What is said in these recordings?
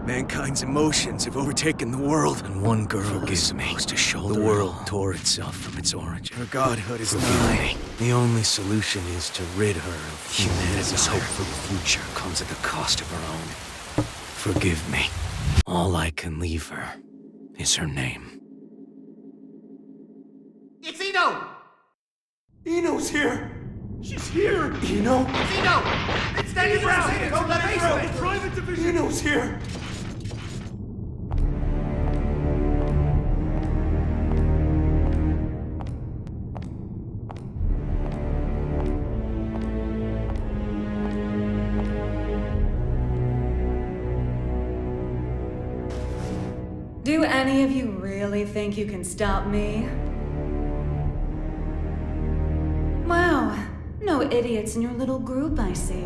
Mankind's emotions have overtaken the world, and one girl is supposed to shoulder the world tore itself from its origin. Her godhood is nigh. The only solution is to rid her of humanity's hope for the future comes at the cost of her own. Forgive me. All I can leave her is her name. It's Eno! Eno's here! She's here! Eno? It's Eno! It's Danny Brown! Don't let her through! Private division! Eno's here! Do any of you really think you can stop me? Wow, no idiots in your little group, I see.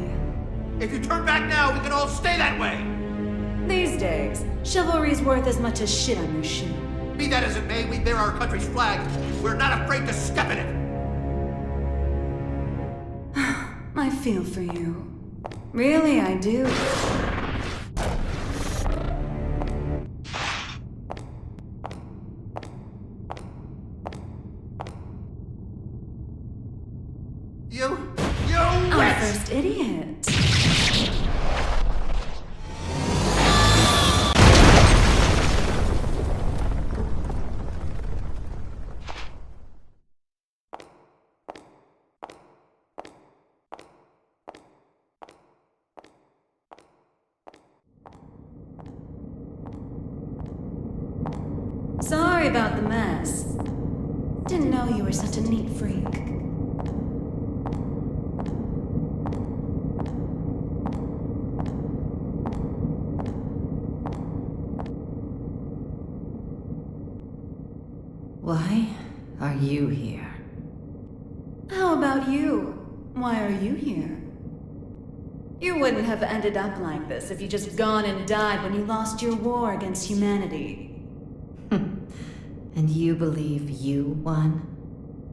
If you turn back now, we can all stay that way! These days, chivalry's worth as much as shit on your shoe. Be that as it may, we bear our country's flag. We're not afraid to step in it! I feel for you. Really, I do. You Our wet! first idiot. Sorry about the mess. Didn't know you were such a neat freak. Why are you here? How about you? Why are you here? You wouldn't have ended up like this if you just gone and died when you lost your war against humanity. And you believe you won?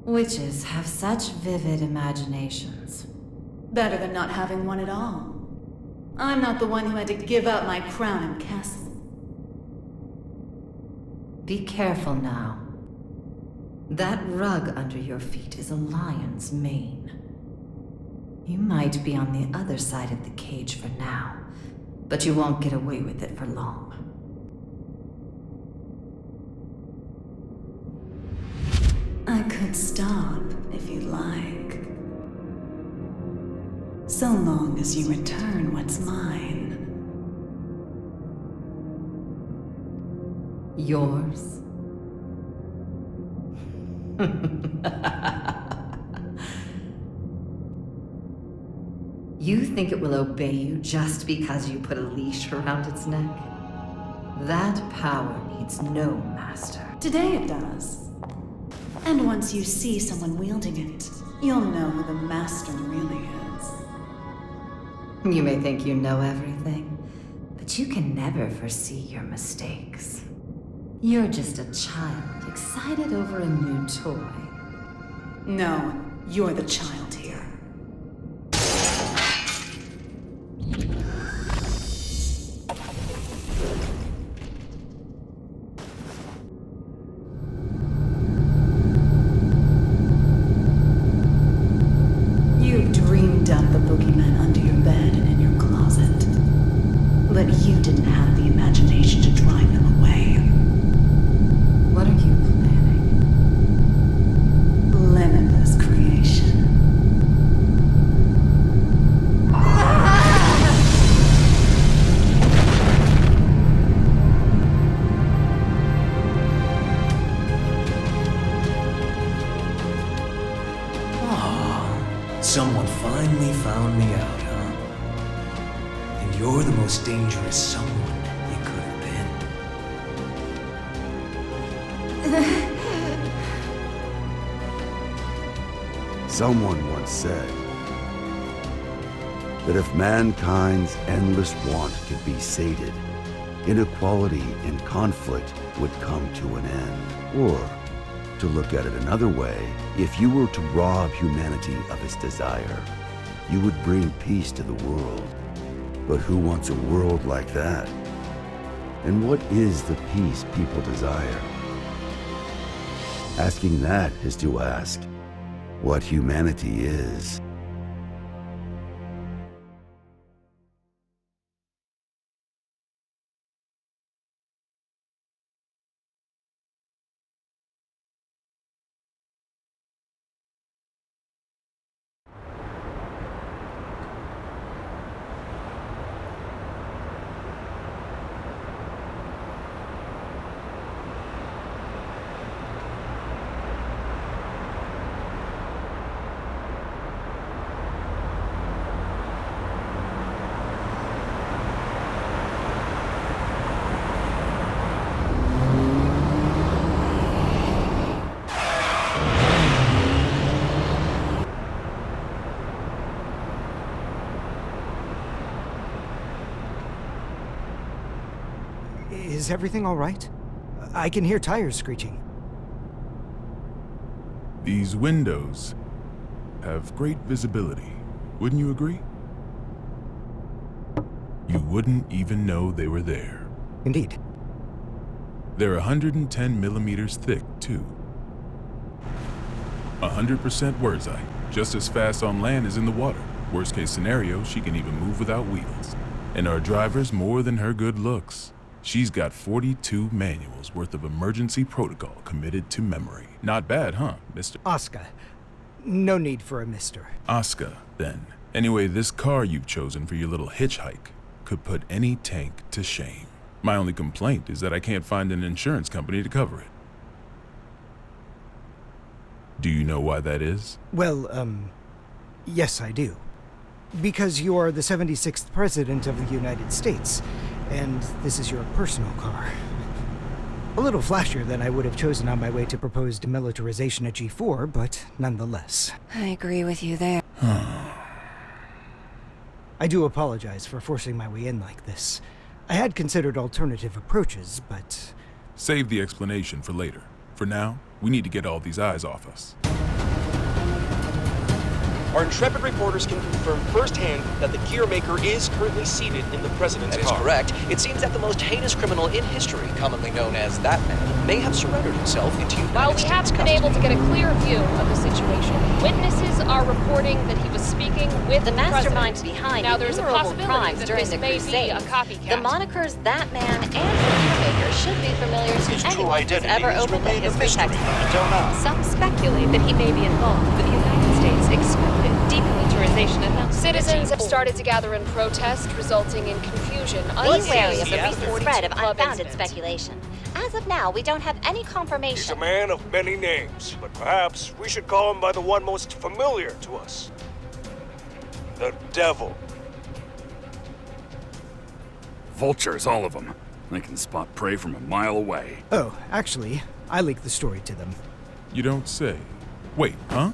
Witches have such vivid imaginations. Better than not having one at all. I'm not the one who had to give up my crown and castle. Be careful now. That rug under your feet is a lion's mane. You might be on the other side of the cage for now, but you won't get away with it for long. I could stop if you'd like. So long as you return what's mine. Yours? You think it will obey you just because you put a leash around its neck? That power needs no master. Today it does. And once you see someone wielding it, you'll know who the master really is. You may think you know everything, but you can never foresee your mistakes. You're just a child excited over a new toy. No, you're the child here. You've dreamed up the boogeyman under your bed and in your closet. But you didn't have the imagination to drive them away. What are you planning? Limitless creation. Someone finally found me out, huh? And you're the most dangerous someone you could have been. Someone once said that if mankind's endless want could be sated, inequality and conflict would come to an end. Or, to look at it another way, if you were to rob humanity of its desire, you would bring peace to the world. But who wants a world like that? And what is the peace people desire? Asking that is to ask what humanity is. Is everything all right? I can hear tires screeching. These windows have great visibility. Wouldn't you agree? You wouldn't even know they were there. Indeed. They're 110 millimeters thick, too. 100% Words Eye, just as fast on land as in the water. Worst case scenario, she can even move without wheels. And our driver's more than her good looks. She's got 42 manuals worth of emergency protocol committed to memory. Not bad, huh, Mr. Asuka. No need for a mister. Asuka, then. Anyway, this car you've chosen for your little hitchhike could put any tank to shame. My only complaint is that I can't find an insurance company to cover it. Do you know why that is? Well, yes I do. Because you are the 76th President of the United States, and this is your personal car. A little flashier than I would have chosen on my way to proposed demilitarization at G4, but nonetheless. I agree with you there. I do apologize for forcing my way in like this. I had considered alternative approaches, but... Save the explanation for later. For now, we need to get all these eyes off us. Our intrepid reporters can confirm firsthand that the gear maker is currently seated in the president's car. That is correct. It seems that the most heinous criminal in history, commonly known as that man, may have surrendered himself into United While we States haven't been custody. able to get a clear view of the situation, witnesses are reporting that he was speaking with The mastermind president. behind Now there's a innumerable possibility crimes that during this the may be a Crusades. copycat. The monikers That Man and the Gearmaker should be familiar to anyone who's ever opened a history textbook. Some speculate that he may be involved with the United States expected demilitarization announcement. Citizens have started to gather in protest, resulting in confusion. Be wary of the unseen recent spread of club unfounded incident. speculation. As of now, we don't have any confirmation. He's a man of many names, but perhaps we should call him by the one most familiar to us. The Devil. Vultures, all of them. They can spot prey from a mile away. Oh, actually, I leaked the story to them. You don't say. Wait, huh?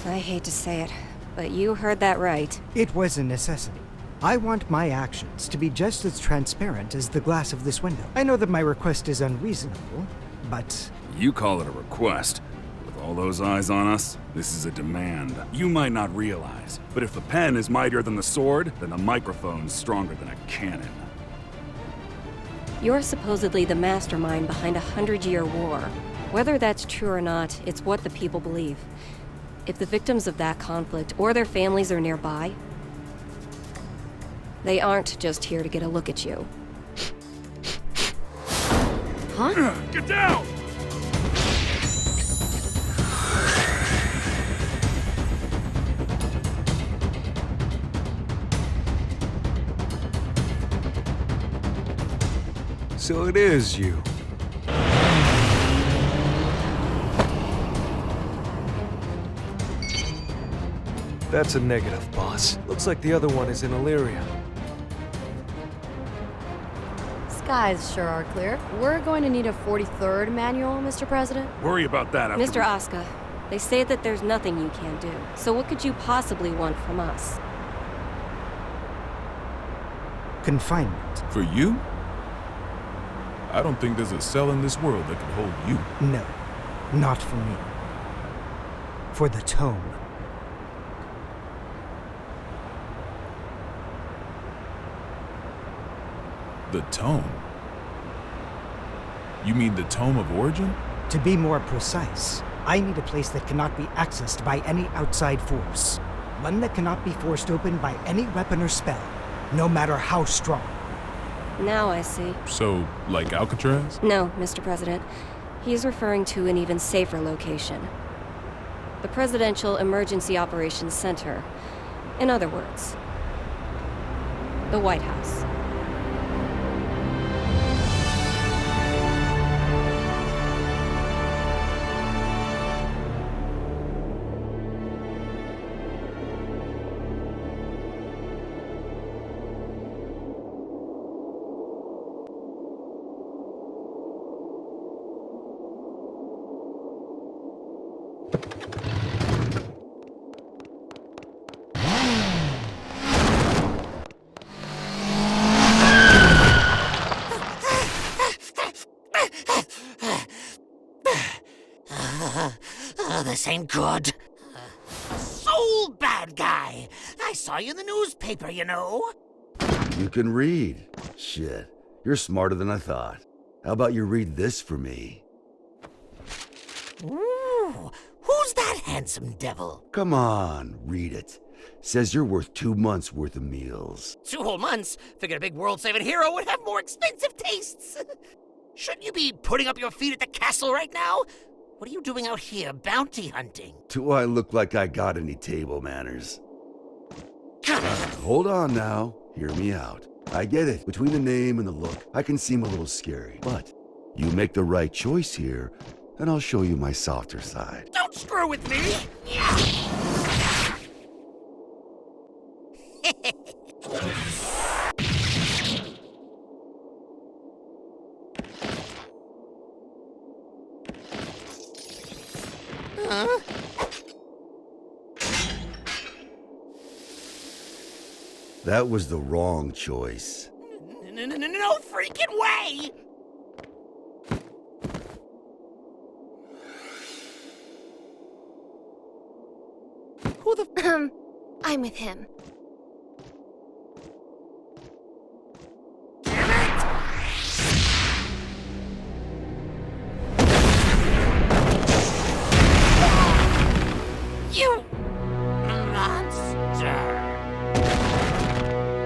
I hate to say it, but you heard that right. It was a necessity. I want my actions to be just as transparent as the glass of this window. I know that my request is unreasonable, but... You call it a request. With all those eyes on us, this is a demand. You might not realize, but if the pen is mightier than the sword, then the microphone's stronger than a cannon. You're supposedly the mastermind behind a 100-year war. Whether that's true or not, it's what the people believe. If the victims of that conflict or their families are nearby, they aren't just here to get a look at you. Huh? Get down! So it is you. That's a negative, boss. Looks like the other one is in Illyria. Skies sure are clear. We're going to need a 43rd manual, Mr. President. Worry about that after Mr. Asuka, they say that there's nothing you can't do. So what could you possibly want from us? Confinement. For you? I don't think there's a cell in this world that could hold you. No, not for me. For the tome. The Tome? You mean the Tome of Origin? To be more precise, I need a place that cannot be accessed by any outside force. One that cannot be forced open by any weapon or spell, no matter how strong. Now I see. So, like Alcatraz? No, Mr. President. He's referring to an even safer location. The Presidential Emergency Operations Center. In other words, the White House. This ain't good. Soul bad guy. I saw you in the newspaper, you know. You can read. Shit, you're smarter than I thought. How about you read this for me? Ooh, who's that handsome devil? Come on, read it. Says you're worth 2 months' worth of meals. 2 whole months? Figured a big world-saving hero would have more expensive tastes. Shouldn't you be putting up your feet at the castle right now? What are you doing out here, bounty hunting? Do I look like I got any table manners? Hold on now. Hear me out. I get it. Between the name and the look, I can seem a little scary. But you make the right choice here, and I'll show you my softer side. Don't screw with me! Huh? That was the wrong choice. No freaking way! Who the I'm with him. You monster!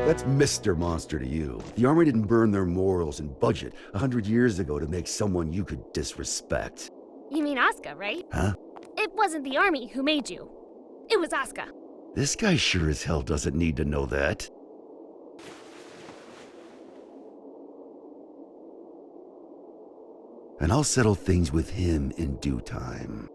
That's Mr. Monster to you. The Army didn't burn their morals and budget 100 years ago to make someone you could disrespect. You mean Asuka, right? Huh? It wasn't the army who made you. It was Asuka. This guy sure as hell doesn't need to know that. And I'll settle things with him in due time.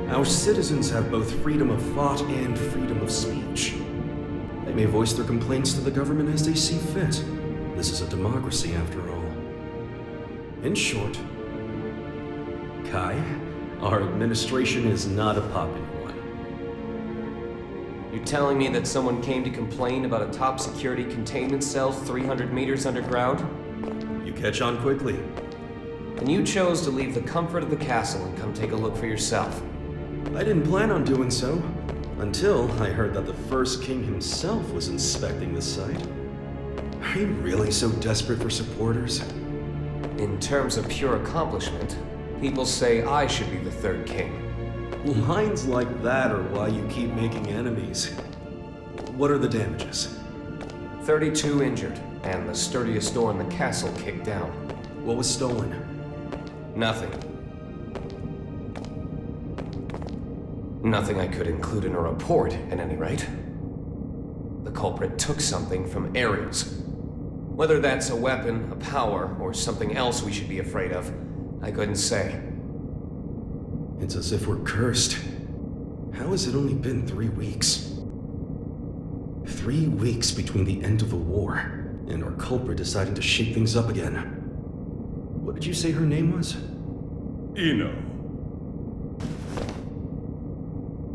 Our citizens have both freedom of thought and freedom of speech. They may voice their complaints to the government as they see fit. This is a democracy, after all. In short, Kai, our administration is not a popular one. You telling me that someone came to complain about a top security containment cell 300 meters underground? You catch on quickly. And you chose to leave the comfort of the castle and come take a look for yourself. I didn't plan on doing so, until I heard that the first king himself was inspecting the site. Are you really so desperate for supporters? In terms of pure accomplishment, people say I should be the third king. Lines like that are why you keep making enemies. What are the damages? 32 injured, and the sturdiest door in the castle kicked down. What was stolen? Nothing. Nothing I could include in a report, at any rate. The culprit took something from Ares. Whether that's a weapon, a power, or something else we should be afraid of, I couldn't say. It's as if we're cursed. How has it only been 3 weeks? 3 weeks between the end of the war and our culprit deciding to shake things up again. What did you say her name was? Ino.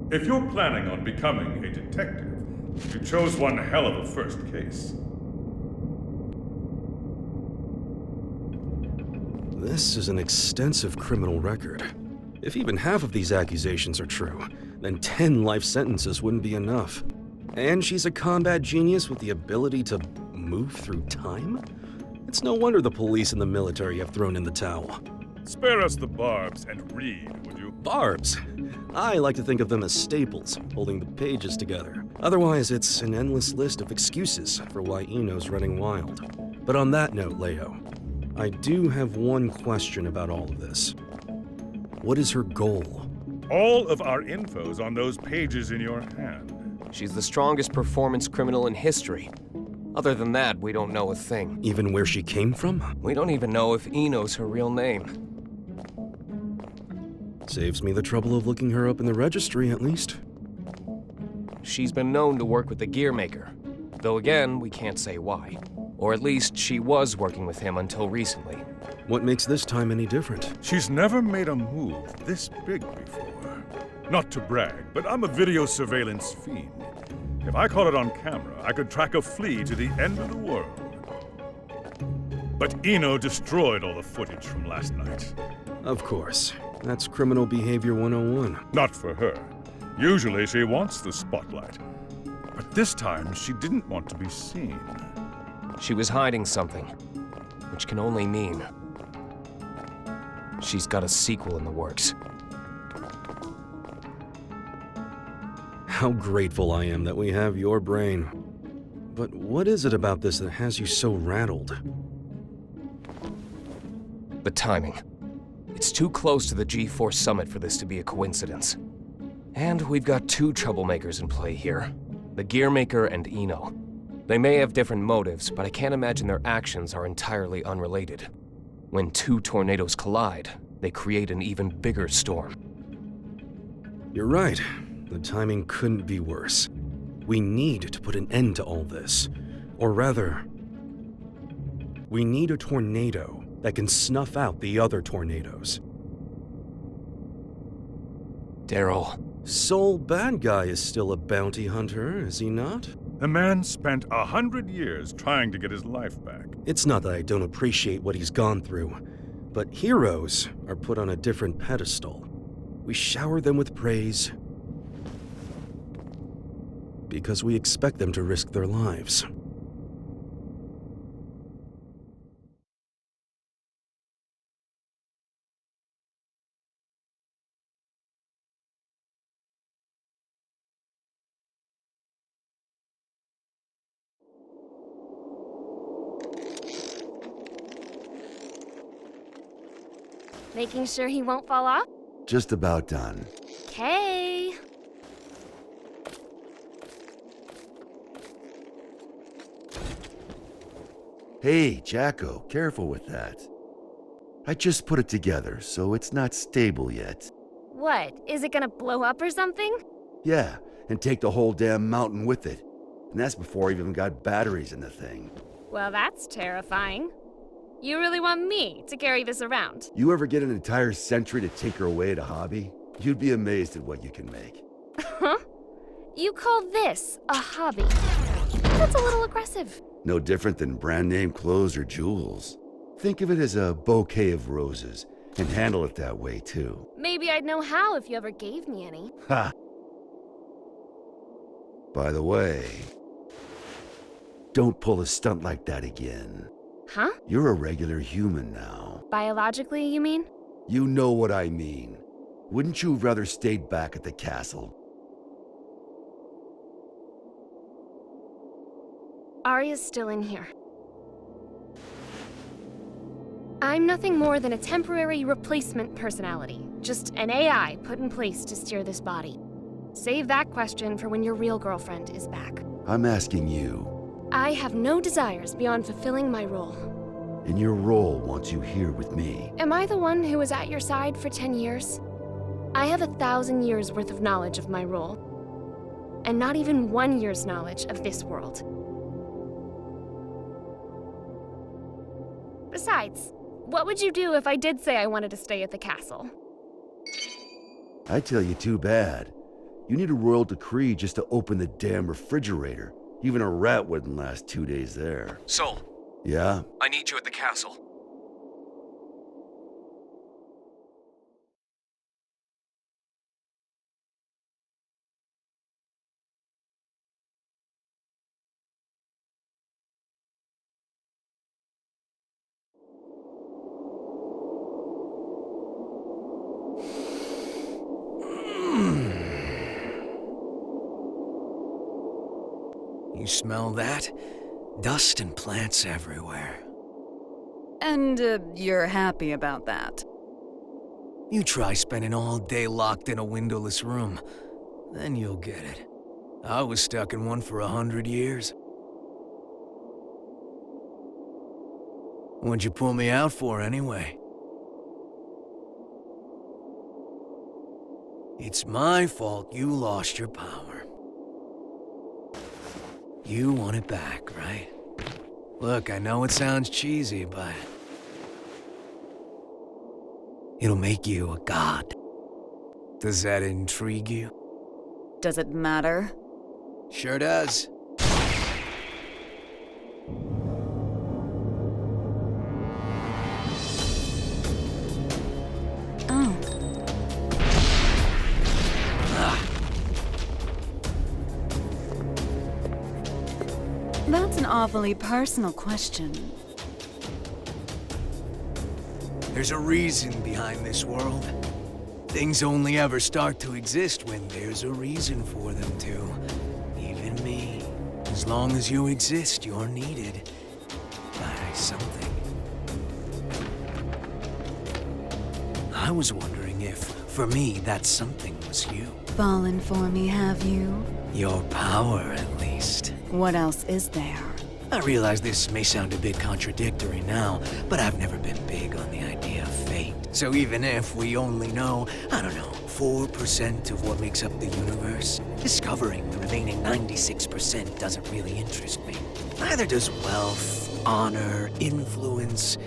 If you're planning on becoming a detective, you chose one hell of a first case. This is an extensive criminal record. If even half of these accusations are true, then 10 life sentences wouldn't be enough. And she's a combat genius with the ability to move through time? It's no wonder the police and the military have thrown in the towel. Spare us the barbs and read, would you? Barbs? I like to think of them as staples, holding the pages together. Otherwise, it's an endless list of excuses for why Eno's running wild. But on that note, Leo, I do have one question about all of this. What is her goal? All of our info's on those pages in your hand. She's the strongest performance criminal in history. Other than that, we don't know a thing. Even where she came from? We don't even know if Eno's her real name. Saves me the trouble of looking her up in the registry, at least. She's been known to work with the Gearmaker, though again, we can't say why. Or at least she was working with him until recently. What makes this time any different? She's never made a move this big before. Not to brag, but I'm a video surveillance fiend. If I caught it on camera, I could track a flea to the end of the world. But Eno destroyed all the footage from last night. Of course. That's criminal behavior 101. Not for her. Usually she wants the spotlight. But this time, she didn't want to be seen. She was hiding something, which can only mean she's got a sequel in the works. How grateful I am that we have your brain. But what is it about this that has you so rattled? The timing. It's too close to the G4 summit for this to be a coincidence. And we've got two troublemakers in play here. The Gearmaker and Eno. They may have different motives, but I can't imagine their actions are entirely unrelated. When two tornadoes collide, they create an even bigger storm. You're right. The timing couldn't be worse. We need to put an end to all this. Or rather, we need a tornado that can snuff out the other tornadoes. Daryl. Sole bad guy is still a bounty hunter, is he not? The man spent 100 years trying to get his life back. It's not that I don't appreciate what he's gone through, but heroes are put on a different pedestal. We shower them with praise because we expect them to risk their lives. Making sure he won't fall off? Just about done. Okay. Hey, Jacko, careful with that. I just put it together, so it's not stable yet. What? Is it gonna blow up or something? Yeah, and take the whole damn mountain with it. And that's before I even got batteries in the thing. Well, that's terrifying. You really want me to carry this around? You ever get an entire century to tinker away at a hobby? You'd be amazed at what you can make. Huh? You call this a hobby? That's a little aggressive. No different than brand name clothes or jewels. Think of it as a bouquet of roses, and handle it that way too. Maybe I'd know how if you ever gave me any. Ha! By the way, don't pull a stunt like that again. Huh? You're a regular human now. Biologically, you mean? You know what I mean. Wouldn't you have rather stayed back at the castle? Arya's still in here. I'm nothing more than a temporary replacement personality. Just an AI put in place to steer this body. Save that question for when your real girlfriend is back. I'm asking you. I have no desires beyond fulfilling my role. And your role wants you here with me. Am I the one who was at your side for 10 years? I have 1,000 years worth of knowledge of my role. And not even 1 year's knowledge of this world. Besides, what would you do if I did say I wanted to stay at the castle? I tell you too bad. You need a royal decree just to open the damn refrigerator. Even a rat wouldn't last 2 days there. Sol, Yeah? I need you at the castle. You smell that? Dust and plants everywhere. And you're happy about that? You try spending all day locked in a windowless room. Then you'll get it. I was stuck in one for 100 years. What'd you pull me out for, anyway? It's my fault you lost your power. You want it back, right? Look, I know it sounds cheesy, but... it'll make you a god. Does that intrigue you? Does it matter? Sure does. Oh. That's an awfully personal question. There's a reason behind this world. Things only ever start to exist when there's a reason for them to. Even me. As long as you exist, you're needed by something. I was wondering if, for me, that something was you. Fallen for me, have you? Your power, at least. What else is there? I realize this may sound a bit contradictory now, but I've never been big on the idea of fate. So even if we only know, I don't know, 4% of what makes up the universe, discovering the remaining 96% doesn't really interest me. Neither does wealth, honor, influence.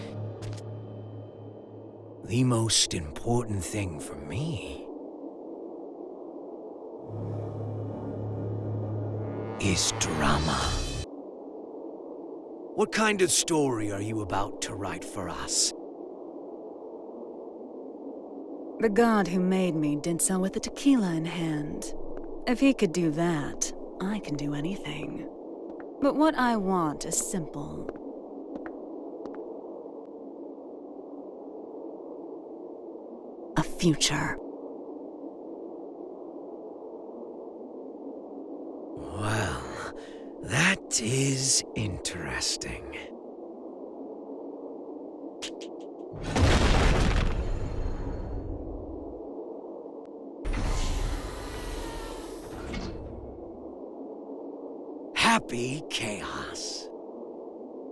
The most important thing for me is drama. What kind of story are you about to write for us? The god who made me did so with a tequila in hand. If he could do that, I can do anything. But what I want is simple. A future. Well, that is interesting. Happy Chaos.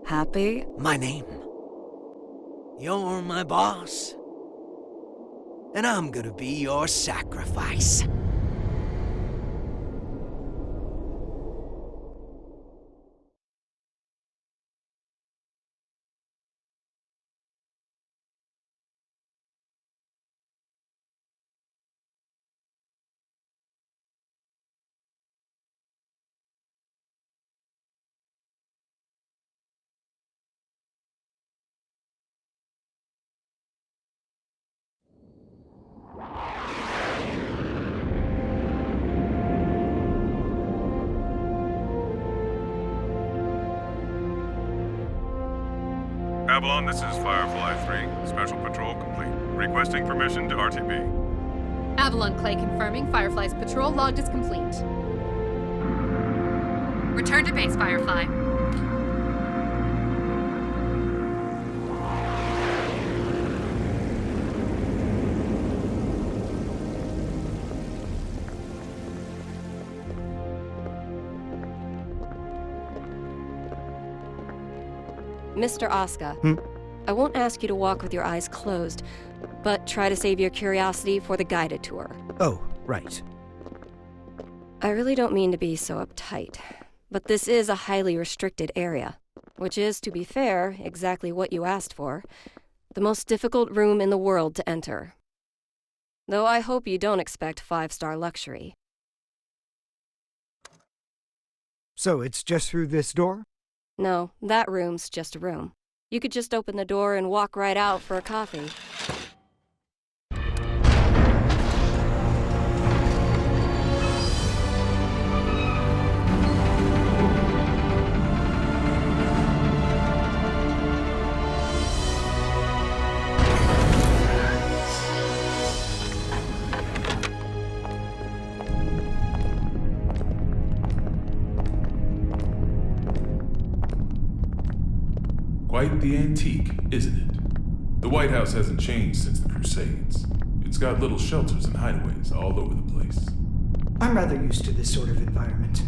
Happy? My name. You're my boss. And I'm gonna be your sacrifice. Avalon, this is Firefly 3. Special patrol complete. Requesting permission to RTB. Avalon Clay confirming Firefly's patrol logged is complete. Return to base, Firefly. Mr. Asuka, I won't ask you to walk with your eyes closed, but try to save your curiosity for the guided tour. Oh, right. I really don't mean to be so uptight, but this is a highly restricted area, which is, to be fair, exactly what you asked for. The most difficult room in the world to enter. Though I hope you don't expect 5-star luxury. So it's just through this door? No, that room's just a room. You could just open the door and walk right out for a coffee. Quite the antique, isn't it? The White House hasn't changed since the Crusades. It's got little shelters and hideaways all over the place. I'm rather used to this sort of environment.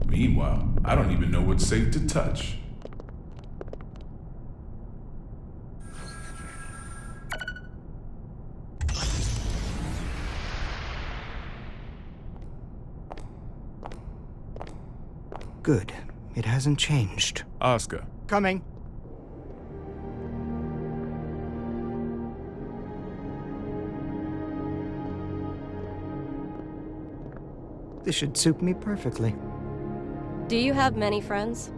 Meanwhile, I don't even know what's safe to touch. Good. It hasn't changed. Oscar. Coming. This should suit me perfectly. Do you have many friends?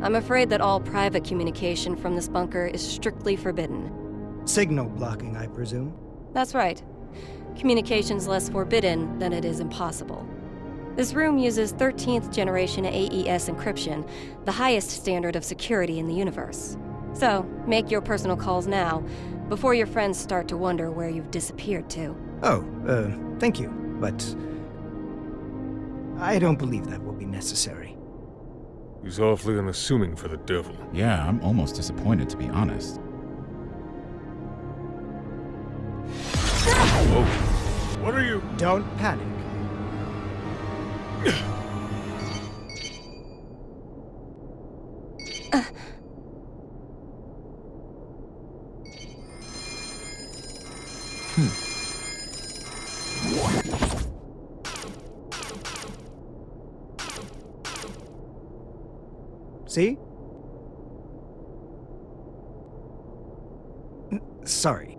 I'm afraid that all private communication from this bunker is strictly forbidden. Signal blocking, I presume? That's right. Communication's less forbidden than it is impossible. This room uses 13th generation AES encryption, the highest standard of security in the universe. So, make your personal calls now, before your friends start to wonder where you've disappeared to. Oh, thank you, but I don't believe that will be necessary. He's awfully unassuming for the devil. Yeah, I'm almost disappointed, to be honest. Whoa. What are you? Don't panic. See? Sorry.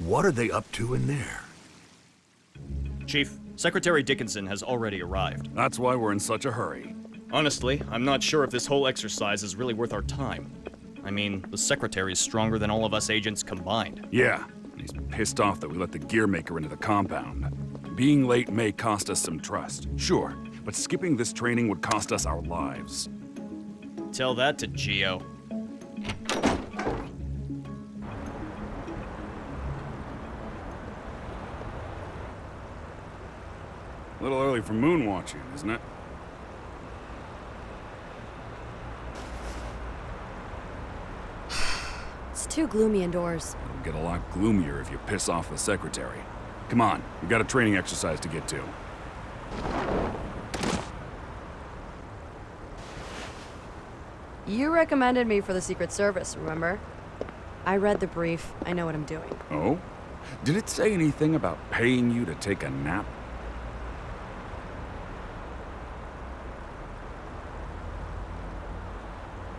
What are they up to in there? Chief, Secretary Dickinson has already arrived. That's why we're in such a hurry. Honestly, I'm not sure if this whole exercise is really worth our time. I mean, the Secretary is stronger than all of us agents combined. Yeah, he's pissed off that we let the Gearmaker into the compound. Being late may cost us some trust, sure, but skipping this training would cost us our lives. Tell that to Geo. A little early for moon watching, isn't it? It's too gloomy indoors. It'll get a lot gloomier if you piss off the Secretary. Come on, we got a training exercise to get to. You recommended me for the Secret Service, remember? I read the brief. I know what I'm doing. Oh? Did it say anything about paying you to take a nap?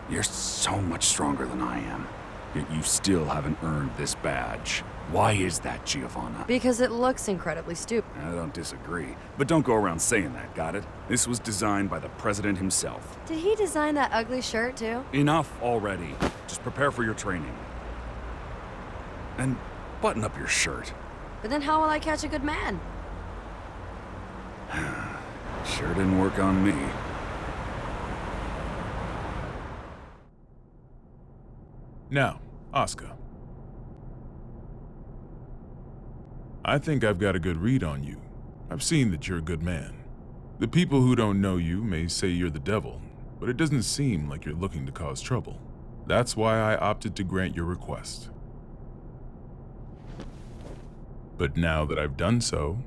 You're so much stronger than I am, yet you still haven't earned this badge. Why is that, Giovanna? Because it looks incredibly stupid. I don't disagree, but don't go around saying that, got it? This was designed by the president himself. Did he design that ugly shirt, too? Enough already. Just prepare for your training. And button up your shirt. But then how will I catch a good man? Sure didn't work on me. Now, Oscar. I think I've got a good read on you. I've seen that you're a good man. The people who don't know you may say you're the devil, but it doesn't seem like you're looking to cause trouble. That's why I opted to grant your request. But now that I've done so,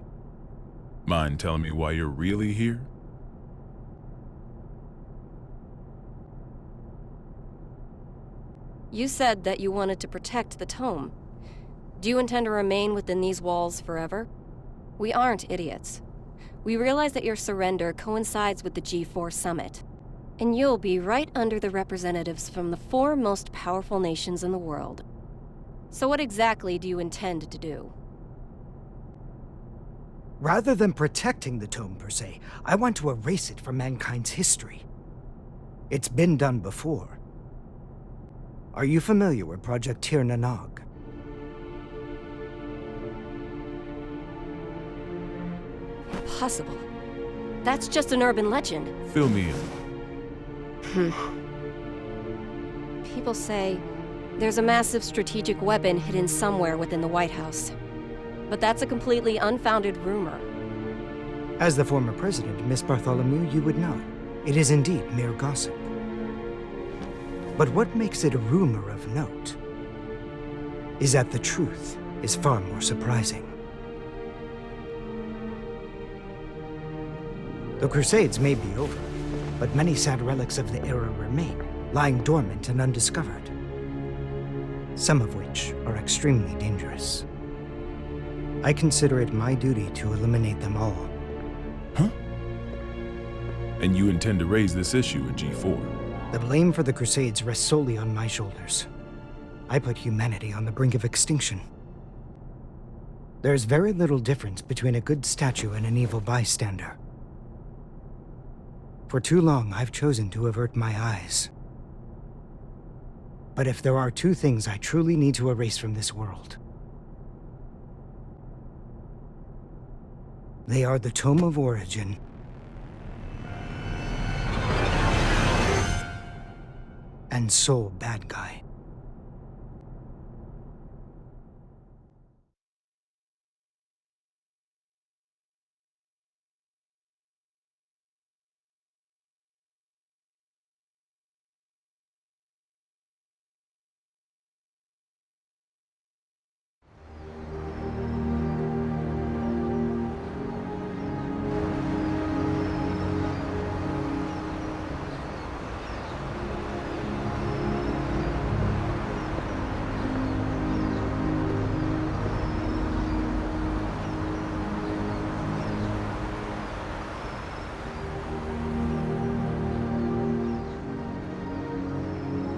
mind telling me why you're really here? You said that you wanted to protect the tome. Do you intend to remain within these walls forever? We aren't idiots. We realize that your surrender coincides with the G4 summit, and you'll be right under the representatives from the 4 most powerful nations in the world. So what exactly do you intend to do? Rather than protecting the tome per se, I want to erase it from mankind's history. It's been done before. Are you familiar with Project Tir na Nog? Impossible. That's just an urban legend. Fill me in. People say there's a massive strategic weapon hidden somewhere within the White House. But that's a completely unfounded rumor. As the former president, Miss Bartholomew, you would know. It is indeed mere gossip. But what makes it a rumor of note is that the truth is far more surprising. The Crusades may be over, but many sad relics of the era remain, lying dormant and undiscovered. Some of which are extremely dangerous. I consider it my duty to eliminate them all. Huh? And you intend to raise this issue at G4? The blame for the Crusades rests solely on my shoulders. I put humanity on the brink of extinction. There's very little difference between a good statue and an evil bystander. For too long, I've chosen to avert my eyes. But if there are 2 things I truly need to erase from this world, they are the Tome of Origin and Soul Bad Guy.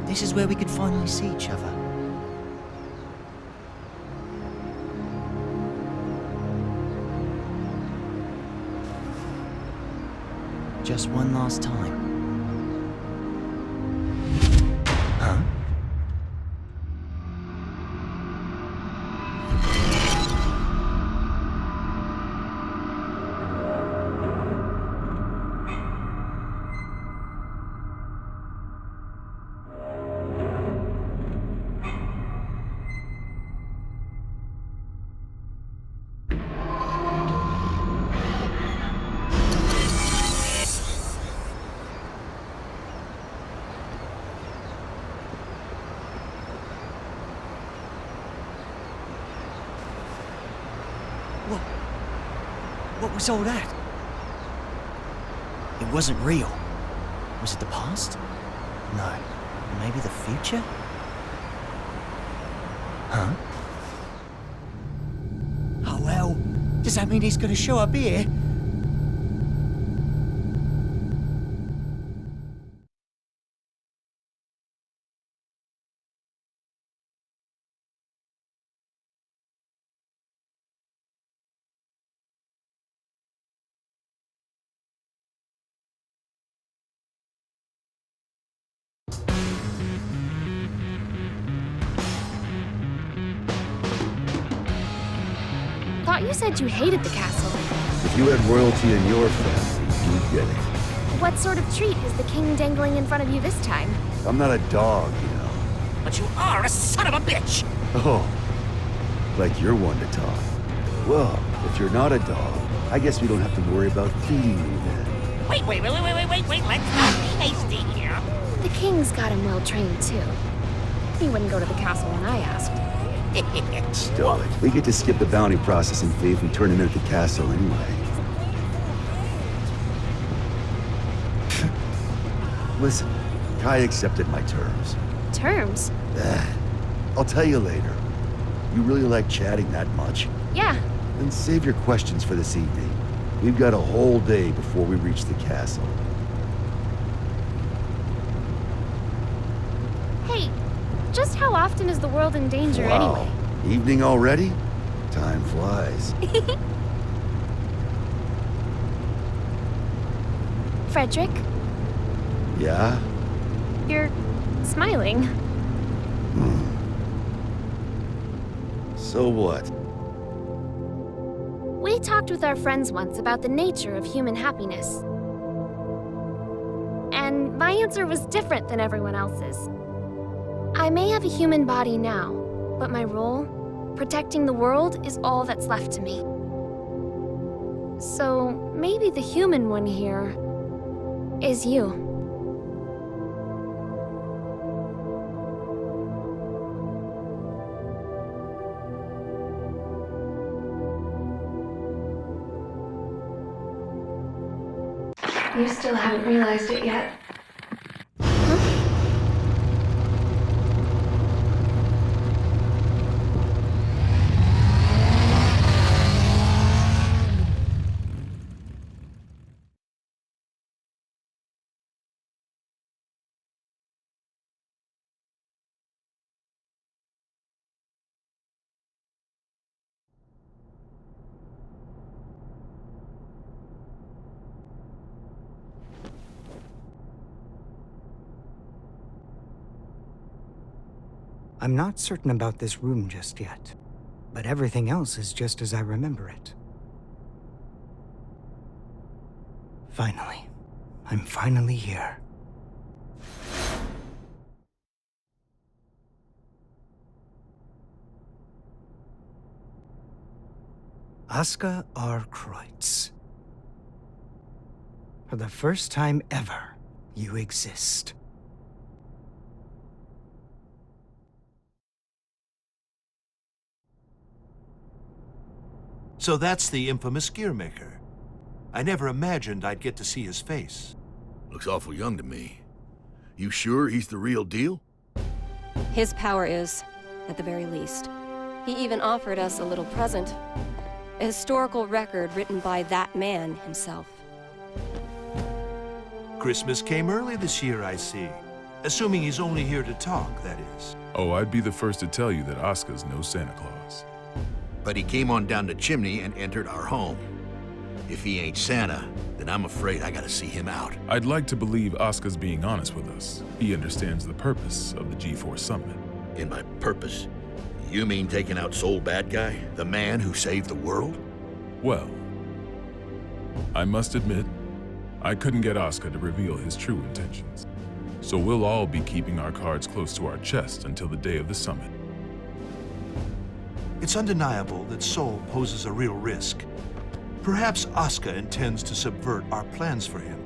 This is where we could finally see each other. Just one last time. Huh? What was all that? It wasn't real. Was it the past? No. Maybe the future? Huh? Oh well, does that mean he's gonna show up here? Thought you said you hated the castle. If you had royalty in your family, you'd get it. What sort of treat is the king dangling in front of you this time? I'm not a dog, you know. But you are a son of a bitch! Oh, like you're one to talk. Well, if you're not a dog, I guess we don't have to worry about feeding you then. Wait, let's not be hasty here. The king's got him well trained, too. He wouldn't go to the castle when I asked. Stoic. We get to skip the bounty process and faith and turn him into the castle anyway. Listen, Kai accepted my terms. Terms? I'll tell you later. You really like chatting that much? Yeah. Then save your questions for this evening. We've got a whole day before we reach the castle. Hey, just how often is the world in danger anyway? Evening already? Time flies. Frederick? Yeah? You're smiling. So what? We talked with our friends once about the nature of human happiness. And my answer was different than everyone else's. I may have a human body now, but my role, protecting the world, is all that's left to me. So maybe the human one here is you. You still haven't realized it yet. I'm not certain about this room just yet, but everything else is just as I remember it. Finally. I'm finally here. Aska R. Kreutz. For the first time ever, you exist. So that's the infamous Gearmaker. I never imagined I'd get to see his face. Looks awful young to me. You sure he's the real deal? His power is, at the very least. He even offered us a little present. A historical record written by that man himself. Christmas came early this year, I see. Assuming he's only here to talk, that is. Oh, I'd be the first to tell you that Oscar's no Santa Claus. But he came on down the chimney and entered our home. If he ain't Santa, then I'm afraid I gotta see him out. I'd like to believe Oscar's being honest with us. He understands the purpose of the G4 Summit. In my purpose? You mean taking out Soul Bad Guy? The man who saved the world? Well, I must admit, I couldn't get Oscar to reveal his true intentions. So we'll all be keeping our cards close to our chest until the day of the summit. It's undeniable that Soul poses a real risk. Perhaps Asuka intends to subvert our plans for him.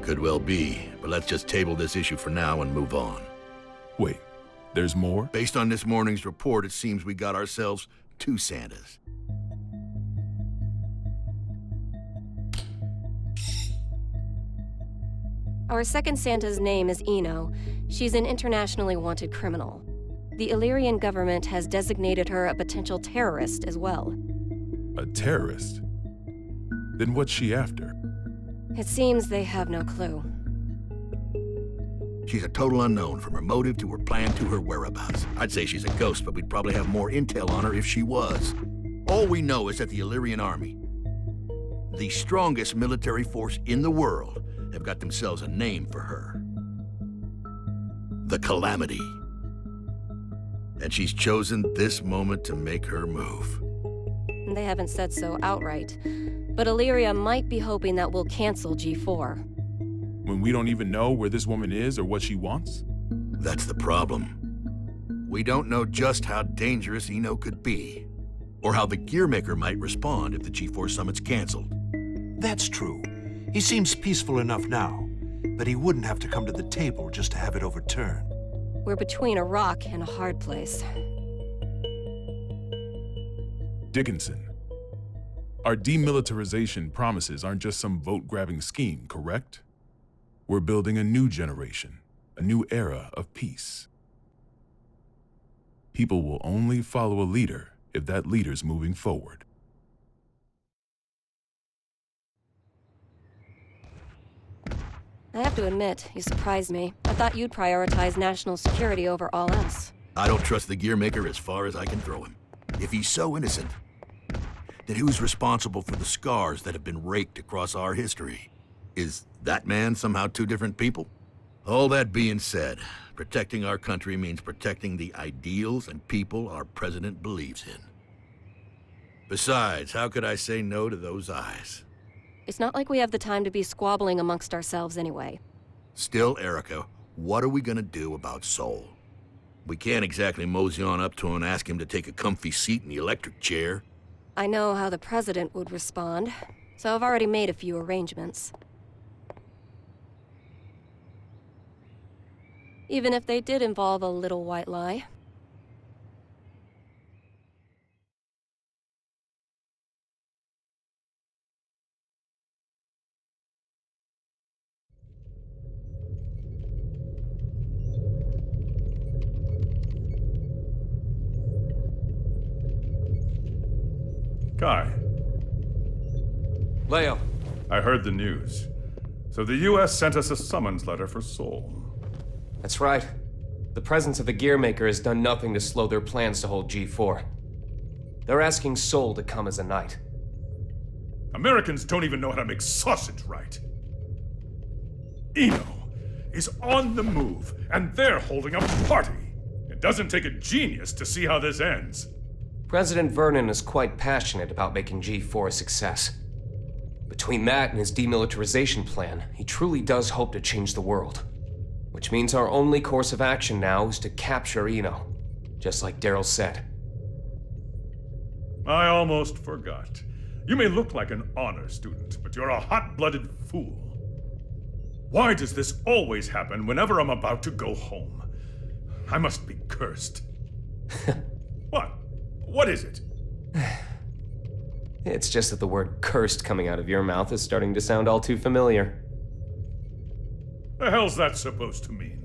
Could well be, but let's just table this issue for now and move on. Wait, there's more? Based on this morning's report, it seems we got ourselves two Santas. Our second Santa's name is Eno. She's an internationally wanted criminal. The Illyrian government has designated her a potential terrorist as well. A terrorist? Then what's she after? It seems they have no clue. She's a total unknown, from her motive to her plan to her whereabouts. I'd say she's a ghost, but we'd probably have more intel on her if she was. All we know is that the Illyrian army, the strongest military force in the world, have got themselves a name for her. The Calamity. And she's chosen this moment to make her move. They haven't said so outright, but Illyria might be hoping that we'll cancel G4. When we don't even know where this woman is or what she wants? That's the problem. We don't know just how dangerous Eno could be, or how the Gearmaker might respond if the G4 Summit's canceled. That's true. He seems peaceful enough now, but he wouldn't have to come to the table just to have it overturned. We're between a rock and a hard place. Dickinson, our demilitarization promises aren't just some vote-grabbing scheme, correct? We're building a new generation, a new era of peace. People will only follow a leader if that leader's moving forward. I have to admit, you surprised me. I thought you'd prioritize national security over all else. I don't trust the Gearmaker as far as I can throw him. If he's so innocent, then who's responsible for the scars that have been raked across our history? Is that man somehow two different people? All that being said, protecting our country means protecting the ideals and people our president believes in. Besides, how could I say no to those eyes? It's not like we have the time to be squabbling amongst ourselves anyway. Still, Erica, what are we gonna do about Soul? We can't exactly mosey on up to him and ask him to take a comfy seat in the electric chair. I know how the president would respond, so I've already made a few arrangements. Even if they did involve a little white lie. Kai. Leo. I heard the news. So the U.S. sent us a summons letter for Soul. That's right. The presence of the Gearmaker has done nothing to slow their plans to hold G4. They're asking Soul to come as a knight. Americans don't even know how to make sausage right. Eno is on the move, and they're holding a party. It doesn't take a genius to see how this ends. President Vernon is quite passionate about making G4 a success. Between that and his demilitarization plan, he truly does hope to change the world. Which means our only course of action now is to capture Eno, just like Daryl said. I almost forgot. You may look like an honor student, but you're a hot-blooded fool. Why does this always happen whenever I'm about to go home? I must be cursed. What? What is it? It's just that the word cursed coming out of your mouth is starting to sound all too familiar. The hell's that supposed to mean?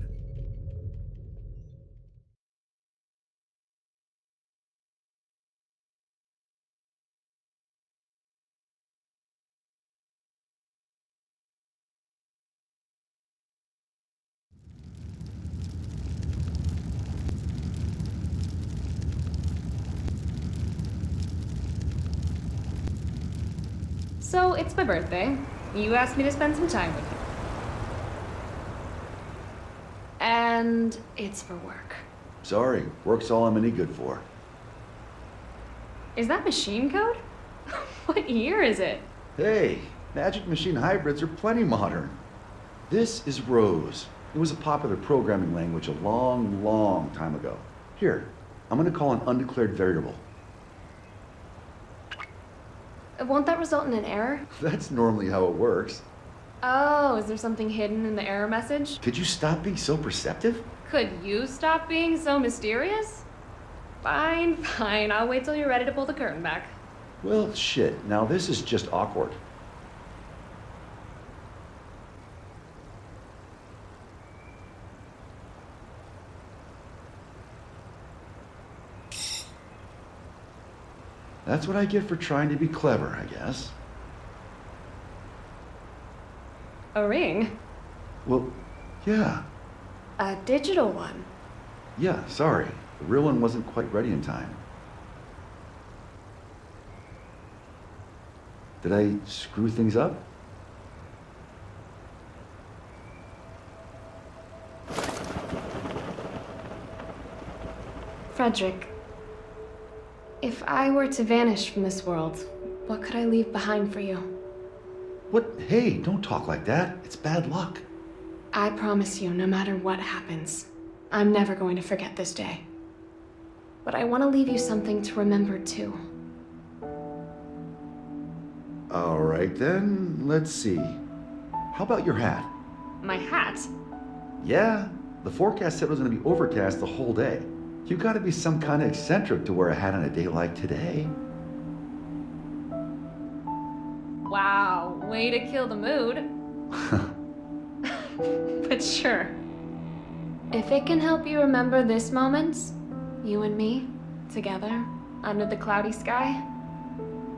So, it's my birthday. You asked me to spend some time with you. And it's for work. Sorry, work's all I'm any good for. Is that machine code? What year is it? Hey, Magic Machine hybrids are plenty modern. This is Rose. It was a popular programming language a long, long time ago. Here, I'm gonna call an undeclared variable. Won't that result in an error? That's normally how it works. Oh, is there something hidden in the error message? Could you stop being so perceptive? Could you stop being so mysterious? Fine, fine. I'll wait till you're ready to pull the curtain back. Well, shit. Now this is just awkward. That's what I get for trying to be clever, I guess. A ring? Well, yeah. A digital one? Yeah, sorry. The real one wasn't quite ready in time. Did I screw things up? Frederick, if I were to vanish from this world, what could I leave behind for you? What? Hey, don't talk like that. It's bad luck. I promise you, no matter what happens, I'm never going to forget this day. But I want to leave you something to remember too. All right then, let's see. how about your hat? My hat? Yeah, the forecast said it was going to be overcast the whole day. You gotta be some kind of eccentric to wear a hat on a day like today. Wow, way to kill the mood. But sure. If it can help you remember this moment, you and me, together, under the cloudy sky,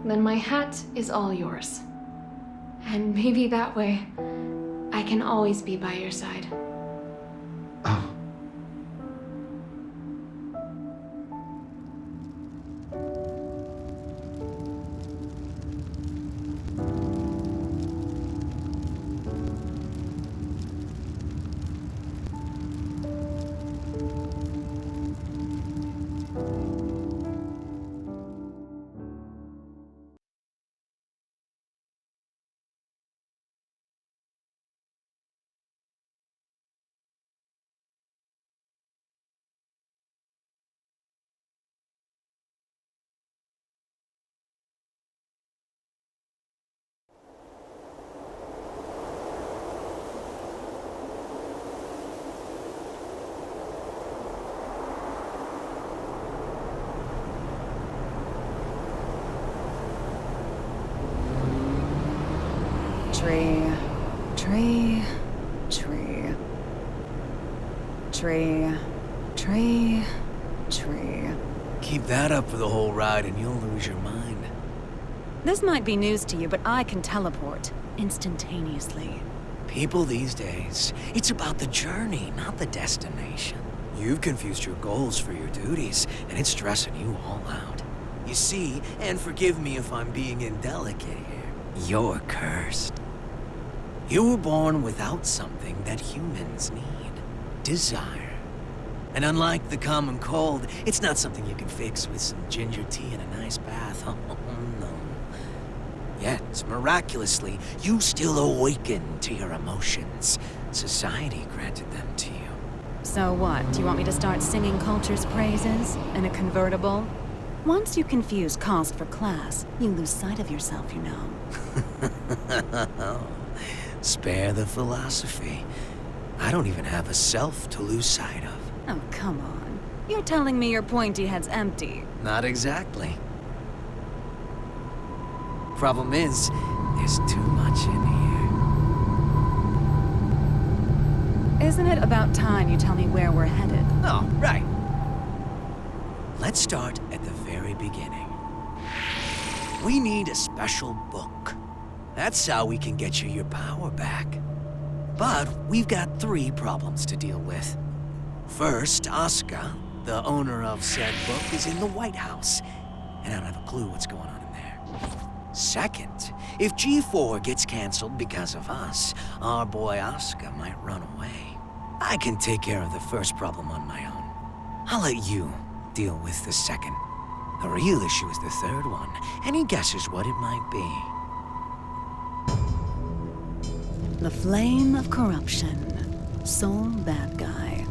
then my hat is all yours. And maybe that way, I can always be by your side. Tree, tree, tree. Tree, tree, tree. Keep that up for the whole ride and you'll lose your mind. This might be news to you, but I can teleport instantaneously. People these days, it's about the journey, not the destination. You've confused your goals for your duties, and it's stressing you all out. You see, and forgive me if I'm being indelicate here, you're cursed. You were born without something that humans need. Desire. And unlike the common cold, it's not something you can fix with some ginger tea and a nice bath. Oh, no. Yet, miraculously, you still awaken to your emotions. Society granted them to you. So what? Do you want me to start singing culture's praises in a convertible? Once you confuse cost for class, you lose sight of yourself, you know. Spare the philosophy. I don't even have a self to lose sight of. Oh, come on. You're telling me your pointy head's empty. Not exactly. Problem is, there's too much in here. Isn't it about time you tell me where we're headed? Oh, right. Let's start at the very beginning. We need a special book. That's how we can get you your power back. But we've got 3 problems to deal with. First, Asuka, the owner of said book, is in the White House, and I don't have a clue what's going on in there. Second, if G4 gets canceled because of us, our boy Asuka might run away. I can take care of the first problem on my own. I'll let you deal with the second. The real issue is the third one. Any guesses what it might be? The flame of corruption. Sole bad guy.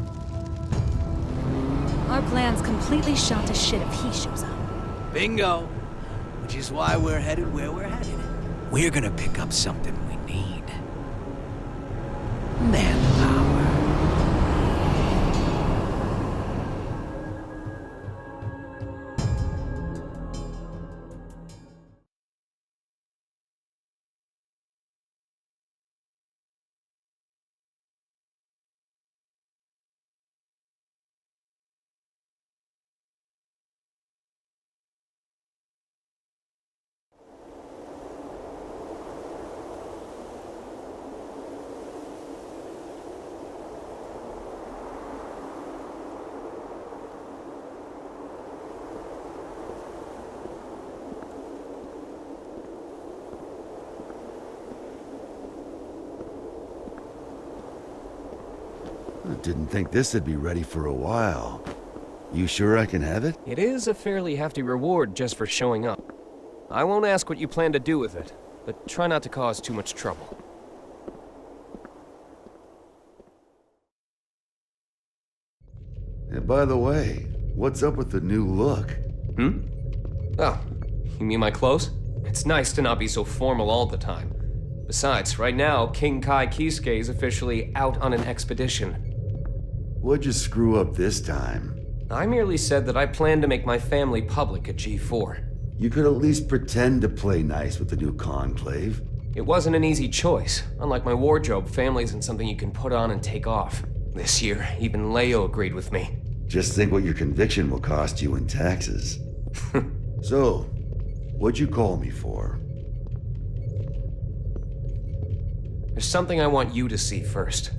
Our plan's completely shot to shit if he shows up. Bingo! Which is why we're headed where we're headed. We're gonna pick up something we need. Manpower. I didn't think this would be ready for a while. You sure I can have it? It is a fairly hefty reward just for showing up. I won't ask what you plan to do with it, but try not to cause too much trouble. And by the way, what's up with the new look? Oh, you mean my clothes? It's nice to not be so formal all the time. Besides, right now, King Kai Kisuke is officially out on an expedition. What'd you screw up this time? I merely said that I plan to make my family public at G4. You could at least pretend to play nice with the new conclave. It wasn't an easy choice. Unlike my wardrobe, family isn't something you can put on and take off. This year, even Leo agreed with me. Just think what your conviction will cost you in taxes. So, what'd you call me for? There's something I want you to see first.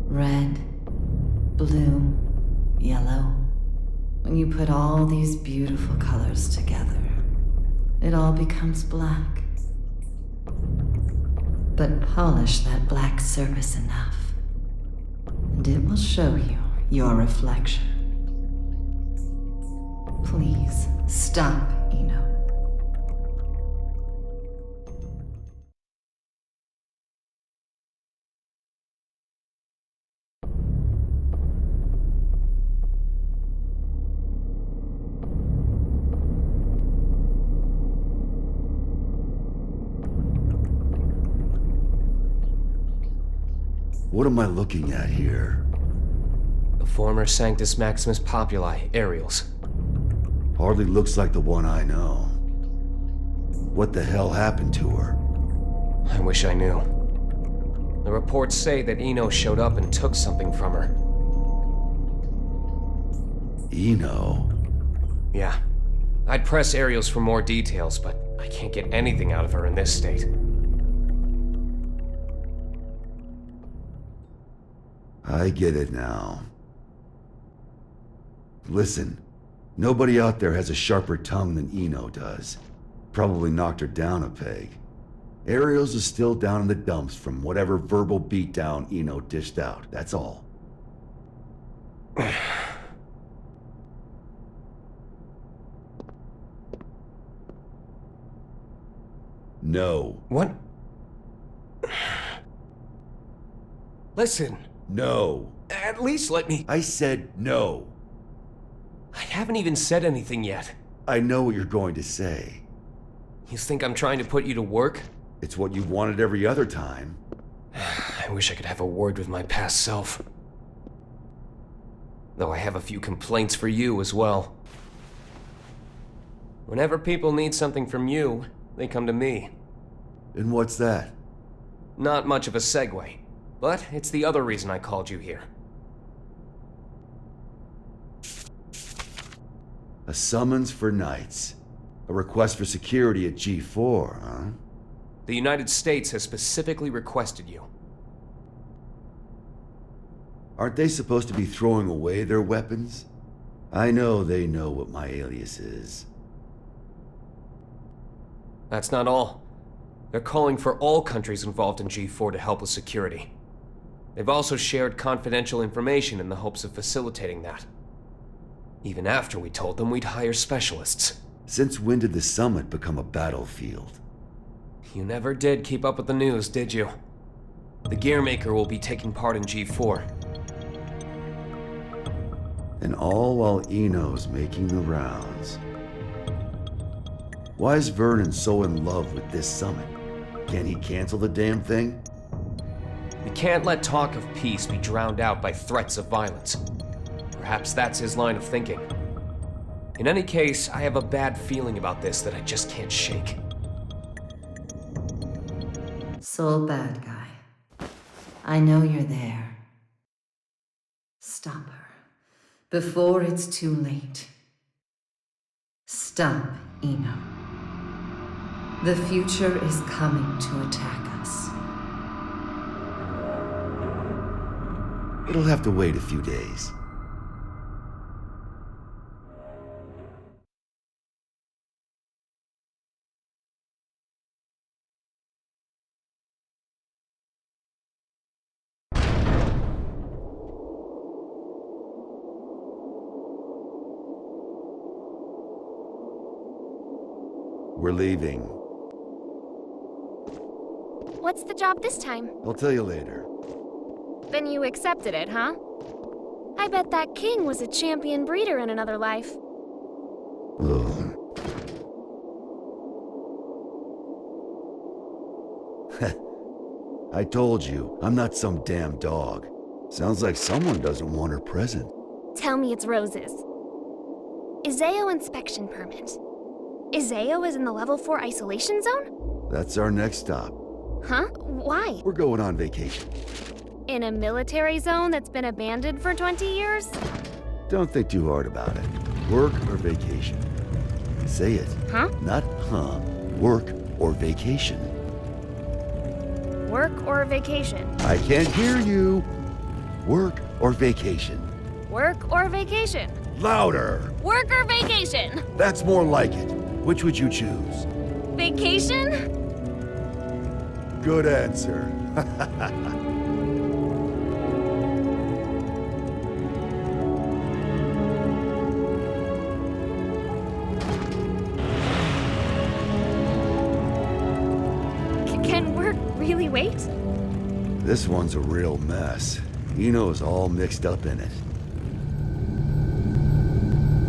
Red, blue, yellow. When you put all these beautiful colors together, it all becomes black. But polish that black surface enough, and it will show you your reflection. Please, stop, Eno. What am I looking at here? The former Sanctus Maximus Populi, Aerials. Hardly looks like the one I know. What the hell happened to her? I wish I knew. The reports say that Eno showed up and took something from her. Eno? Yeah. I'd press Aerials for more details, but I can't get anything out of her in this state. I get it now. Listen, nobody out there has a sharper tongue than Eno does. Probably knocked her down a peg. Aerials is still down in the dumps from whatever verbal beatdown Eno dished out, that's all. No. What? Listen. No. At least let me... I said no. I haven't even said anything yet. I know what you're going to say. You think I'm trying to put you to work? It's what you've wanted every other time. I wish I could have a word with my past self. Though I have a few complaints for you as well. Whenever people need something from you, they come to me. And what's that? Not much of a segue. But it's the other reason I called you here. A summons for Knights. A request for security at G4, huh? The United States has specifically requested you. Aren't they supposed to be throwing away their weapons? I know they know what my alias is. That's not all. They're calling for all countries involved in G4 to help with security. They've also shared confidential information in the hopes of facilitating that. Even after we told them we'd hire specialists. Since when did the summit become a battlefield? You never did keep up with the news, did you? The Gearmaker will be taking part in G4. And all while Eno's making the rounds. Why is Vernon so in love with this summit? Can he cancel the damn thing? We can't let talk of peace be drowned out by threats of violence. Perhaps that's his line of thinking. In any case, I have a bad feeling about this that I just can't shake. Soul bad guy. I know you're there. Stop her. Before it's too late. Stop, Eno. The future is coming to attack us. It'll have to wait a few days. We're leaving. What's the job this time? I'll tell you later. Then you accepted it, huh? I bet that king was a champion breeder in another life. Ugh. I told you, I'm not some damn dog. Sounds like someone doesn't want her present. Tell me it's roses. Izeo inspection permit. Izeo is in the level 4 isolation zone? That's our next stop. Huh? Why? We're going on vacation. In a military zone that's been abandoned for 20 years? Don't think too hard about it. Work or vacation? Say it. Huh? Not huh. Work or vacation. Work or vacation? I can't hear you. Work or vacation? Work or vacation? Louder! Work or vacation? That's more like it. Which would you choose? Vacation? Good answer. Can work really wait? This one's a real mess. Eno's all mixed up in it.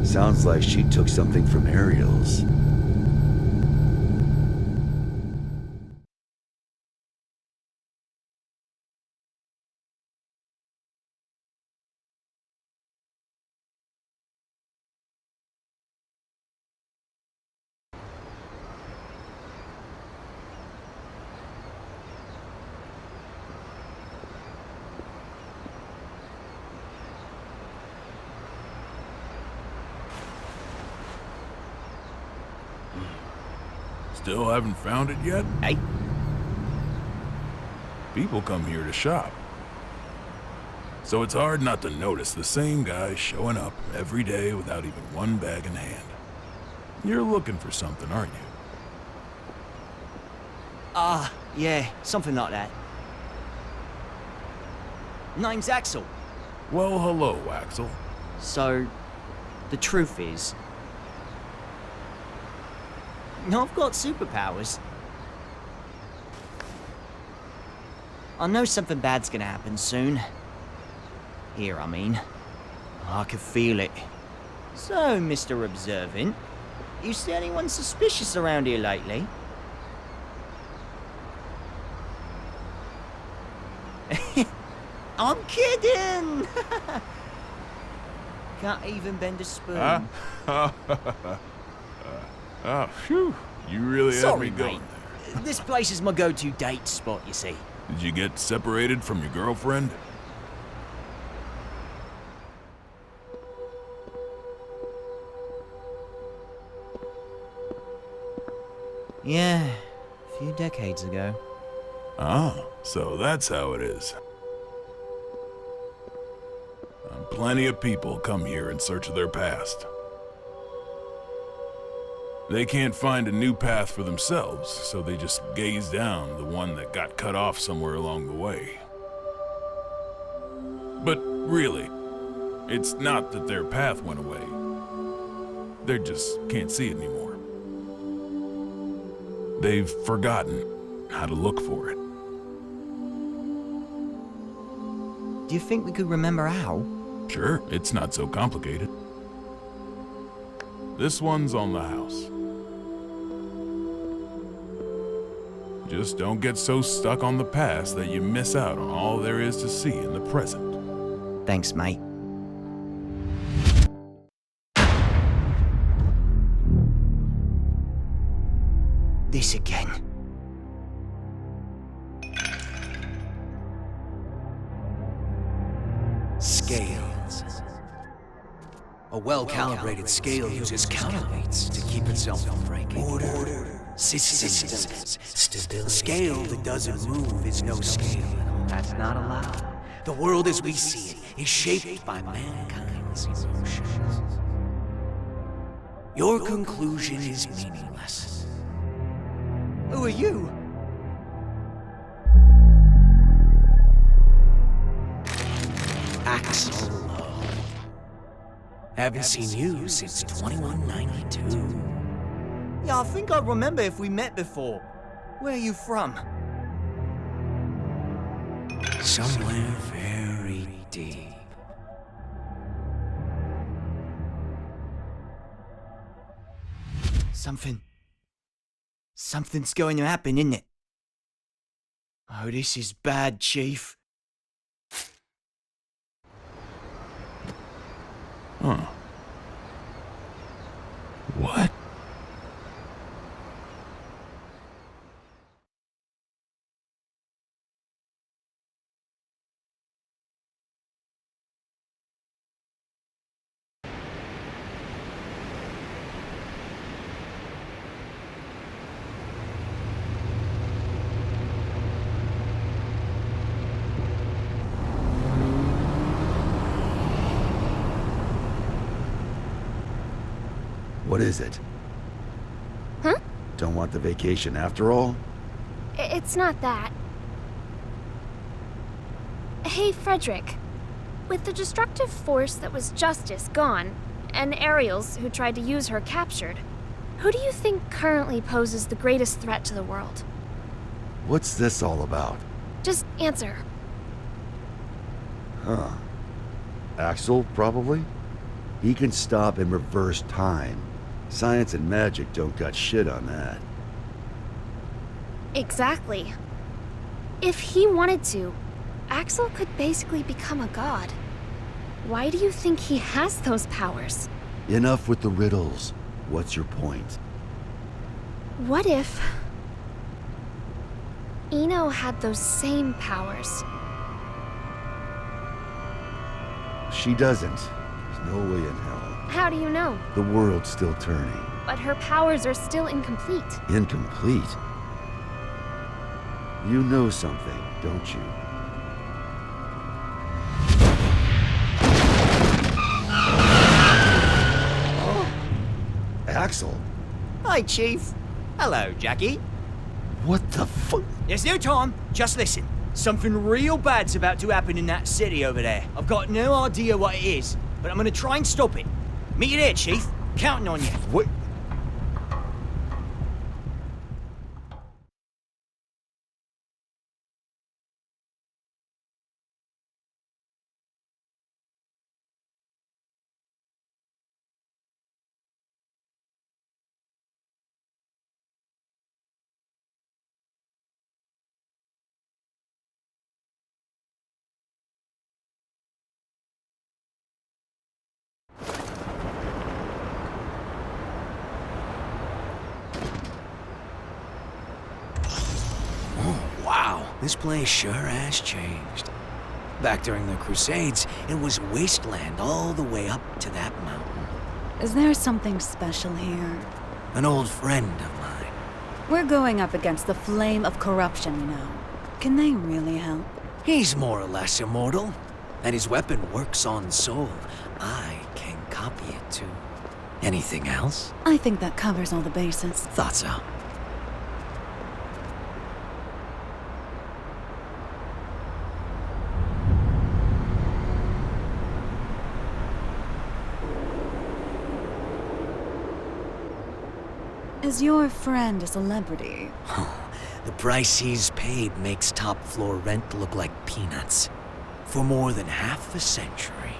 Sounds like she took something from Ariel's. Still haven't found it yet? Hey? People come here to shop. So it's hard not to notice the same guy showing up every day without even one bag in hand. You're looking for something, aren't you? Yeah, something like that. Name's Axel. Well, hello, Axel. So, the truth is, I've got superpowers. I know something bad's gonna happen soon. Here, I mean. I can feel it. So, Mr. Observant, you see anyone suspicious around here lately? I'm kidding! Can't even bend a spoon. Oh, phew. You really had Sorry, me going mate. there. This place is my go-to date spot, you see. Did you get separated from your girlfriend? Yeah, a few decades ago. Oh, so that's how it is. Plenty of people come here in search of their past. They can't find a new path for themselves, so they just gaze down the one that got cut off somewhere along the way. But really, it's not that their path went away. They just can't see it anymore. They've forgotten how to look for it. Do you think we could remember how? Sure, it's not so complicated. This one's on the house. Just don't get so stuck on the past that you miss out on all there is to see in the present. Thanks, mate. This again. Scales. A well-calibrated scale uses counterweights to keep itself from breaking. Order, systems, stability. A scale that doesn't move is no scale. That's not allowed. The world as we see it is shaped by mankind's emotions. Your conclusion is meaningless. Who are you? Axel Lowe. Haven't seen you since 2192. Yeah, I think I remember if we met before. Where are you from? Somewhere very deep. Something's going to happen, isn't it? Oh, this is bad, Chief. Huh. What? What is it? Huh? Don't want the vacation after all? It's not that. Hey, Frederick. With the destructive force that was Justice gone, and Ariels, who tried to use her, captured, who do you think currently poses the greatest threat to the world? What's this all about? Just answer. Huh. Axel, probably? He can stop and reverse time. Science and magic don't got shit on that. Exactly. If he wanted to, Axel could basically become a god. Why do you think he has those powers? Enough with the riddles. What's your point? What if Eno had those same powers? She doesn't. There's no way in hell. How do you know? The world's still turning. But her powers are still incomplete. Incomplete? You know something, don't you? Oh. Axel? Hi, Chief. Hello, Jackie. What the fuck? There's no time. Just listen. Something real bad's about to happen in that city over there. I've got no idea what it is, but I'm gonna try and stop it. Meet you there, Chief. Counting on you. What? Wow, this place sure has changed. Back during the Crusades, it was wasteland all the way up to that mountain. Is there something special here? An old friend of mine. We're going up against the flame of corruption, you know. Can they really help? He's more or less immortal, and his weapon works on soul. I can copy it too. Anything else? I think that covers all the bases. Thought so. Is your friend a celebrity? The price he's paid makes top floor rent look like peanuts. For more than half a century,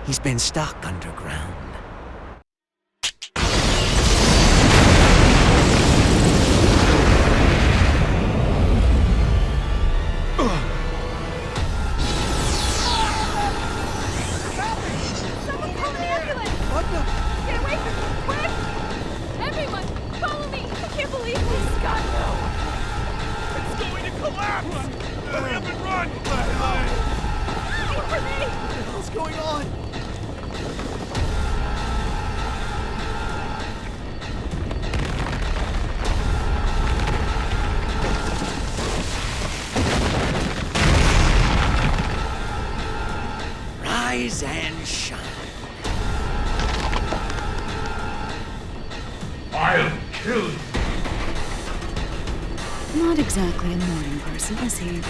he's been stuck underground. Someone call an ambulance! What the? Get away from me, quick! Everyone, follow me! I can't believe this! God, no! It's going to collapse! Hurry up and run! Wait for me! What the hell's going on? Rise and shine. I'll kill you! Not exactly a morning person, is he?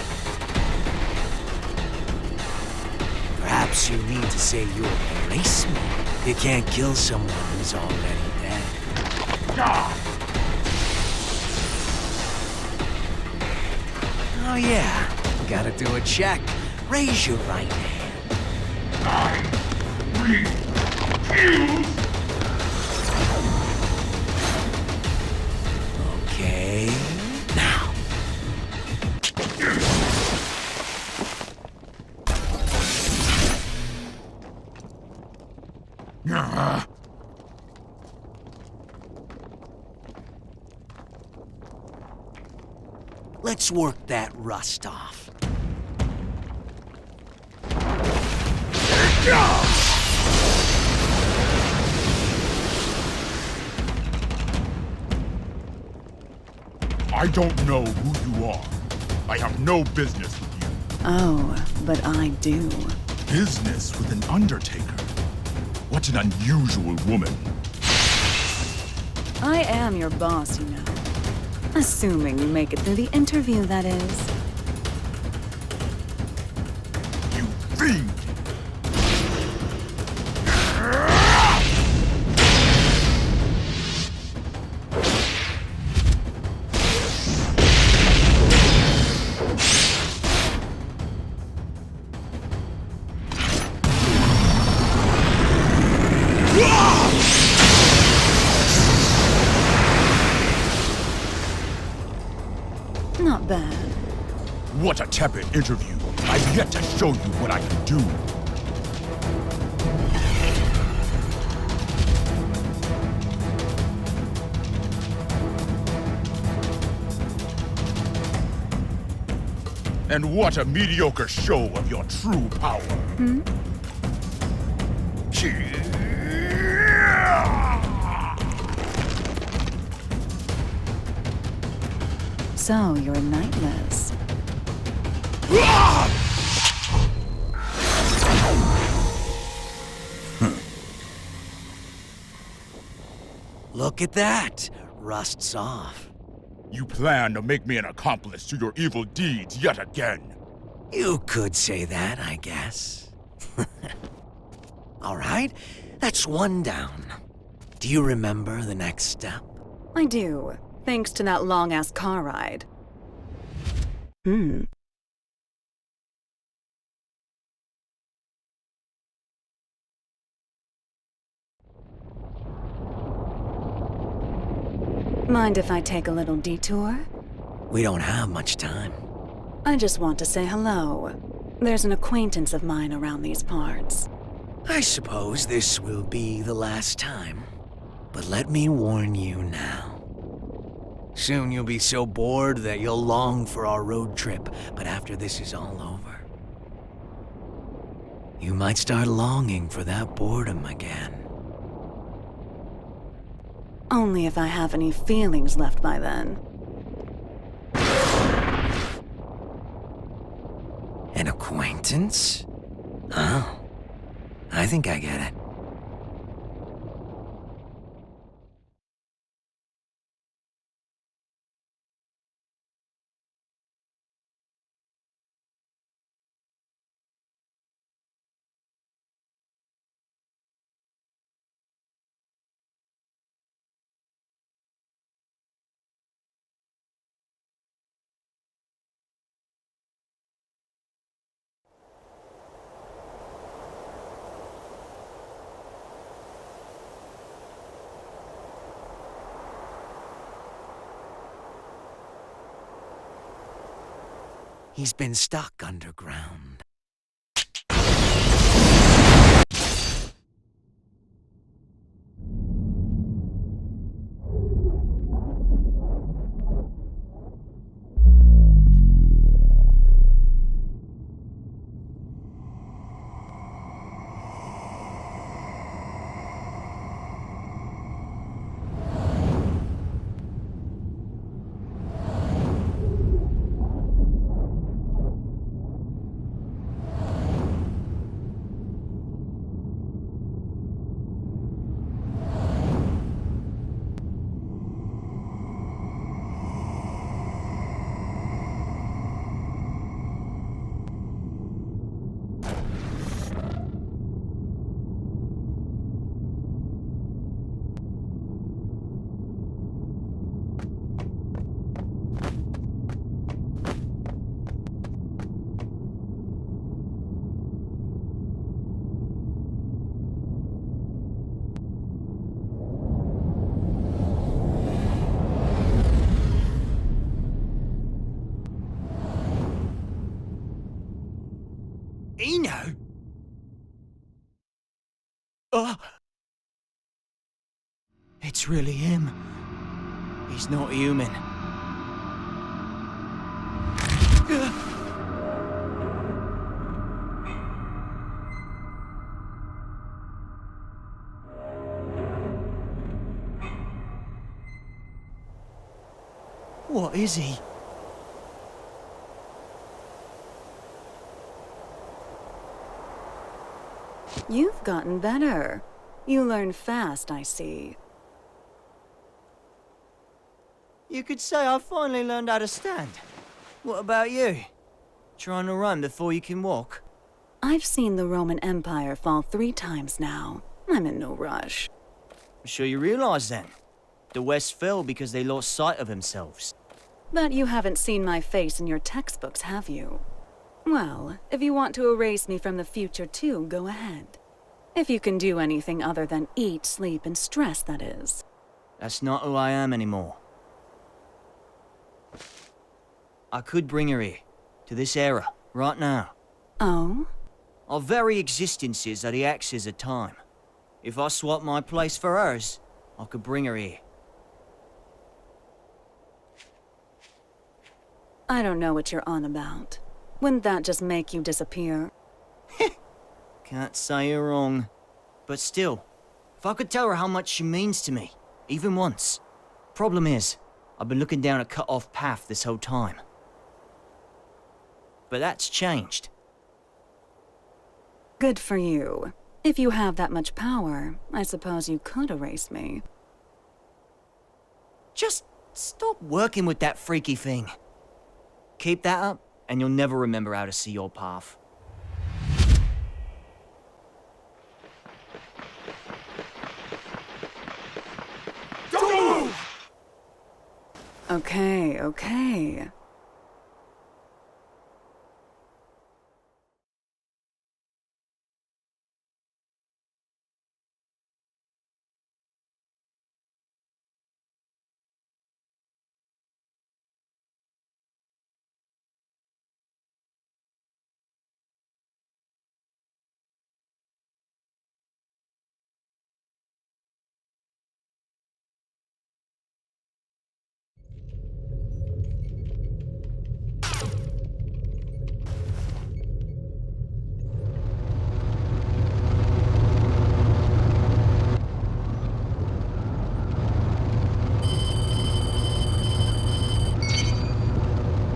Perhaps you mean to say you erase me. You can't kill someone who's already dead. Oh yeah, gotta do a check. Raise your right hand. I refuse! Let's work that rust off. I don't know who you are. I have no business with you. Oh, but I do. Business with an Undertaker? What an unusual woman. I am your boss, you know. Assuming you make it through the interview, that is. You fiend! Not bad. What a tepid interview. I've yet to show you what I can do. And what a mediocre show of your true power. Hmm? So, you're Knightless. Look at that. Rust's off. You plan to make me an accomplice to your evil deeds yet again. You could say that, I guess. All right, that's one down. Do you remember the next step? I do, thanks to that long-ass car ride. Mind if I take a little detour? We don't have much time. I just want to say hello. There's an acquaintance of mine around these parts. I suppose this will be the last time. But let me warn you now. Soon you'll be so bored that you'll long for our road trip, but after this is all over, you might start longing for that boredom again. Only if I have any feelings left by then. An acquaintance? Oh, I think I get it. He's been stuck underground. Eno? It's really him. He's not human. What is he? You've gotten better. You learn fast, I see. You could say I finally learned how to stand. What about you? Trying to run before you can walk? I've seen the Roman Empire fall 3 times now. I'm in no rush. I'm sure you realize then. The West fell because they lost sight of themselves. But you haven't seen my face in your textbooks, have you? Well, if you want to erase me from the future too, go ahead. If you can do anything other than eat, sleep, and stress, that is. That's not who I am anymore. I could bring her here, to this era, right now. Oh? Our very existences are the axes of time. If I swap my place for hers, I could bring her here. I don't know what you're on about. Wouldn't that just make you disappear? Can't say you're wrong. But still, if I could tell her how much she means to me, even once. Problem is, I've been looking down a cut-off path this whole time. But that's changed. Good for you. If you have that much power, I suppose you could erase me. Just stop working with that freaky thing. Keep that up, and you'll never remember how to see your path. Don't move! Okay, okay.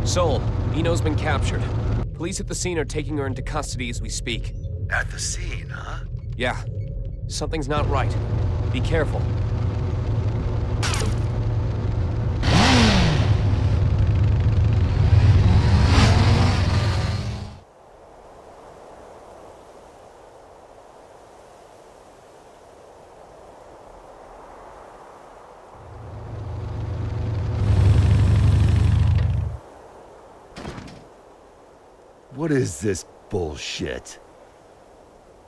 Sol, Eno's been captured. Police at the scene are taking her into custody as we speak. At the scene, huh? Yeah. Something's not right. Be careful. What is this bullshit?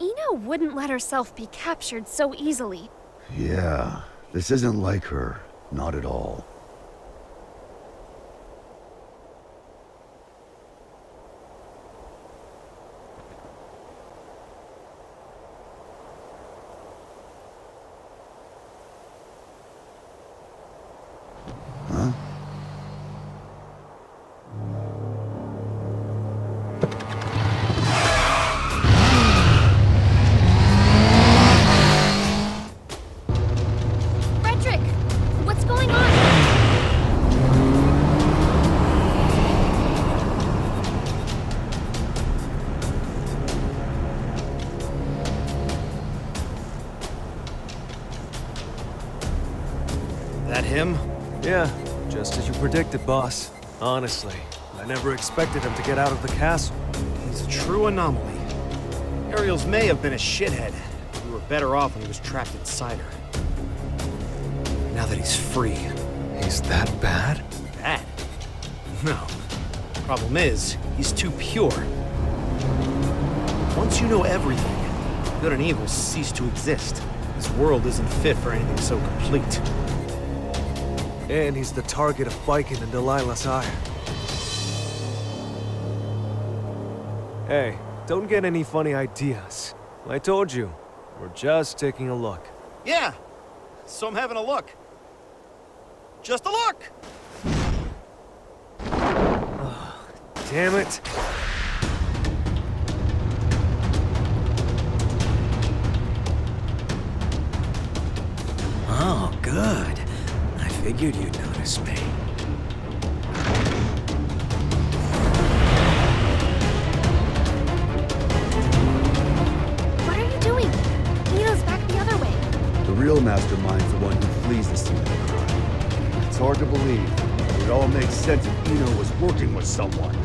Eno wouldn't let herself be captured so easily. Yeah, this isn't like her. Not at all. Huh? Frederick! What's going on? That him? Yeah, just as you predicted, boss. Honestly, I never expected him to get out of the castle. He's a true anomaly. Ariels may have been a shithead. We were better off when he was trapped inside her. Now that he's free. He's that bad? Bad? No. Problem is, he's too pure. Once you know everything, good and evil cease to exist. This world isn't fit for anything so complete. And he's the target of Viking and Delilah's ire. Hey, don't get any funny ideas. I told you, we're just taking a look. Yeah, so I'm having a look. Just a look! Damn it. Oh, good. I figured you'd notice me. What are you doing? Eno's back the other way. The real mastermind's the one who flees the scene of the crime. It's hard to believe, but it all makes sense if Eno was working with someone.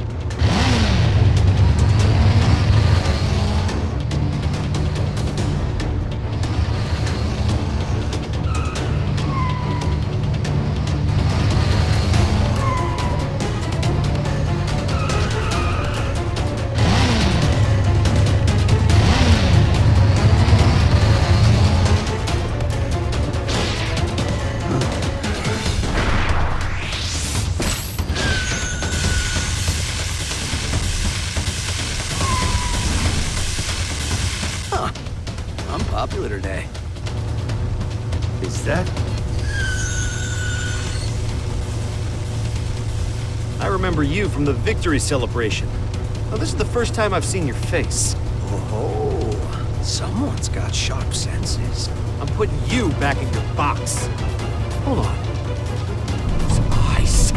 I'm popular today. Is that? I remember you from the victory celebration. Now, this is the first time I've seen your face. Oh, someone's got sharp senses. I'm putting you back in your box. Hold on. Some ice.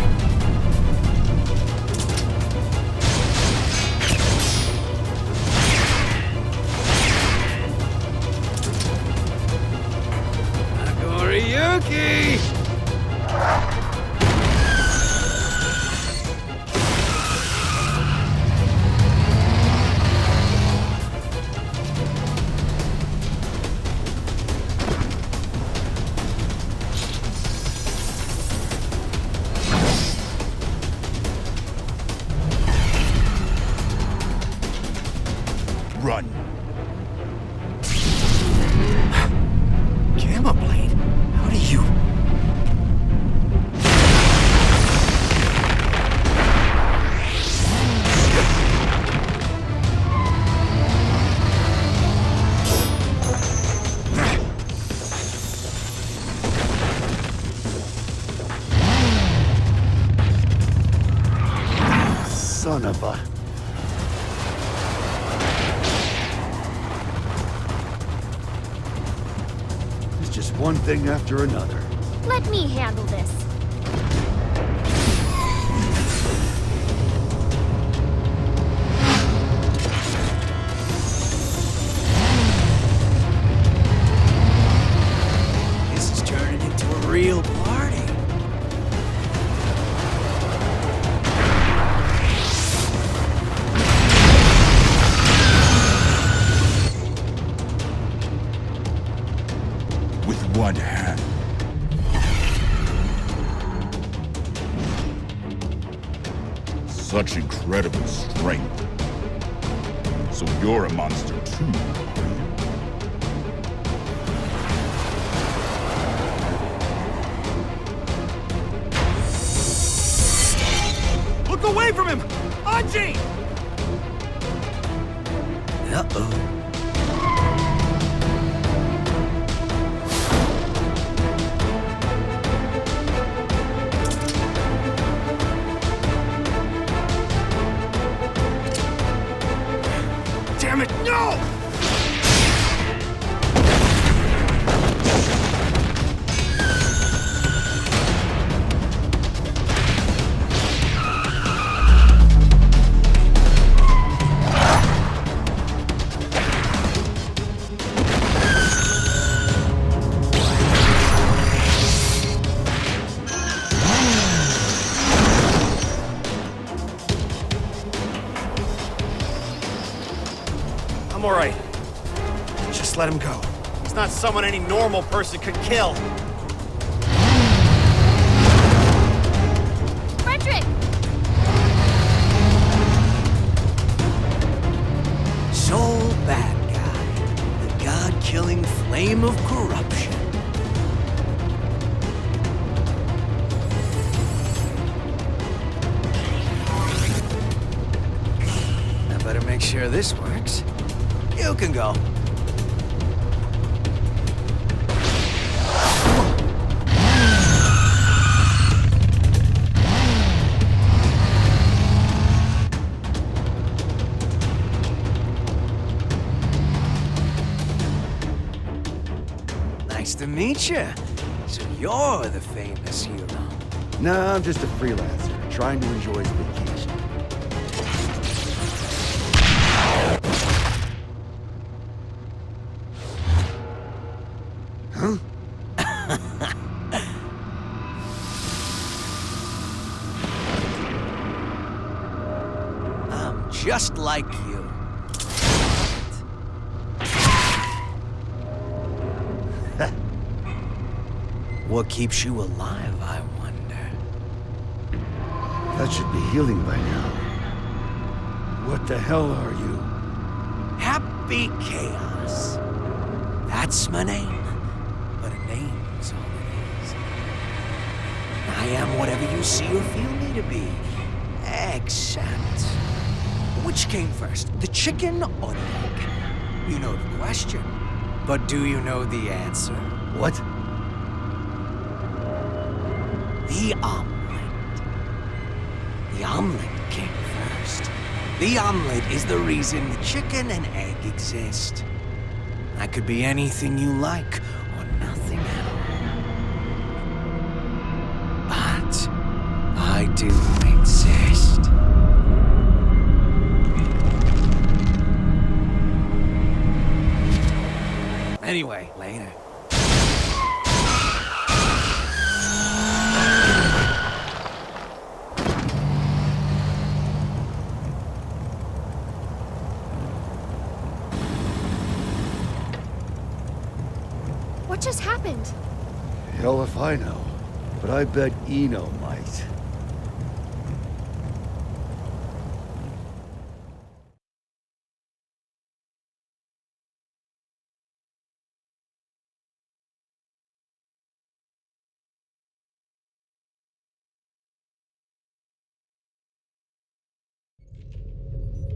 Yuki! Run. Gamma Blade? How do you... Son of a... It's just one thing after another. Let me handle this. This is turning into a real party. With one hand. Such incredible strength. So you're a monster too, are you? Look away from him! Anji! Uh-oh. Damn it, no! I'm alright. Just let him go. He's not someone any normal person could kill. Frederick! Soul Bad Guy. The God-killing flame of corruption. I better make sure this works. You can go. Nice to meet you. So you're the famous hero. Nah, I'm just a freelancer, trying to enjoy his vacation. Huh? I'm just like you. What keeps you alive, I wonder? That should be healing by now. What the hell are you? Happy Chaos. That's my name. But a name's all it is. I am whatever you see or feel me to be. Except... which came first, the chicken or the egg? You know the question. But do you know the answer? What? The omelet. The omelet came first. The omelet is the reason the chicken and egg exist. I could be anything you like, or nothing at all. But I do exist. Anyway, later. What just happened? Hell if I know. But I bet Eno might.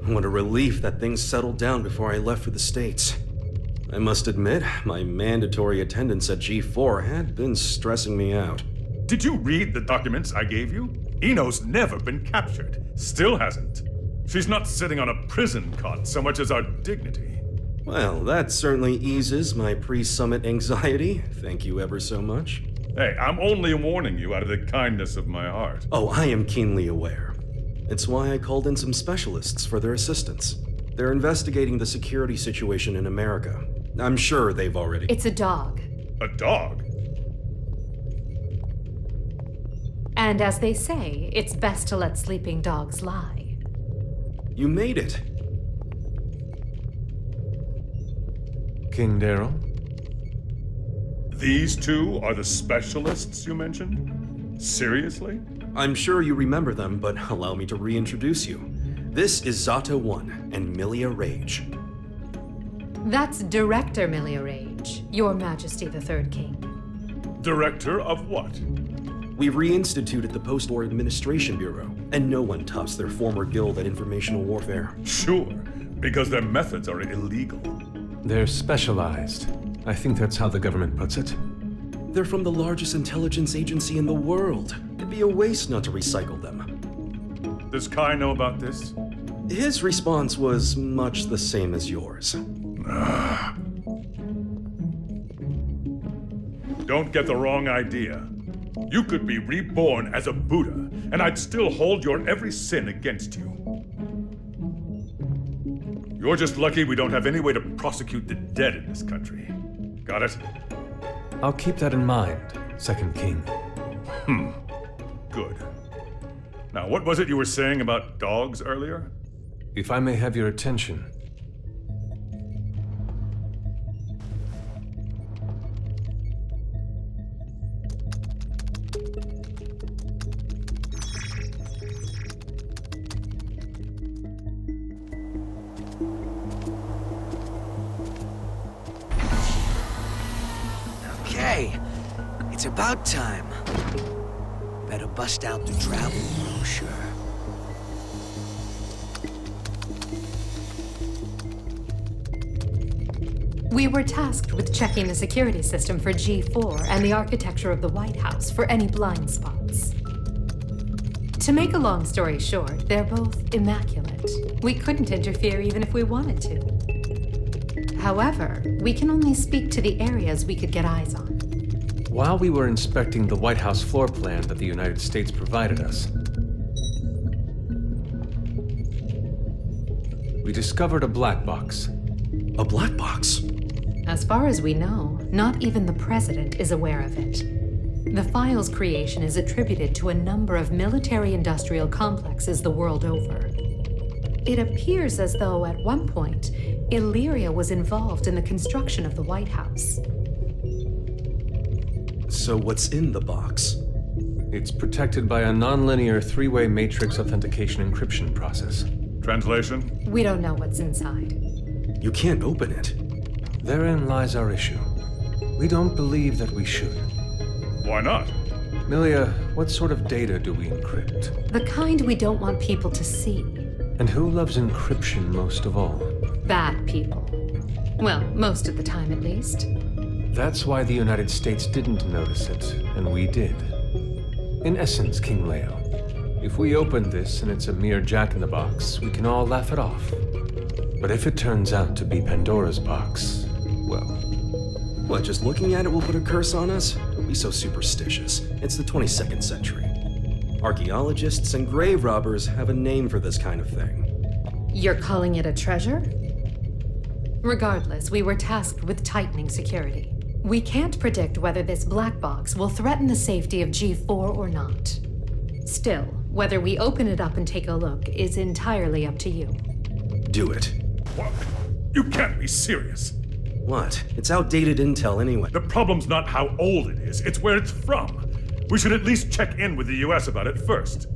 What a relief that things settled down before I left for the States. I must admit, my mandatory attendance at G4 had been stressing me out. Did you read the documents I gave you? Eno's never been captured. Still hasn't. She's not sitting on a prison cot so much as our dignity. Well, that certainly eases my pre-summit anxiety. Thank you ever so much. Hey, I'm only warning you out of the kindness of my heart. Oh, I am keenly aware. It's why I called in some specialists for their assistance. They're investigating the security situation in America. I'm sure they've already... It's a dog. A dog? And as they say, it's best to let sleeping dogs lie. You made it. King Daryl? These two are the specialists you mentioned? Seriously? I'm sure you remember them, but allow me to reintroduce you. This is Zata 1 and Milia Rage. That's Director Milia Rage, Your Majesty the Third King. Director of what? We reinstituted the Post-War Administration Bureau, and no one tops their former guild at informational warfare. Sure, because their methods are illegal. They're specialized. I think that's how the government puts it. They're from the largest intelligence agency in the world. It'd be a waste not to recycle them. Does Kai know about this? His response was much the same as yours. Don't get the wrong idea. You could be reborn as a Buddha, and I'd still hold your every sin against you. You're just lucky we don't have any way to prosecute the dead in this country. Got it? I'll keep that in mind, Second King. Good. Now, what was it you were saying about dogs earlier? If I may have your attention. Okay, it's about time. Better bust out the travel brochure. We were tasked with checking the security system for G4 and the architecture of the White House for any blind spots. To make a long story short, they're both immaculate. We couldn't interfere even if we wanted to. However, we can only speak to the areas we could get eyes on. While we were inspecting the White House floor plan that the United States provided us, we discovered a black box. A black box? As far as we know, not even the president is aware of it. The file's creation is attributed to a number of military-industrial complexes the world over. It appears as though, at one point, Illyria was involved in the construction of the White House. So what's in the box? It's protected by a nonlinear three-way matrix authentication encryption process. Translation? We don't know what's inside. You can't open it. Therein lies our issue. We don't believe that we should. Why not? Milia, what sort of data do we encrypt? The kind we don't want people to see. And who loves encryption most of all? Bad people. Well, most of the time at least. That's why the United States didn't notice it, and we did. In essence, King Leo, if we open this and it's a mere jack-in-the-box, we can all laugh it off. But if it turns out to be Pandora's box, well... What, just looking at it will put a curse on us? Don't be so superstitious. It's the 22nd century. Archaeologists and grave robbers have a name for this kind of thing. You're calling it a treasure? Regardless, we were tasked with tightening security. We can't predict whether this black box will threaten the safety of G4 or not. Still, whether we open it up and take a look is entirely up to you. Do it. What? You can't be serious. What? It's outdated intel anyway. The problem's not how old it is, it's where it's from. We should at least check in with the US about it first.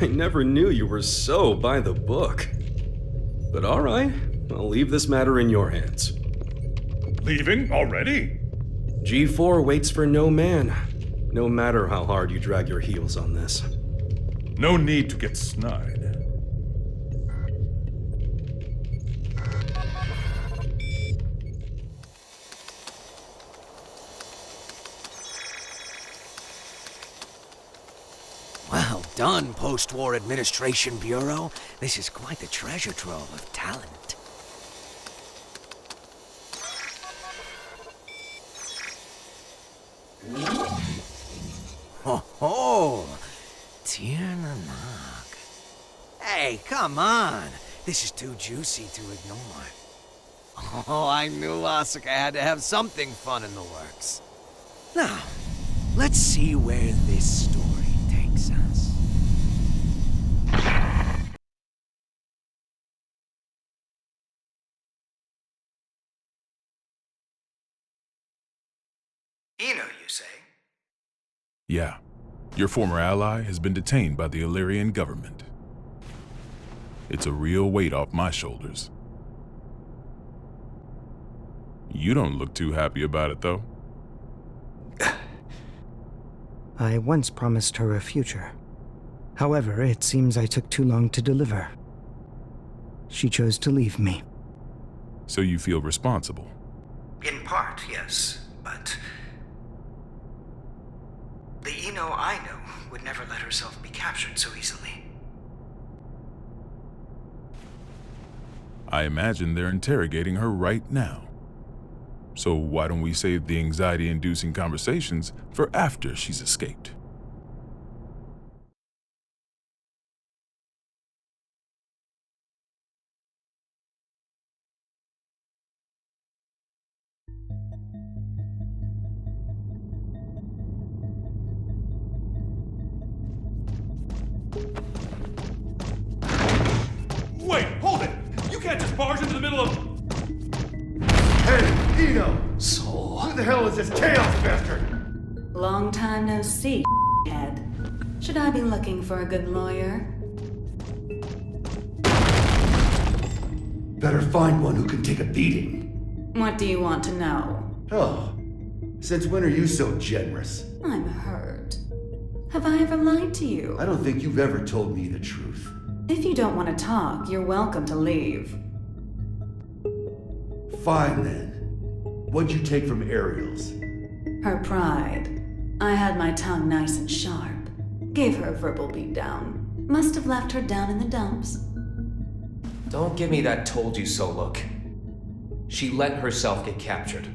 I never knew you were so by the book. But all right, I'll leave this matter in your hands. Leaving already? G4 waits for no man, no matter how hard you drag your heels on this. No need to get snide. Well done, Post-War Administration Bureau. This is quite the treasure trove of talent. Ho ho! Tierna Nog. Hey, come on! This is too juicy to ignore. Oh, I knew Asuka had to have something fun in the works. Now, let's see where this story takes us. Eno, you say? Yeah. Your former ally has been detained by the Illyrian government. It's a real weight off my shoulders. You don't look too happy about it, though. I once promised her a future. However, it seems I took too long to deliver. She chose to leave me. So you feel responsible? In part, yes, but... the Eno I know would never let herself be captured so easily. I imagine they're interrogating her right now. So why don't we save the anxiety-inducing conversations for after she's escaped? Wait, hold it! You can't just barge into the middle of... Hey, Eno! Soul. Who the hell is this chaos bastard? Long time no see, head. Should I be looking for a good lawyer? Better find one who can take a beating. What do you want to know? Oh, since when are you so generous? I'm hurt. Have I ever lied to you? I don't think you've ever told me the truth. If you don't want to talk, you're welcome to leave. Fine then. What'd you take from Ariel's? Her pride. I had my tongue nice and sharp. Gave her a verbal beatdown. Must have left her down in the dumps. Don't give me that told you so look. She let herself get captured.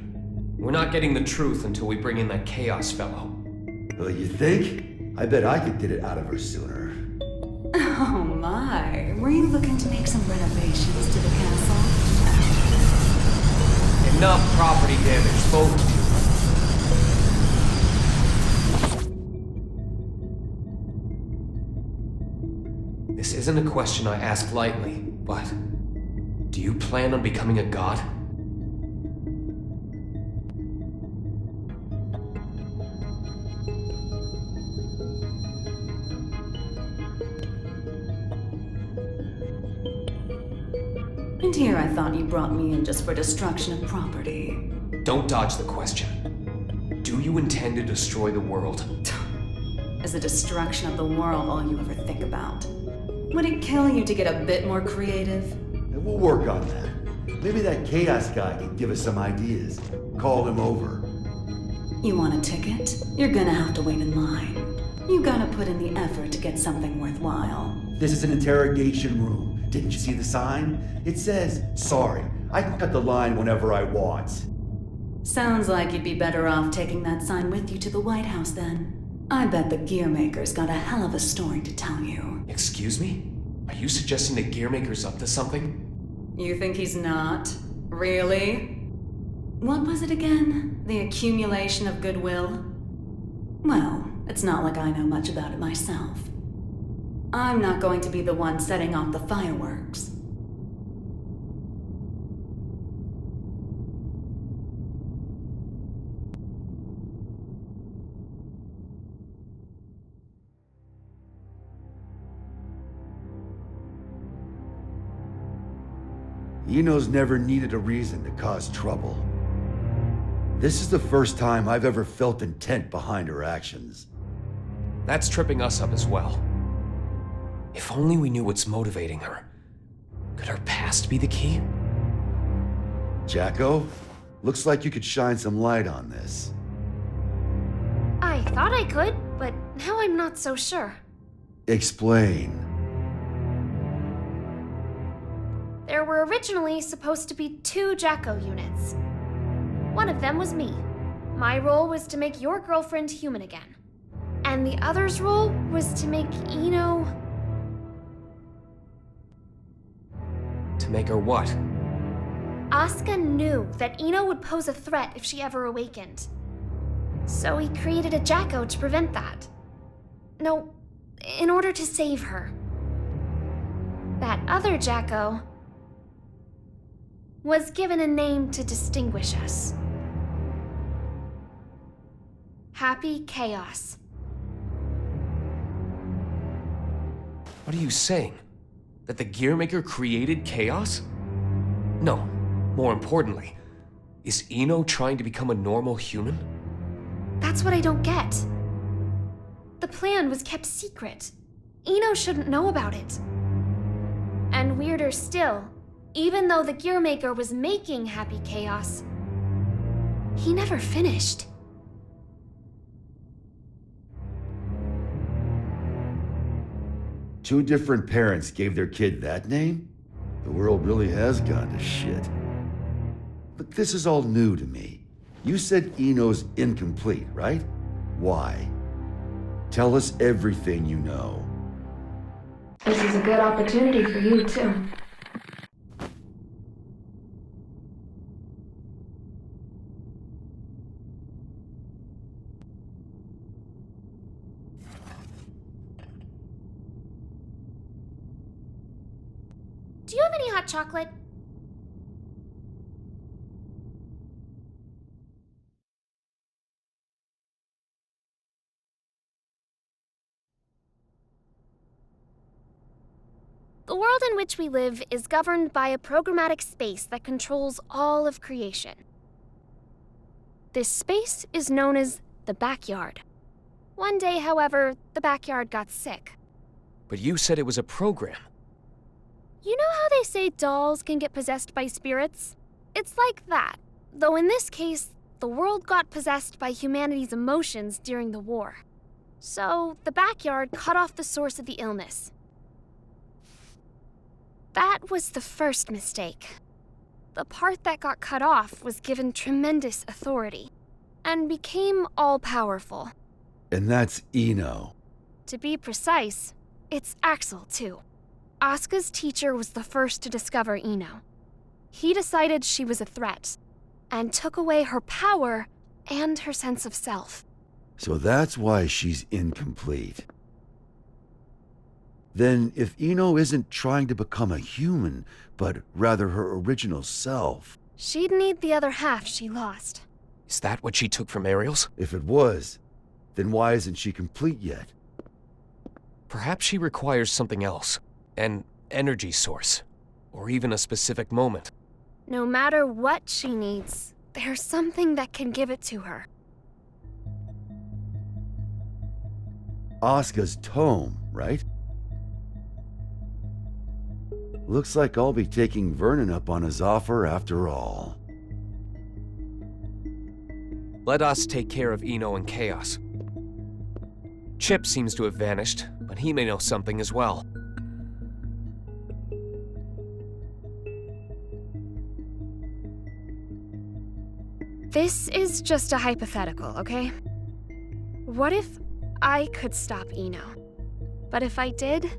We're not getting the truth until we bring in that Chaos fellow. Oh, you think? I bet I could get it out of her sooner. Oh my, were you looking to make some renovations to the castle? Enough property damage, both of you. This isn't a question I ask lightly, but do you plan on becoming a god? And here I thought you brought me in just for destruction of property. Don't dodge the question. Do you intend to destroy the world? Is the destruction of the world all you ever think about? Would it kill you to get a bit more creative? And we'll work on that. Maybe that Chaos guy can give us some ideas. Call him over. You want a ticket? You're gonna have to wait in line. You gotta put in the effort to get something worthwhile. This is an interrogation room. Didn't you see the sign? It says, sorry, I can cut the line whenever I want. Sounds like you'd be better off taking that sign with you to the White House then. I bet the Gearmaker's got a hell of a story to tell you. Excuse me? Are you suggesting the Gearmaker's up to something? You think he's not? Really? What was it again? The accumulation of goodwill? Well, it's not like I know much about it myself. I'm not going to be the one setting off the fireworks. Eno's never needed a reason to cause trouble. This is the first time I've ever felt intent behind her actions. That's tripping us up as well. If only we knew what's motivating her. Could her past be the key? Jacko, looks like you could shine some light on this. I thought I could, but now I'm not so sure. Explain. There were originally supposed to be 2 Jacko units. One of them was me. My role was to make your girlfriend human again. And the other's role was to make Eno... To make her what? Asuka knew that Eno would pose a threat if she ever awakened. So he created a Jacko to prevent that. No, in order to save her. That other Jacko was given a name to distinguish us. Happy Chaos. What are you saying? That the Gearmaker created Chaos? No, more importantly, is Eno trying to become a normal human? That's what I don't get. The plan was kept secret. Eno shouldn't know about it. And weirder still, even though the Gearmaker was making Happy Chaos, he never finished. Two different parents gave their kid that name? The world really has gone to shit. But this is all new to me. You said Eno's incomplete, right? Why? Tell us everything you know. This is a good opportunity for you, too. Do you have any hot chocolate? The world in which we live is governed by a programmatic space that controls all of creation. This space is known as the backyard. One day, however, the backyard got sick. But you said it was a program. You know how they say dolls can get possessed by spirits? It's like that, though in this case, the world got possessed by humanity's emotions during the war. So, the backyard cut off the source of the illness. That was the first mistake. the part that got cut off was given tremendous authority and became all-powerful. And that's Eno. To be precise, it's Axel, too. Asuka's teacher was the first to discover Eno. He decided she was a threat and took away her power and her sense of self. So that's why she's incomplete. Then, if Eno isn't trying to become a human, but rather her original self... She'd need the other half she lost. Is that what she took from Ariel's? If it was, then why isn't she complete yet? Perhaps she requires something else. An energy source. Or even a specific moment. No matter what she needs, there's something that can give it to her. Asuka's tome, right? Looks like I'll be taking Vernon up on his offer after all. Let us take care of Eno and Chaos. Chip seems to have vanished, but he may know something as well. This is just a hypothetical, okay? What if I could stop Eno? But if I did,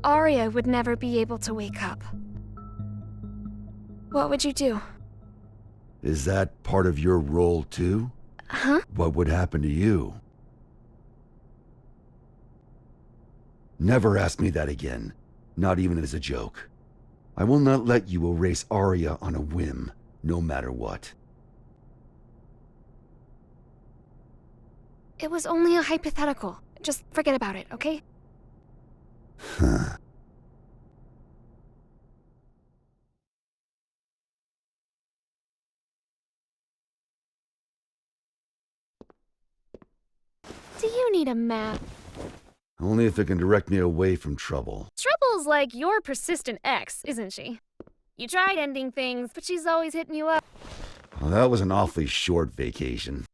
Arya would never be able to wake up. What would you do? Is that part of your role too? Huh? What would happen to you? Never ask me that again. Not even as a joke. I will not let you erase Arya on a whim, no matter what. It was only a hypothetical. Just forget about it, okay? Huh. Do you need a map? Only if it can direct me away from trouble. Trouble's like your persistent ex, isn't she? You tried ending things, but she's always hitting you up. Well, that was an awfully short vacation.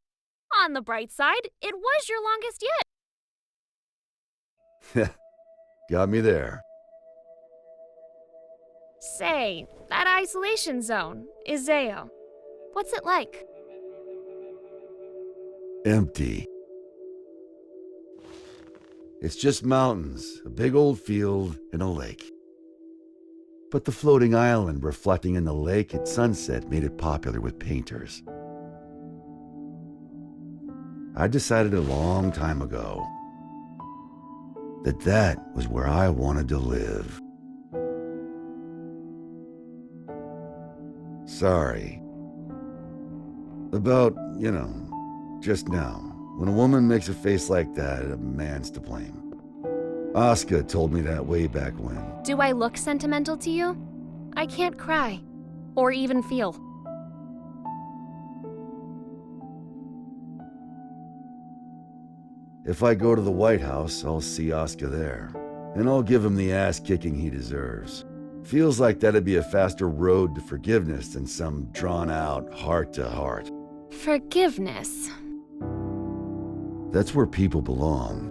On the bright side, it was your longest yet. Got me there. Say, that isolation zone, Izeo. What's it like? Empty. It's just mountains, a big old field, and a lake. But the floating island reflecting in the lake at sunset made it popular with painters. I decided a long time ago that that was where I wanted to live. Sorry. About, just now. When a woman makes a face like that, a man's to blame. Asuka told me that way back when. Do I look sentimental to you? I can't cry. Or even feel. If I go to the White House, I'll see Asuka there. And I'll give him the ass-kicking he deserves. Feels like that'd be a faster road to forgiveness than some drawn-out heart-to-heart. Forgiveness. That's where people belong.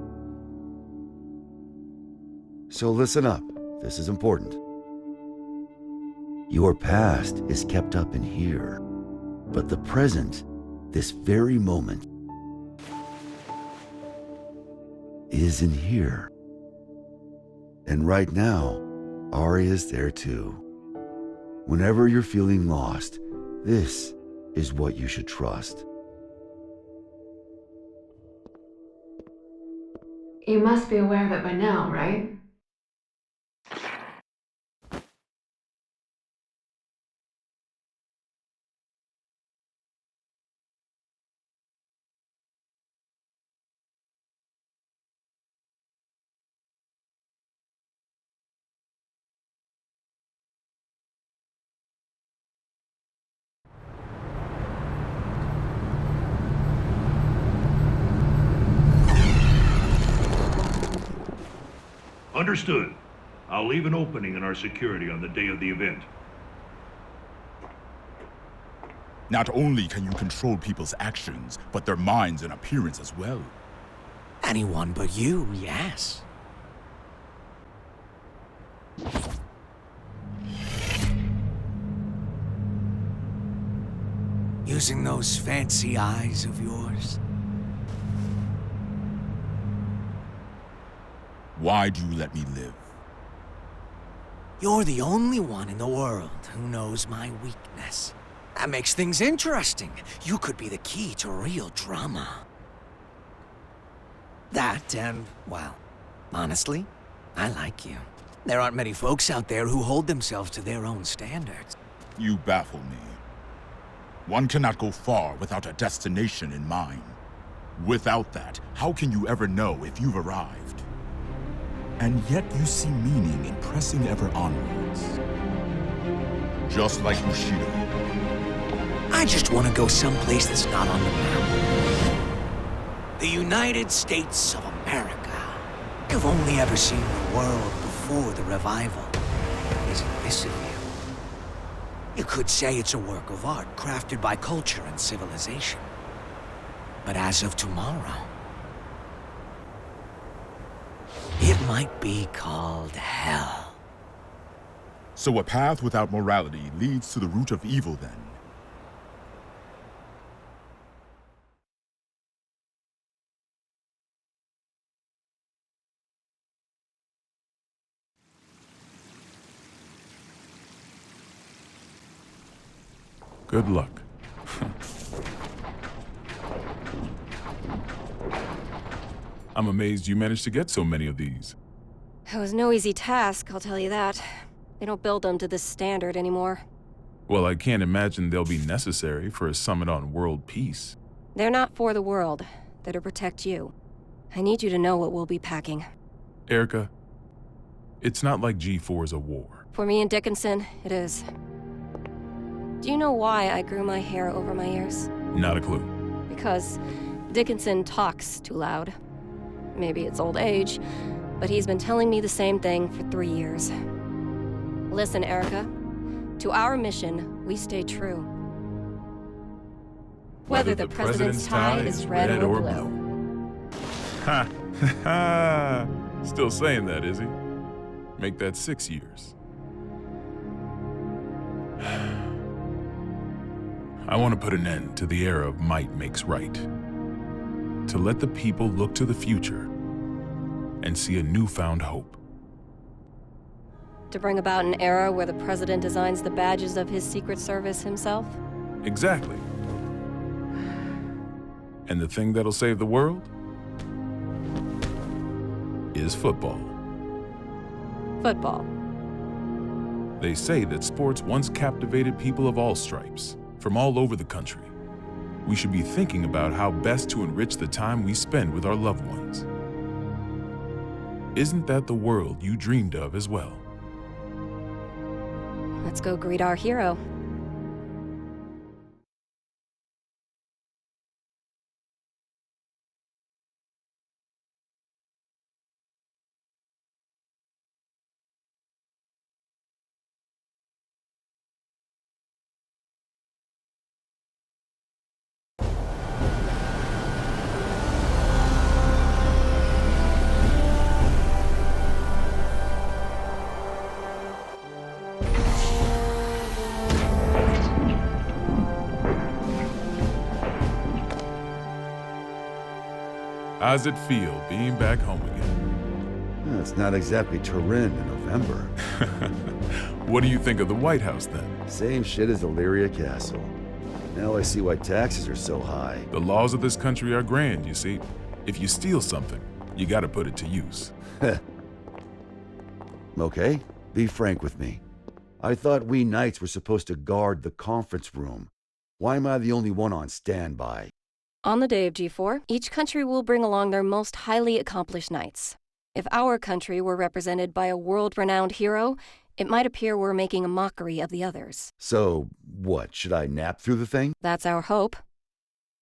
So listen up. This is important. Your past is kept up in here. But the present, this very moment, is in here. And right now, Arya's there too. Whenever you're feeling lost, this is what you should trust. You must be aware of it by now, right? Understood. I'll leave an opening in our security on the day of the event. Not only can you control people's actions, but their minds and appearance as well. Anyone but you, yes. using those fancy eyes of yours? Why do you let me live? You're the only one in the world who knows my weakness. That makes things interesting. You could be the key to real drama. That, and, well, honestly, I like you. There aren't many folks out there who hold themselves to their own standards. You baffle me. One cannot go far without a destination in mind. Without that, how can you ever know if you've arrived? And yet you see meaning in pressing ever onwards. Just like Bushido. I just want to go someplace that's not on the map. The United States of America. You've only ever seen the world before the revival. Isn't this a view? You could say it's a work of art crafted by culture and civilization. But as of tomorrow, it might be called hell. So a path without morality leads to the root of evil then? Good luck. I'm amazed you managed to get so many of these. It was no easy task, I'll tell you that. They don't build them to this standard anymore. Well, I can't imagine they'll be necessary for a summit on world peace. They're not for the world. They're to protect you. I need you to know what we'll be packing. Erica, it's not like G4 is a war. For me and Dickinson, it is. Do you know why I grew my hair over my ears? Not a clue. Because Dickinson talks too loud. Maybe it's old age, but he's been telling me the same thing for 3 years. Listen, Erica. To our mission, we stay true. Whether the president's tie is red or blue. Ha! Ha! Still saying that, is he? Make that 6 years. I want to put an end to the era of might makes right. To let the people look to the future and see a newfound hope. To bring about an era where the president designs the badges of his Secret Service himself? Exactly. And the thing that'll save the world is football. Football. They say that sports once captivated people of all stripes, from all over the country. We should be thinking about how best to enrich the time we spend with our loved ones. Isn't that the world you dreamed of as well? Let's go greet our hero. How's it feel being back home again? It's not exactly Turin in November. What do you think of the White House then? Same shit as Illyria Castle. Now I see why taxes are so high. The laws of this country are grand, you see. If you steal something, you gotta put it to use. Okay, be frank with me. I thought we knights were supposed to guard the conference room. Why am I the only one on standby? On the day of G4, each country will bring along their most highly accomplished knights. If our country were represented by a world-renowned hero, it might appear we're making a mockery of the others. So, what, should I nap through the thing? That's our hope.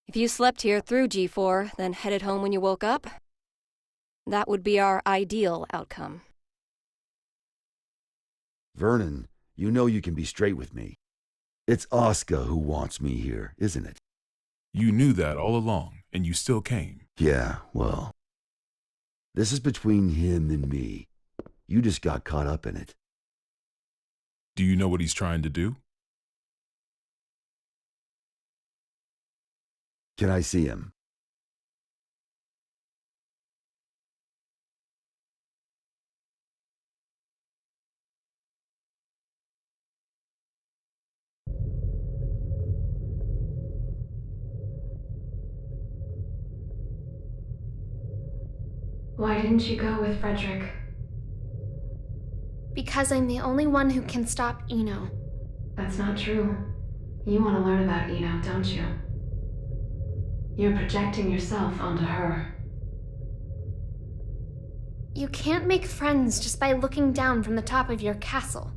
If you slept here through G4, then headed home when you woke up, that would be our ideal outcome. Vernon, you know you can be straight with me. It's Oscar who wants me here, isn't it? You knew that all along, and you still came. Yeah, well, this is between him and me. You just got caught up in it. Do you know what he's trying to do? Can I see him? Why didn't you go with Frederick? Because I'm the only one who can stop Eno. That's not true. You want to learn about Eno, don't you? You're projecting yourself onto her. You can't make friends just by looking down from the top of your castle.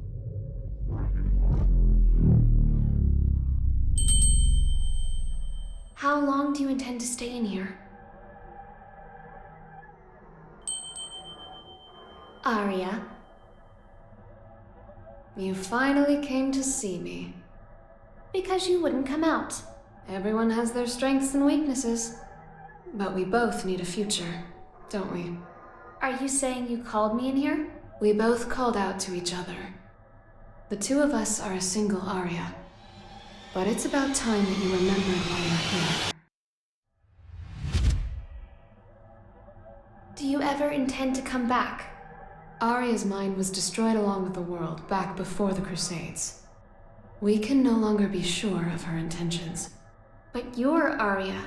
How long do you intend to stay in here? Arya. You finally came to see me. Because you wouldn't come out. Everyone has their strengths and weaknesses. But we both need a future, don't we? Are you saying you called me in here? We both called out to each other. The two of us are a single Arya. But it's about time that you remembered why you're here. Do you ever intend to come back? Arya's mind was destroyed along with the world back before the Crusades. We can no longer be sure of her intentions. But you're Arya,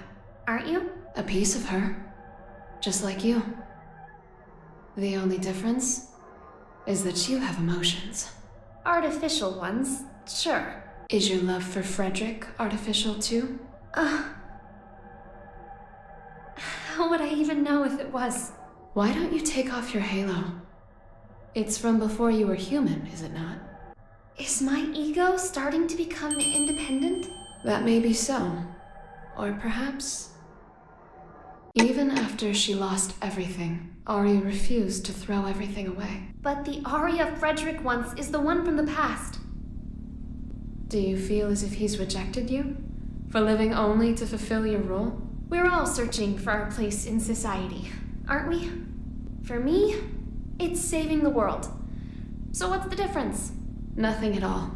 aren't you? A piece of her. Just like you. The only difference is that you have emotions. Artificial ones, sure. Is your love for Frederick artificial too? How would I even know if it was? Why don't you take off your halo? It's from before you were human, is it not? Is my ego starting to become independent? That may be so. Or perhaps... Even after she lost everything, Arya refused to throw everything away. But the Arya Frederick wants is the one from the past. Do you feel as if he's rejected you? For living only to fulfill your role? We're all searching for our place in society, aren't we? For me, it's saving the world. So what's the difference? Nothing at all.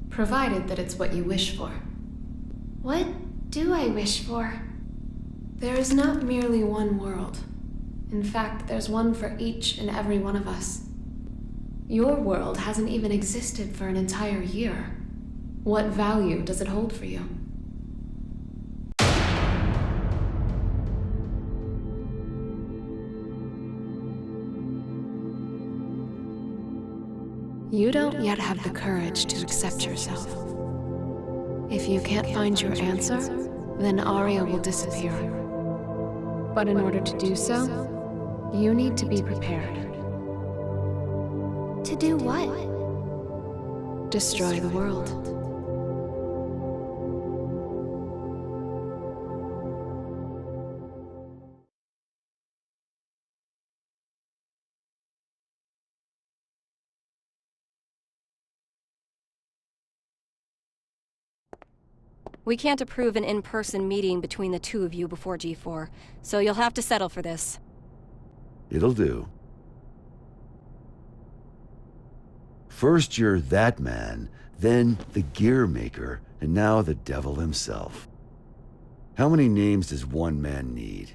Provided that it's what you wish for. What do I wish for? There is not merely one world. In fact, there's one for each and every one of us. Your world hasn't even existed for an entire year. What value does it hold for you? You don't yet have the courage to accept yourself. If you can't find your answer, then Arya will disappear. But in order to do so, you need to be prepared. To do what? Destroy the world. We can't approve an in-person meeting between the two of you before G4, so you'll have to settle for this. It'll do. First you're that man, then the gear maker, and now the devil himself. How many names does one man need?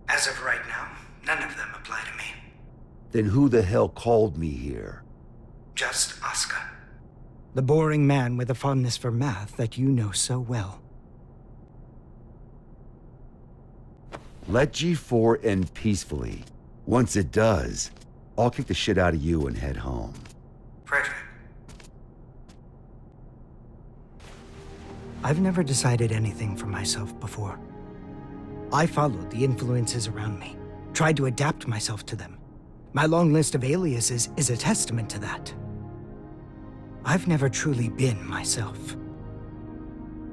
As of right now, none of them apply to me. Then who the hell called me here? Just Asuka. The boring man with a fondness for math that you know so well. Let G4 end peacefully. Once it does, I'll kick the shit out of you and head home. Frederick. I've never decided anything for myself before. I followed the influences around me, tried to adapt myself to them. My long list of aliases is a testament to that. I've never truly been myself.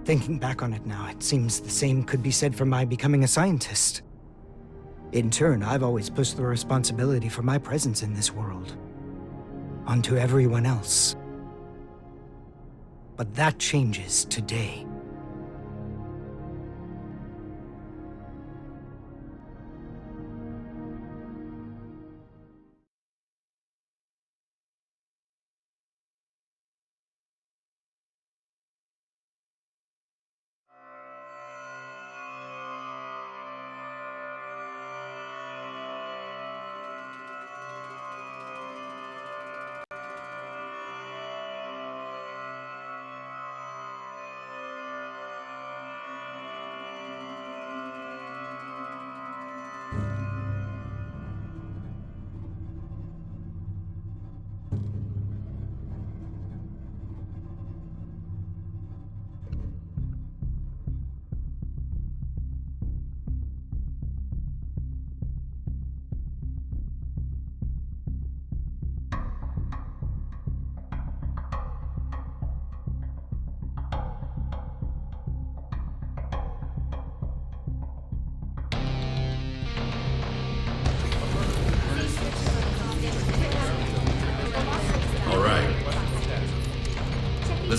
Thinking back on it now, it seems the same could be said for my becoming a scientist. In turn, I've always pushed the responsibility for my presence in this world onto everyone else. But that changes today.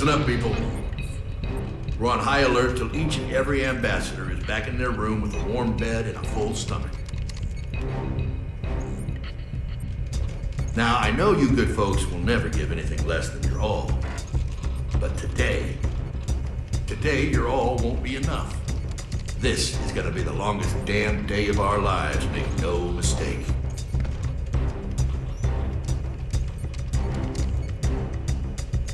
Listen up, people. We're on high alert till each and every ambassador is back in their room with a warm bed and a full stomach. Now, I know you good folks will never give anything less than your all. But today, your all won't be enough. This is gonna be the longest damn day of our lives, make no mistake.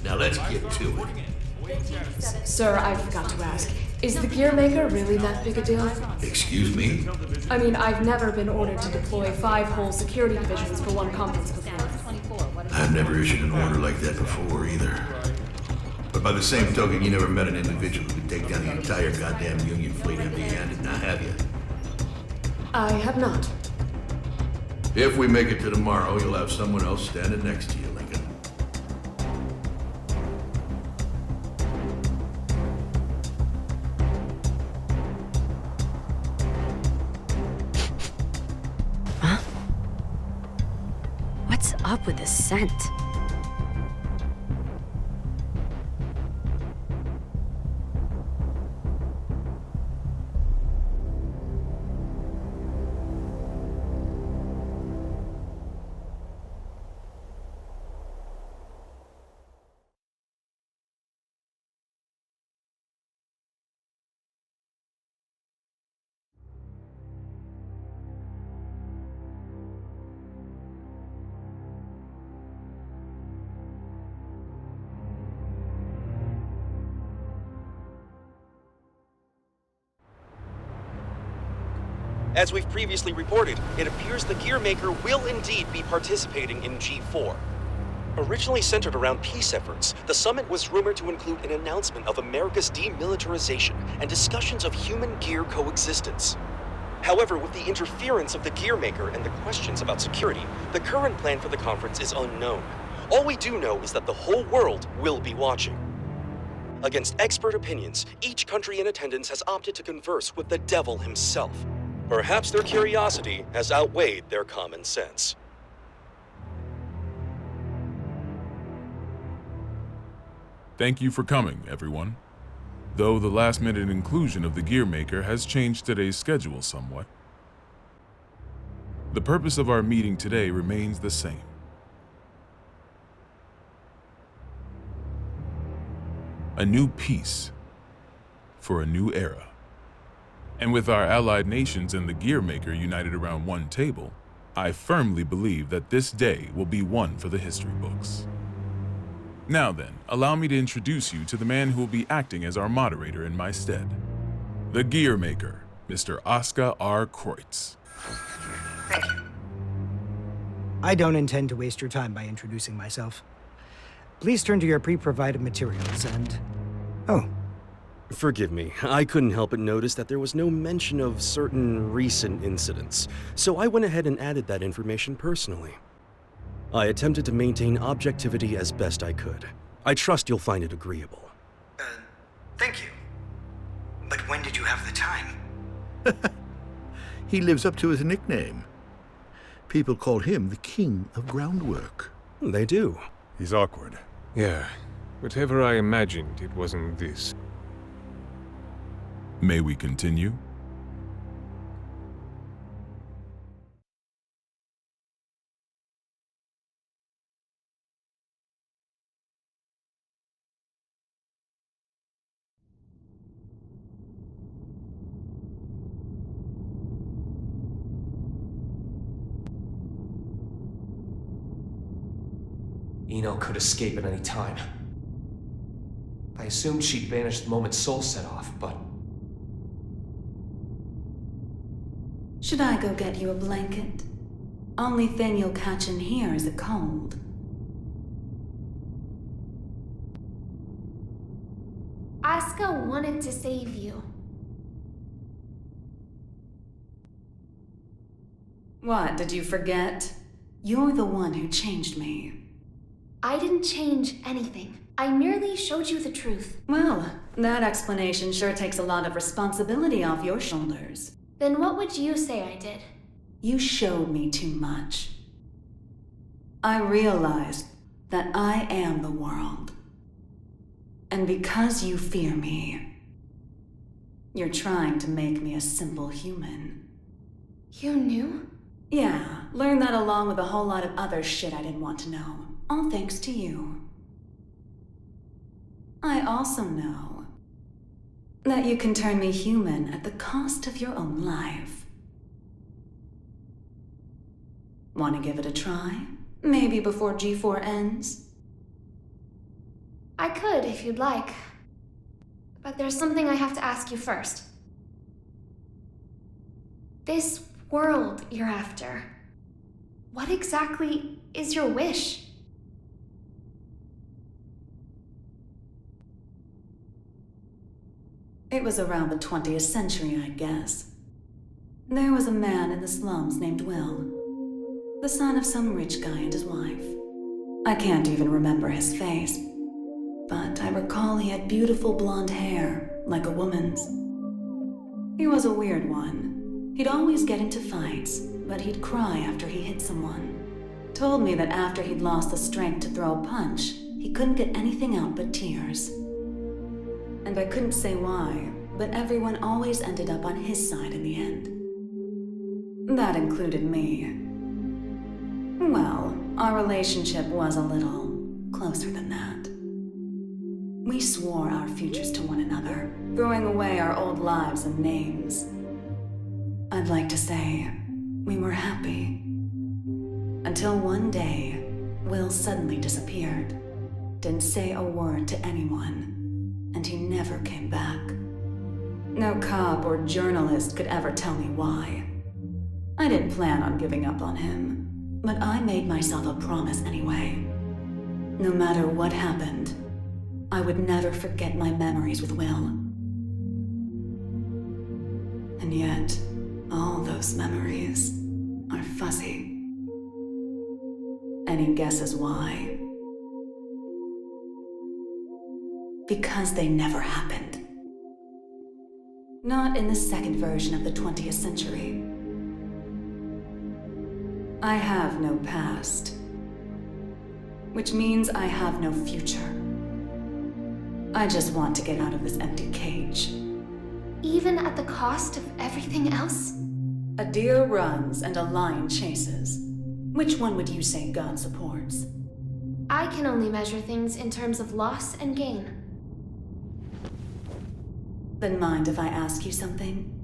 Now let's get to it. Sir, I forgot to ask. Is the Gear Maker really that big a deal? Excuse me? I mean, I've never been ordered to deploy 5 whole security divisions for one conference before. I've never issued an order like that before either. But by the same token, you never met an individual who could take down the entire goddamn Union fleet empty-handed, now have you? I have not. If we make it to tomorrow, you'll have someone else standing next to you, Lincoln. What's up with this scent? As we've previously reported, it appears the Gear Maker will indeed be participating in G4. Originally centered around peace efforts, the summit was rumored to include an announcement of America's demilitarization and discussions of human-gear coexistence. However, with the interference of the Gear Maker and the questions about security, the current plan for the conference is unknown. All we do know is that the whole world will be watching. Against expert opinions, each country in attendance has opted to converse with the devil himself. Perhaps their curiosity has outweighed their common sense. Thank you for coming, everyone. Though the last-minute inclusion of the Gear Maker has changed today's schedule somewhat, the purpose of our meeting today remains the same. A new peace for a new era. And with our allied nations and the Gear Maker united around one table, I firmly believe that this day will be one for the history books. Now then, allow me to introduce you to the man who will be acting as our moderator in my stead. The Gear Maker, Mr. Oscar R. Kreutz. Thank you. I don't intend to waste your time by introducing myself. Please turn to your pre-provided materials and... Oh. Forgive me, I couldn't help but notice that there was no mention of certain recent incidents, so I went ahead and added that information personally. I attempted to maintain objectivity as best I could. I trust you'll find it agreeable. Thank you. But when did you have the time? He lives up to his nickname. People call him the King of Groundwork. They do. He's awkward. Yeah. Whatever I imagined, it wasn't this. May we continue? Eno could escape at any time. I assumed she'd vanished the moment Soul set off, but... Should I go get you a blanket? Only thing you'll catch in here is a cold. Asuka wanted to save you. What, did you forget? You're the one who changed me. I didn't change anything. I merely showed you the truth. Well, that explanation sure takes a lot of responsibility off your shoulders. Then what would you say I did? You showed me too much. I realized that I am the world. And because you fear me, you're trying to make me a simple human. You knew? Yeah, learned that along with a whole lot of other shit I didn't want to know. All thanks to you. I also know that you can turn me human at the cost of your own life. Want to give it a try? Maybe before G4 ends? I could, if you'd like. But there's something I have to ask you first. This world you're after, what exactly is your wish? It was around the 20th century, I guess. There was a man in the slums named Will, the son of some rich guy and his wife. I can't even remember his face, but I recall he had beautiful blonde hair, like a woman's. He was a weird one. He'd always get into fights, but he'd cry after he hit someone. Told me that after he'd lost the strength to throw a punch, he couldn't get anything out but tears. And I couldn't say why, but everyone always ended up on his side in the end. That included me. Well, our relationship was a little closer than that. We swore our futures to one another, throwing away our old lives and names. I'd like to say we were happy. Until one day, Will suddenly disappeared. Didn't say a word to anyone. And he never came back. No cop or journalist could ever tell me why. I didn't plan on giving up on him, but I made myself a promise anyway. No matter what happened, I would never forget my memories with Will. And yet, all those memories are fuzzy. Any guesses why? Because they never happened. Not in the second version of the 20th century. I have no past, which means I have no future. I just want to get out of this empty cage. Even at the cost of everything else? A deer runs and a lion chases. Which one would you say God supports? I can only measure things in terms of loss and gain. Then mind if I ask you something?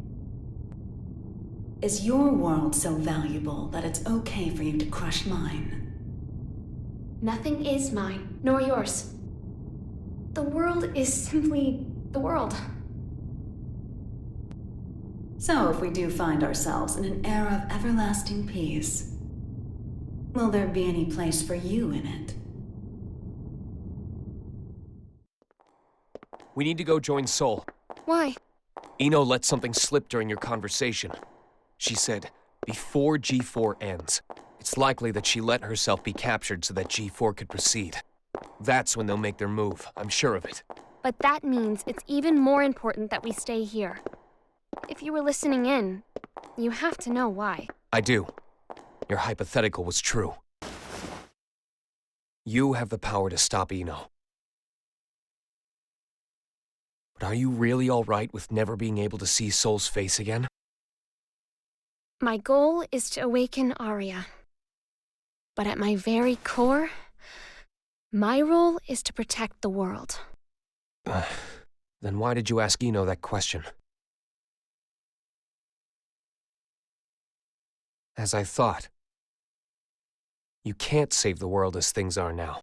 Is your world so valuable that it's okay for you to crush mine? Nothing is mine, nor yours. The world is simply the world. So if we do find ourselves in an era of everlasting peace, will there be any place for you in it? We need to go join Sol. Why? Eno let something slip during your conversation. She said, before G4 ends. It's likely that she let herself be captured so that G4 could proceed. That's when they'll make their move, I'm sure of it. But that means it's even more important that we stay here. If you were listening in, you have to know why. I do. Your hypothetical was true. You have the power to stop Eno. But are you really all right with never being able to see Sol's face again? My goal is to awaken Arya. But at my very core, my role is to protect the world. Then why did you ask Eno that question? As I thought, you can't save the world as things are now.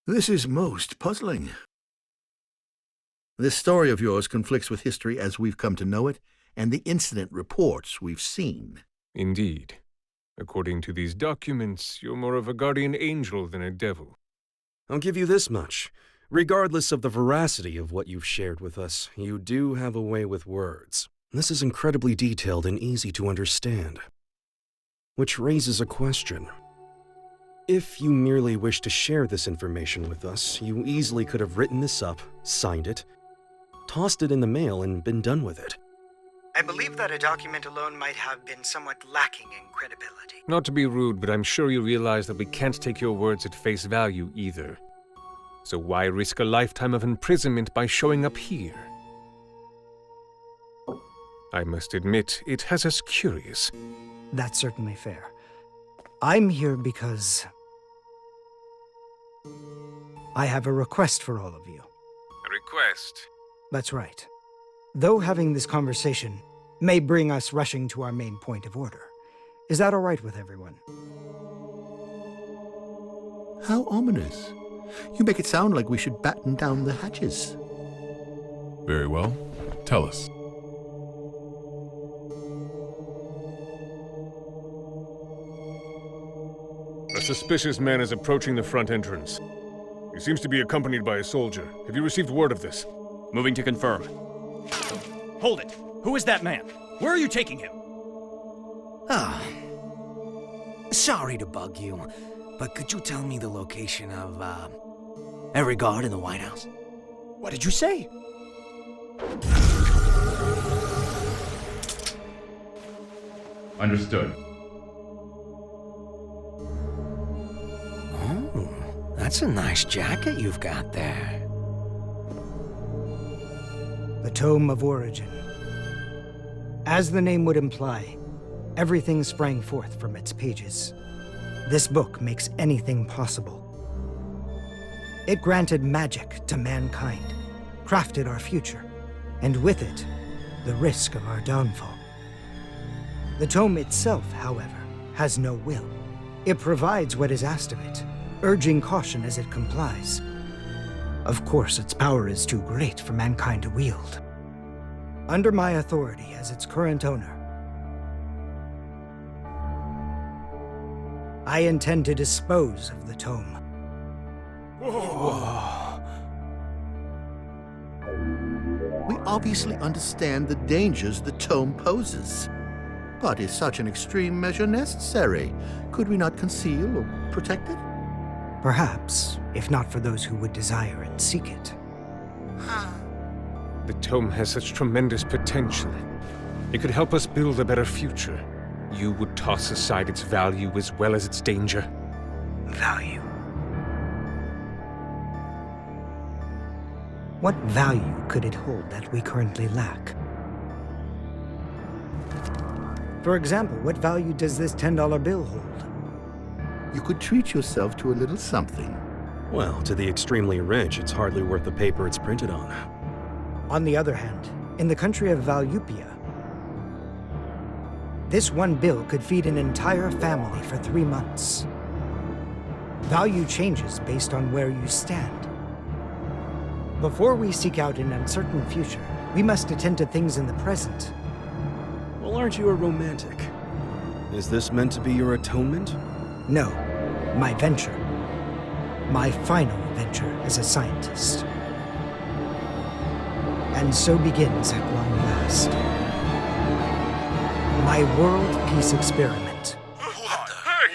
This is most puzzling. This story of yours conflicts with history as we've come to know it, and the incident reports we've seen. Indeed. According to these documents, you're more of a guardian angel than a devil. I'll give you this much. Regardless of the veracity of what you've shared with us, you do have a way with words. This is incredibly detailed and easy to understand. Which raises a question. If you merely wish to share this information with us, you easily could have written this up, signed it, tossed it in the mail, and been done with it. I believe that a document alone might have been somewhat lacking in credibility. Not to be rude, but I'm sure you realize that we can't take your words at face value either. So why risk a lifetime of imprisonment by showing up here? I must admit, it has us curious. That's certainly fair. I'm here because I have a request for all of you. A request? That's right. Though having this conversation may bring us rushing to our main point of order, is that all right with everyone? How ominous. You make it sound like we should batten down the hatches. Very well. Tell us. A suspicious man is approaching the front entrance. He seems to be accompanied by a soldier. Have you received word of this? Moving to confirm. Hold it! Who is that man? Where are you taking him? Sorry to bug you, but could you tell me the location of, every guard in the White House? What did you say? Understood. Oh, that's a nice jacket you've got there. The Tome of Origin. As the name would imply, everything sprang forth from its pages. This book makes anything possible. It granted magic to mankind, crafted our future, and with it, the risk of our downfall. The tome itself, however, has no will. It provides what is asked of it, urging caution as it complies. Of course, its power is too great for mankind to wield. Under my authority as its current owner, I intend to dispose of the tome. We obviously understand the dangers the tome poses. But is such an extreme measure necessary? Could we not conceal or protect it? Perhaps, if not for those who would desire and seek it. The tome has such tremendous potential. It could help us build a better future. You would toss aside its value as well as its danger. Value. What value could it hold that we currently lack? For example, what value does this $10 bill hold? You could treat yourself to a little something. Well, to the extremely rich, it's hardly worth the paper it's printed on. On the other hand, in the country of Valyupia, this one bill could feed an entire family for 3 months. Value changes based on where you stand. Before we seek out an uncertain future, we must attend to things in the present. Well, aren't you a romantic? Is this meant to be your atonement? No, my venture. My final venture as a scientist. And so begins at long last my world peace experiment.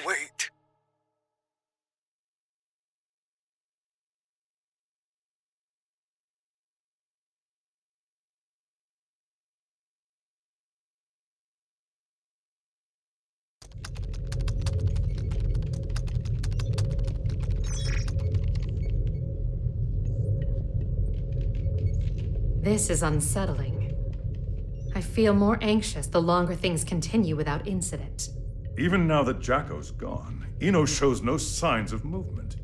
Wait. This is unsettling. I feel more anxious the longer things continue without incident. Even now that Jacko's gone, Eno shows no signs of movement.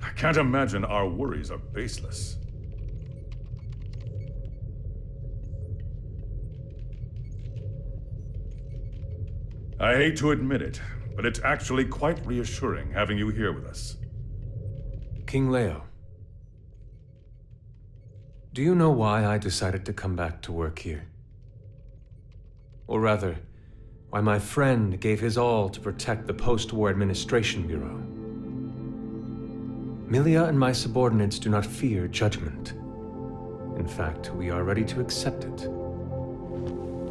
I can't imagine our worries are baseless. I hate to admit it, but it's actually quite reassuring having you here with us. King Leo, do you know why I decided to come back to work here? Or rather, why my friend gave his all to protect the Post-War Administration Bureau? Milia and my subordinates do not fear judgment. In fact, we are ready to accept it.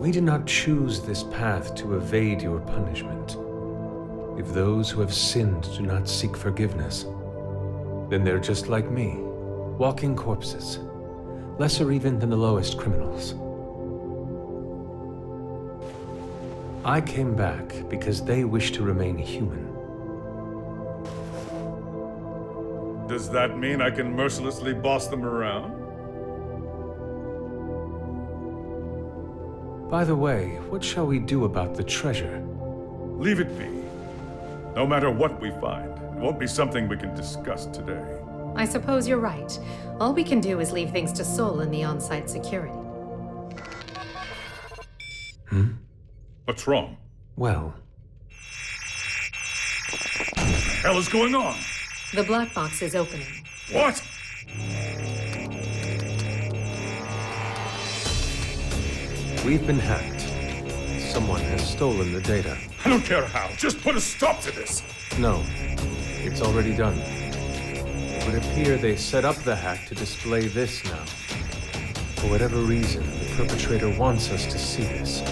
We did not choose this path to evade your punishment. If those who have sinned do not seek forgiveness, then they're just like me, walking corpses, lesser even than the lowest criminals. I came back because they wish to remain human. Does that mean I can mercilessly boss them around? By the way, what shall we do about the treasure? Leave it be. No matter what we find, it won't be something we can discuss today. I suppose you're right. All we can do is leave things to Sol and the on-site security. What's wrong? Well... What the hell is going on? The black box is opening. What? We've been hacked. Someone has stolen the data. I don't care how. Just put a stop to this. No, it's already done. It would appear they set up the hack to display this now. For whatever reason, the perpetrator wants us to see this.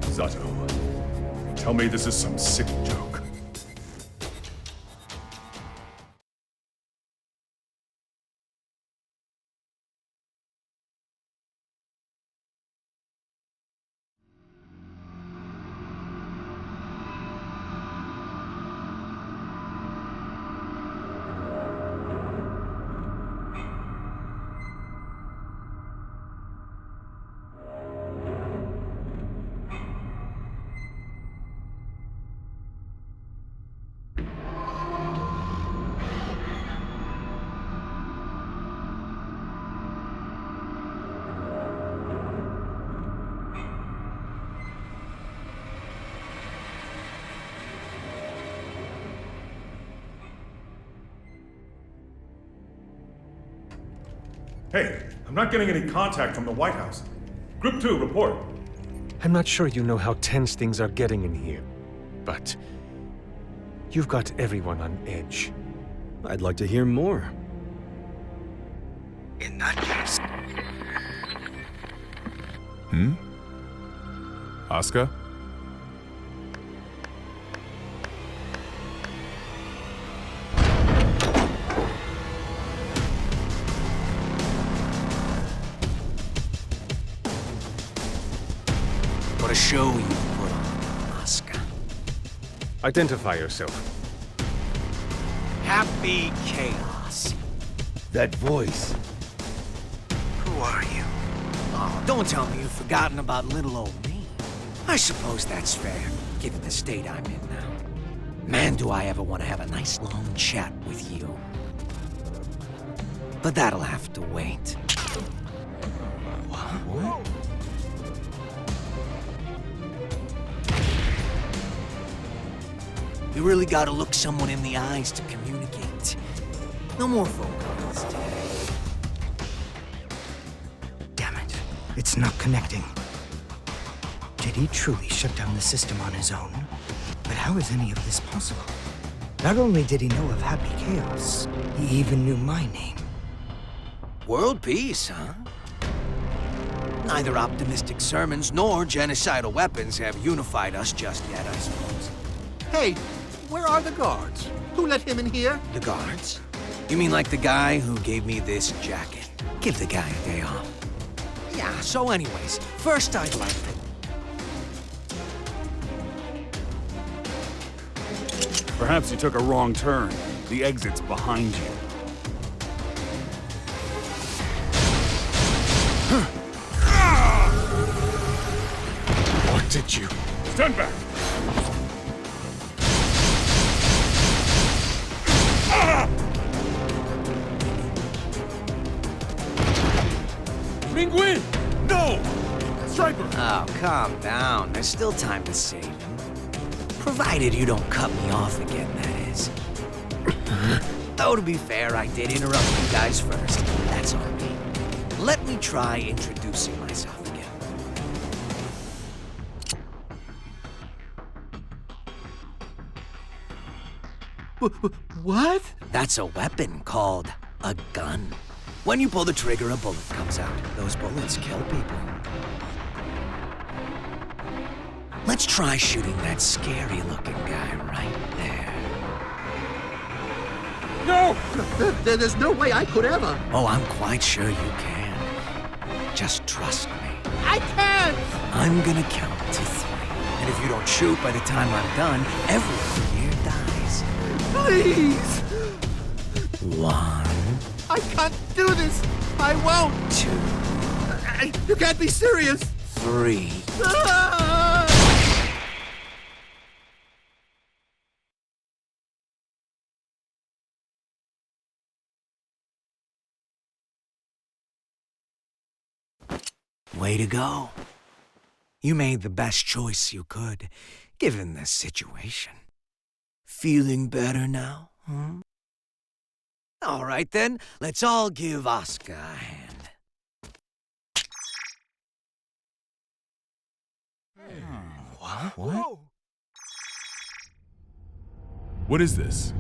Zato, tell me this is some sick joke. Hey, I'm not getting any contact from the White House. Group 2, report. I'm not sure you know how tense things are getting in here, but you've got everyone on edge. I'd like to hear more. In that case... Asuka? What a show you put on, Asuka. Identify yourself. Happy Chaos. That voice. Who are you? Oh, don't tell me you've forgotten about little old me. I suppose that's fair, given the state I'm in now. Man, do I ever want to have a nice long chat with you. But that'll have to wait. What? You really gotta look someone in the eyes to communicate. No more phone calls today. Damn it. It's not connecting. Did he truly shut down the system on his own? But how is any of this possible? Not only did he know of Happy Chaos, he even knew my name. World peace, huh? Neither optimistic sermons nor genocidal weapons have unified us just yet, I suppose. Hey, where are the guards? Who let him in here? The guards? You mean like the guy who gave me this jacket? Give the guy a day off. Yeah, so anyways, first I'd like to... Perhaps you took a wrong turn. The exit's behind you. Wanted you. Stand back! Penguin! No! Striper! Oh, calm down. There's still time to save him. Provided you don't cut me off again, that is. Though to be fair, I did interrupt you guys first. That's on me. Let me try introducing myself again. What? That's a weapon called a gun. When you pull the trigger, a bullet comes out. Those bullets kill people. Let's try shooting that scary-looking guy right there. No! There's no way I could ever. Oh, I'm quite sure you can. Just trust me. I can't! I'm gonna count to 3. And if you don't shoot by the time I'm done, everyone here dies. Please! 1. I can't do this! I won't! 2. You can't be serious! 3. Ah! Way to go. You made the best choice you could, given the situation. Feeling better now, huh? All right then, let's all give Oscar a hand. What? What is this?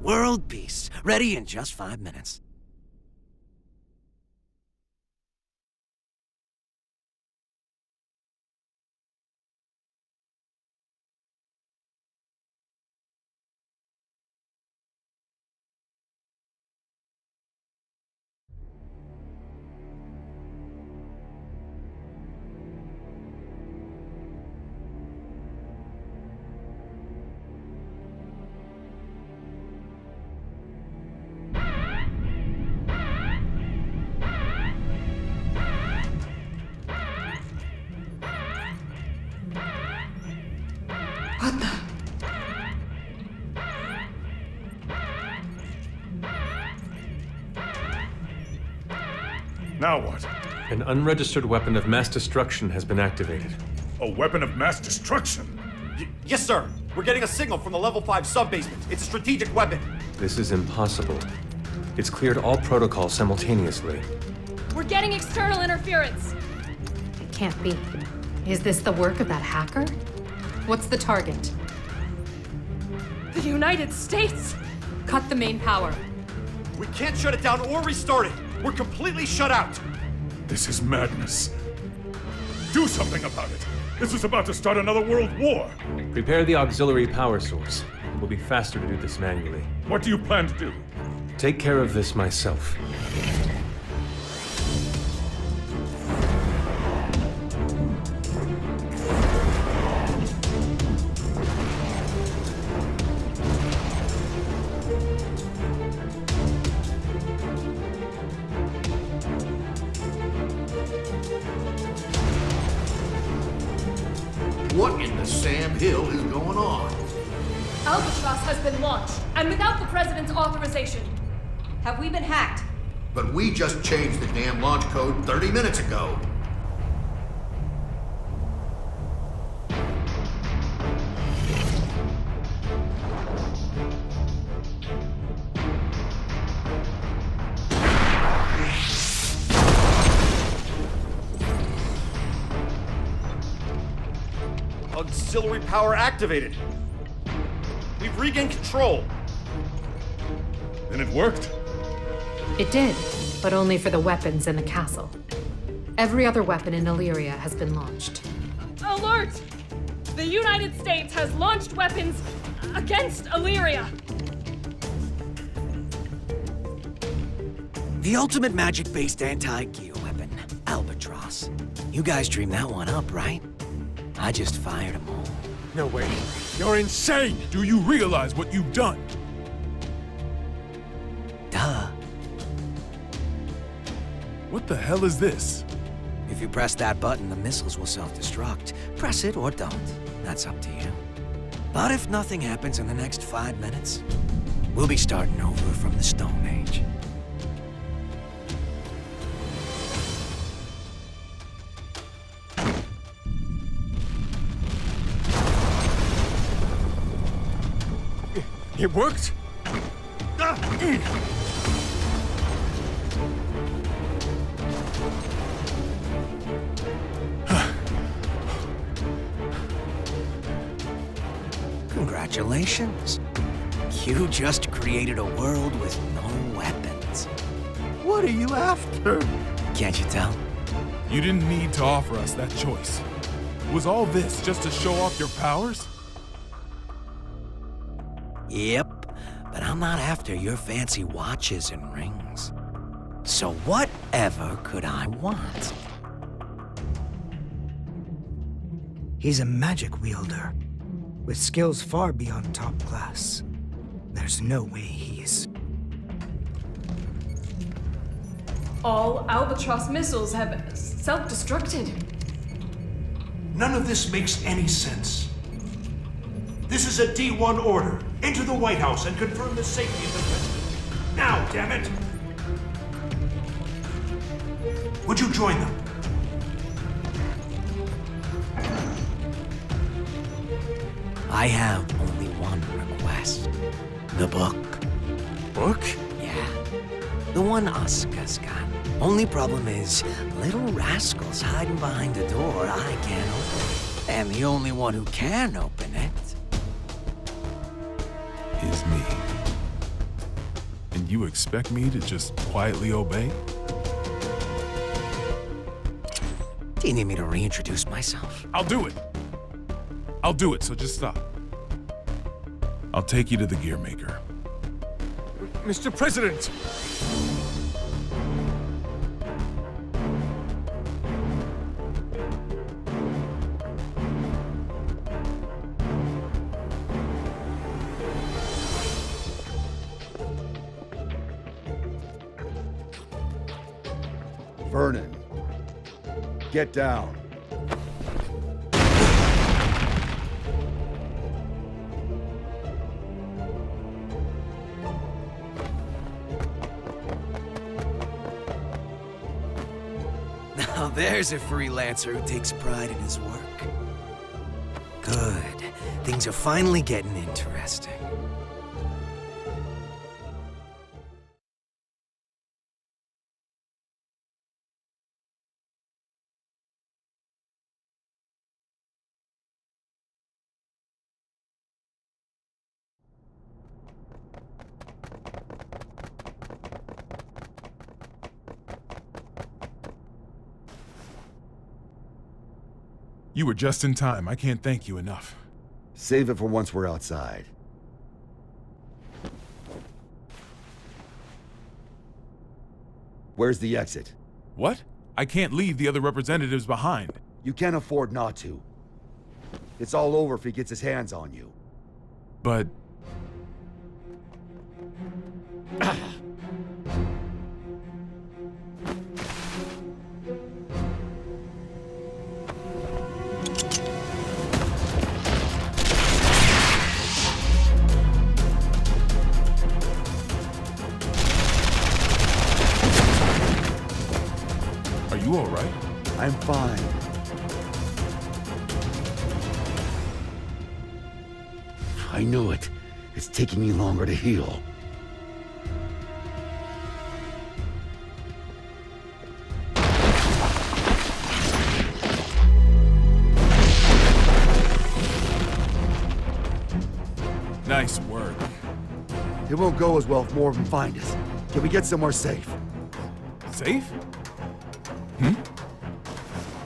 World peace, ready in just 5 minutes. Now what? An unregistered weapon of mass destruction has been activated. A weapon of mass destruction? Yes, sir. We're getting a signal from the level 5 sub-basement. It's a strategic weapon. This is impossible. It's cleared all protocols simultaneously. We're getting external interference. It can't be. Is this the work of that hacker? What's the target? The United States! Cut the main power. We can't shut it down or restart it. We're completely shut out. This is madness. Do something about it. This is about to start another world war. Prepare the auxiliary power source. It will be faster to do this manually. What do you plan to do? Take care of this myself. What in the Sam Hill is going on? Albatross has been launched, and without the President's authorization. Have we been hacked? But we just changed the damn launch code 30 minutes ago. Auxiliary power activated. We've regained control. Then it worked? It did, but only for the weapons in the castle. Every other weapon in Illyria has been launched. Alert! The United States has launched weapons against Illyria. The ultimate magic-based anti-gear weapon, Albatross. You guys dreamed that one up, right? I just fired them all. No way. You're insane! Do you realize what you've done? Duh. What the hell is this? If you press that button, the missiles will self-destruct. Press it or don't. That's up to you. But if nothing happens in the next 5 minutes, we'll be starting over from the Stone Age. It worked? Congratulations. You just created a world with no weapons. What are you after? Can't you tell? You didn't need to offer us that choice. Was all this just to show off your powers? Yep, but I'm not after your fancy watches and rings. So whatever could I want? He's a magic wielder, with skills far beyond top class. There's no way he's... All Albatross missiles have self-destructed. None of this makes any sense. This is a D1 order. Enter the White House and confirm the safety of the president. Now, damn it! Would you join them? I have only one request. The book. Book? Yeah. The one Oscar's got. Only problem is, little rascals hiding behind the door I can't open. And the only one who can open it is me. And you expect me to just quietly obey? Do you need me to reintroduce myself? I'll do it. I'll do it, so just stop. I'll take you to the gear maker. Mr. President! Vernon, get down. Now there's a freelancer who takes pride in his work. Good. Things are finally getting interesting. You were just in time. I can't thank you enough. Save it for once we're outside. Where's the exit? What? I can't leave the other representatives behind. You can't afford not to. It's all over if he gets his hands on you. But... Are you all right? I'm fine. I knew it. It's taking me longer to heal. Nice work. It won't go as well if more of them find us. Can we get somewhere safe? Safe?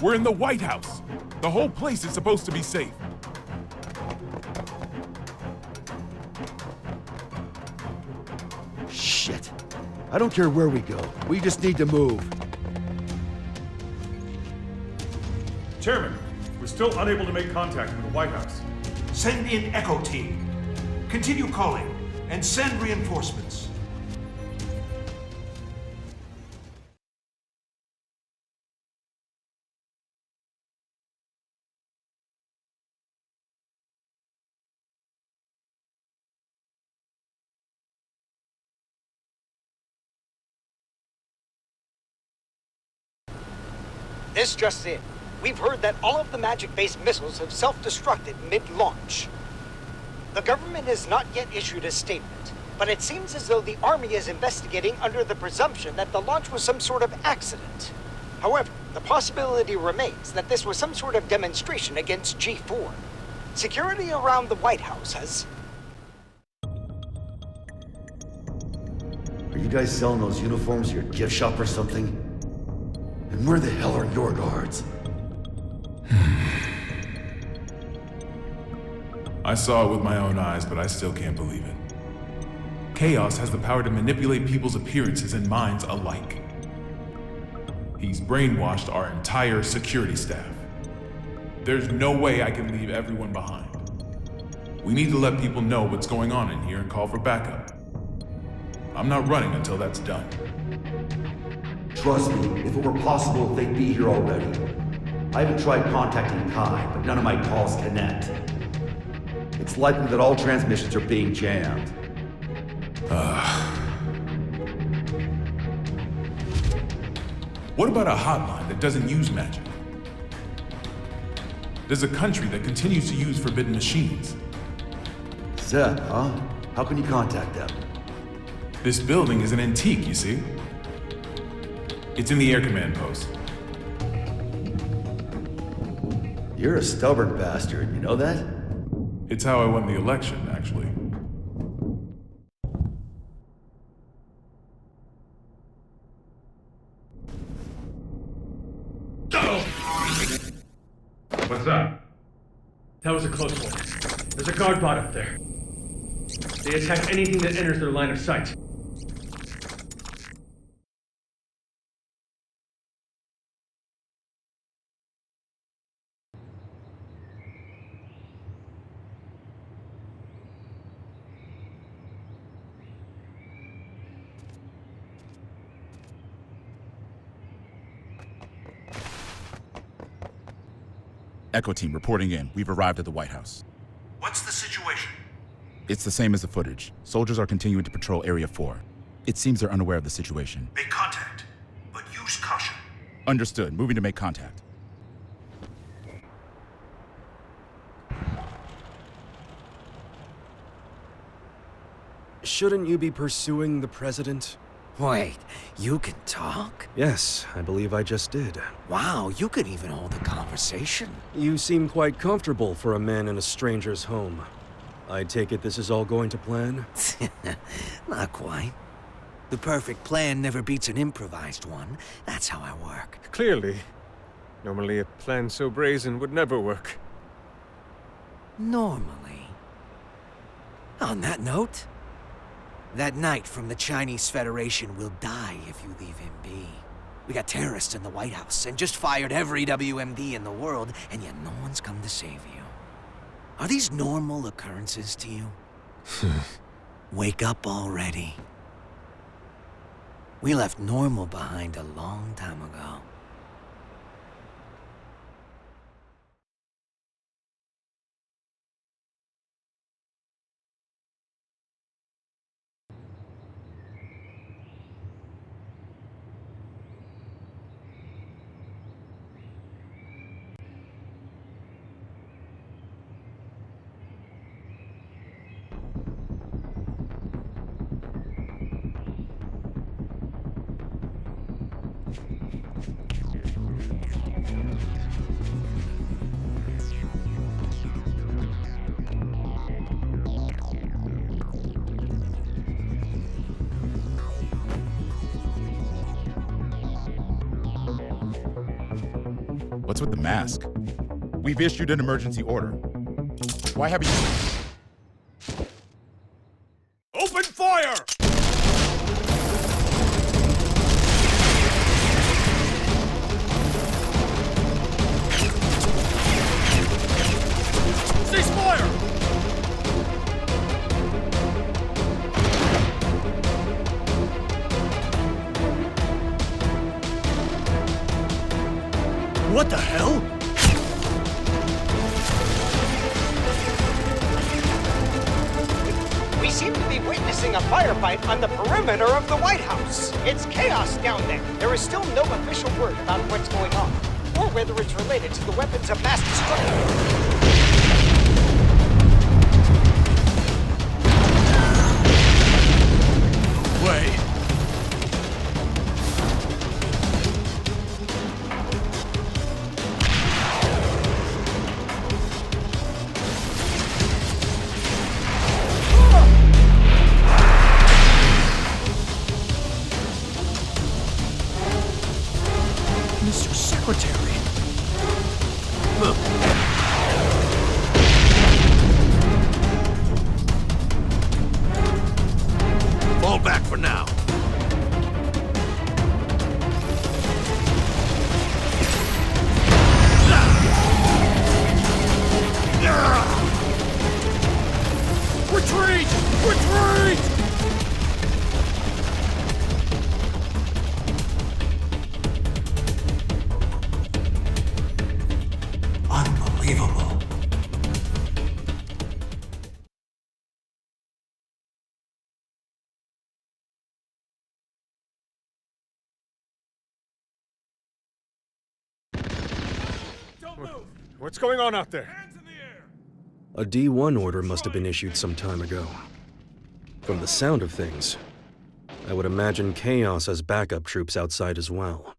We're in the White House. The whole place is supposed to be safe. Shit. I don't care where we go. We just need to move. Chairman, we're still unable to make contact with the White House. Send me an Echo team. Continue calling and send reinforcements. This just in. We've heard that all of the magic-based missiles have self-destructed mid-launch. The government has not yet issued a statement, but it seems as though the Army is investigating under the presumption that the launch was some sort of accident. However, the possibility remains that this was some sort of demonstration against G4. Security around the White House has... Are Are you guys selling those uniforms at your gift shop or something? And where the hell are your guards? I saw it with my own eyes, but I still can't believe it. Chaos has the power to manipulate people's appearances and minds alike. He's brainwashed our entire security staff. There's no way I can leave everyone behind. We need to let people know what's going on in here and call for backup. I'm not running until that's done. Trust me, if it were possible, they'd be here already. I haven't tried contacting Kai, but none of my calls connect. It's likely that all transmissions are being jammed. What about a hotline that doesn't use magic? There's a country that continues to use forbidden machines. Zed, huh? How can you contact them? This building is an antique, you see? It's in the air command post. You're a stubborn bastard, you know that? It's how I won the election, actually. What's up? That was a close one. There's a guard bot up there. They attack anything that enters their line of sight. Echo team reporting in. We've arrived at the White House. What's the situation? It's the same as the footage. Soldiers are continuing to patrol Area 4. It seems they're unaware of the situation. Make contact, but use caution. Understood. Moving to make contact. Shouldn't you be pursuing the president? Wait, you can talk? Yes, I believe I just did. Wow, you could even hold a conversation. You seem quite comfortable for a man in a stranger's home. I take it this is all going to plan? Not quite. The perfect plan never beats an improvised one. That's how I work. Clearly. Normally a plan so brazen would never work. Normally. On that note, that knight from the Chinese Federation will die if you leave him be. We got terrorists in the White House and just fired every WMD in the world, and yet no one's come to save you. Are these normal occurrences to you? Wake up already. We left normal behind a long time ago. What's with the mask? We've issued an emergency order. Why haven't you... Open fire! Cease fire! What the hell? We seem to be witnessing a firefight on the perimeter of the White House. It's chaos down there. There is still no official word about what's going on, or whether it's related to the weapons of mass destruction. Wait. What's going on out there? A D1 order must have been issued some time ago. From the sound of things, I would imagine Chaos has backup troops outside as well.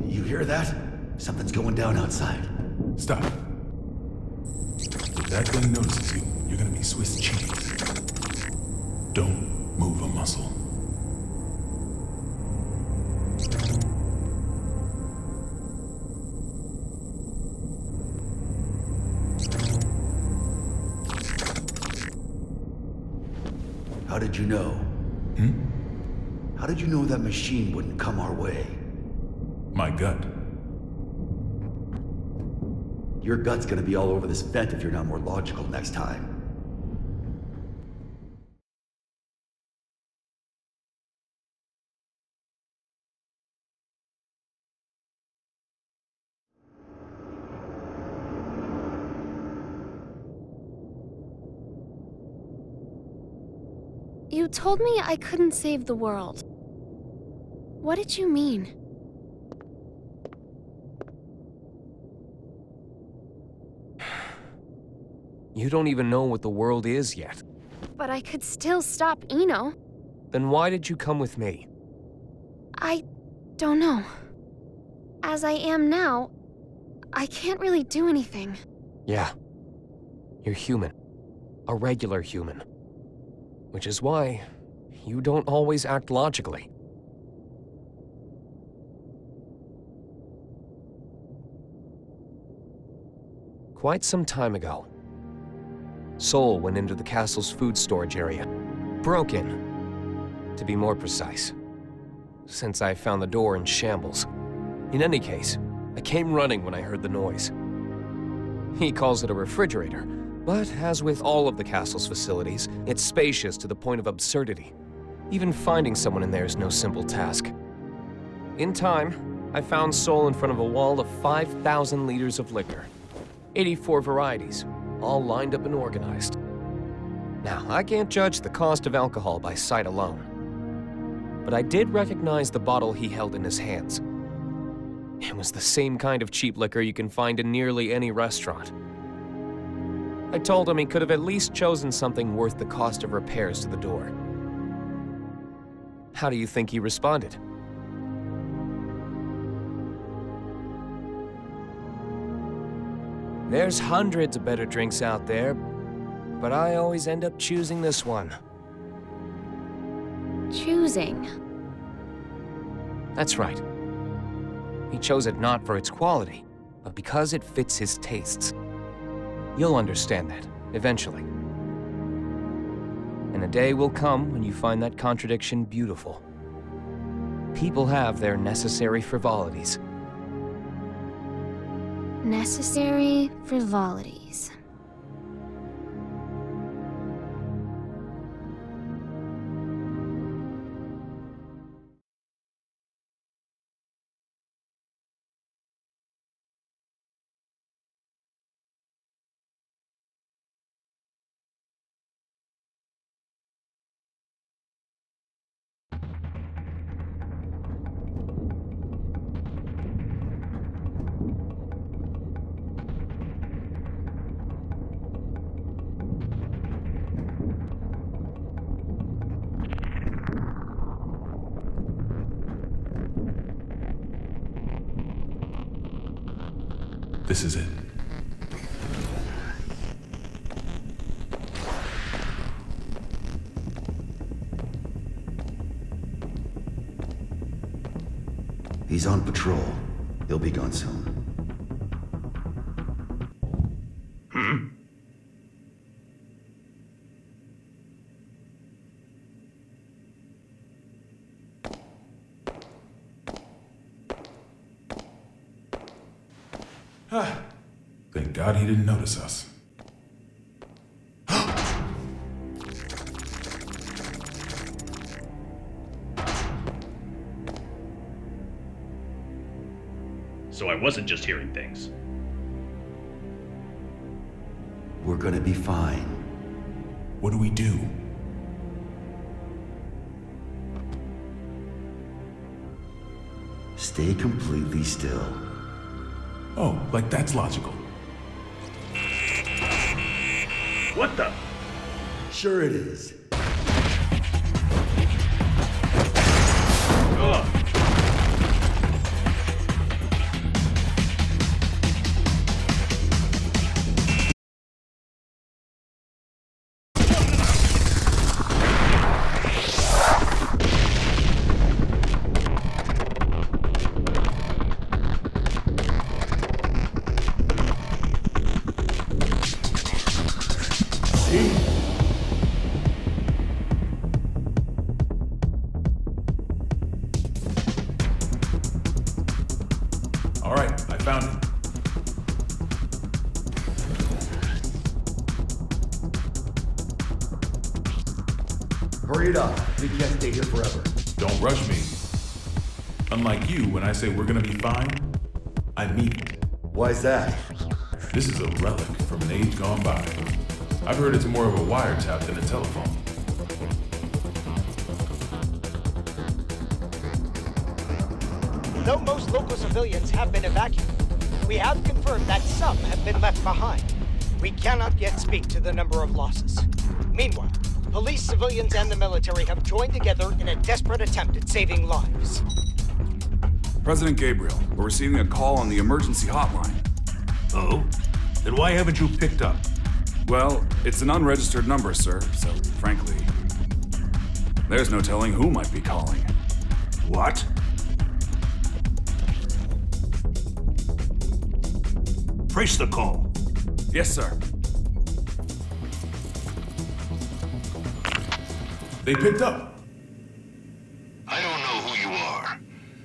You hear that? Something's going down outside. Stop. If that thing notices you, you're gonna be Swiss cheese. Don't move a muscle. How did you know? How did you know that machine wouldn't come our way? My gut. Your gut's gonna be all over this vent if you're not more logical next time. You told me I couldn't save the world. What did you mean? You don't even know what the world is yet. But I could still stop Eno. Then why did you come with me? I don't know. As I am now, I can't really do anything. Yeah. You're human. A regular human. Which is why you don't always act logically. Quite some time ago, Sol went into the castle's food storage area. Broke in, to be more precise, since I found the door in shambles. In any case, I came running when I heard the noise. He calls it a refrigerator, but as with all of the castle's facilities, it's spacious to the point of absurdity. Even finding someone in there is no simple task. In time, I found Sol in front of a wall of 5,000 liters of liquor. 84 varieties, all lined up and organized. Now, I can't judge the cost of alcohol by sight alone, but I did recognize the bottle he held in his hands. It was the same kind of cheap liquor you can find in nearly any restaurant. I told him he could have at least chosen something worth the cost of repairs to the door. How do you think he responded? There's hundreds of better drinks out there, but I always end up choosing this one. Choosing? That's right. He chose it not for its quality, but because it fits his tastes. You'll understand that, eventually. And a day will come when you find that contradiction beautiful. People have their necessary frivolities. Necessary frivolities. This is it. He's on patrol. He'll be gone soon. Thank God he didn't notice us. So I wasn't just hearing things. We're gonna be fine. What do we do? Stay completely still. Oh, like that's logical. What the? Sure it is. All right, I found it. Hurry it up. We can't stay here forever. Don't rush me. Unlike you, when I say we're gonna be fine, I mean it. Why's that? This is a relic from an age gone by. I've heard it's more of a wiretap than a telephone. Though most local civilians have been evacuated, we have confirmed that some have been left behind. We cannot yet speak to the number of losses. Meanwhile, police, civilians, and the military have joined together in a desperate attempt at saving lives. President Gabriel, we're receiving a call on the emergency hotline. Oh? Then why haven't you picked up? Well, it's an unregistered number, sir, so frankly, there's no telling who might be calling. What? Trace the call. Yes, sir. They picked up. I don't know who you are,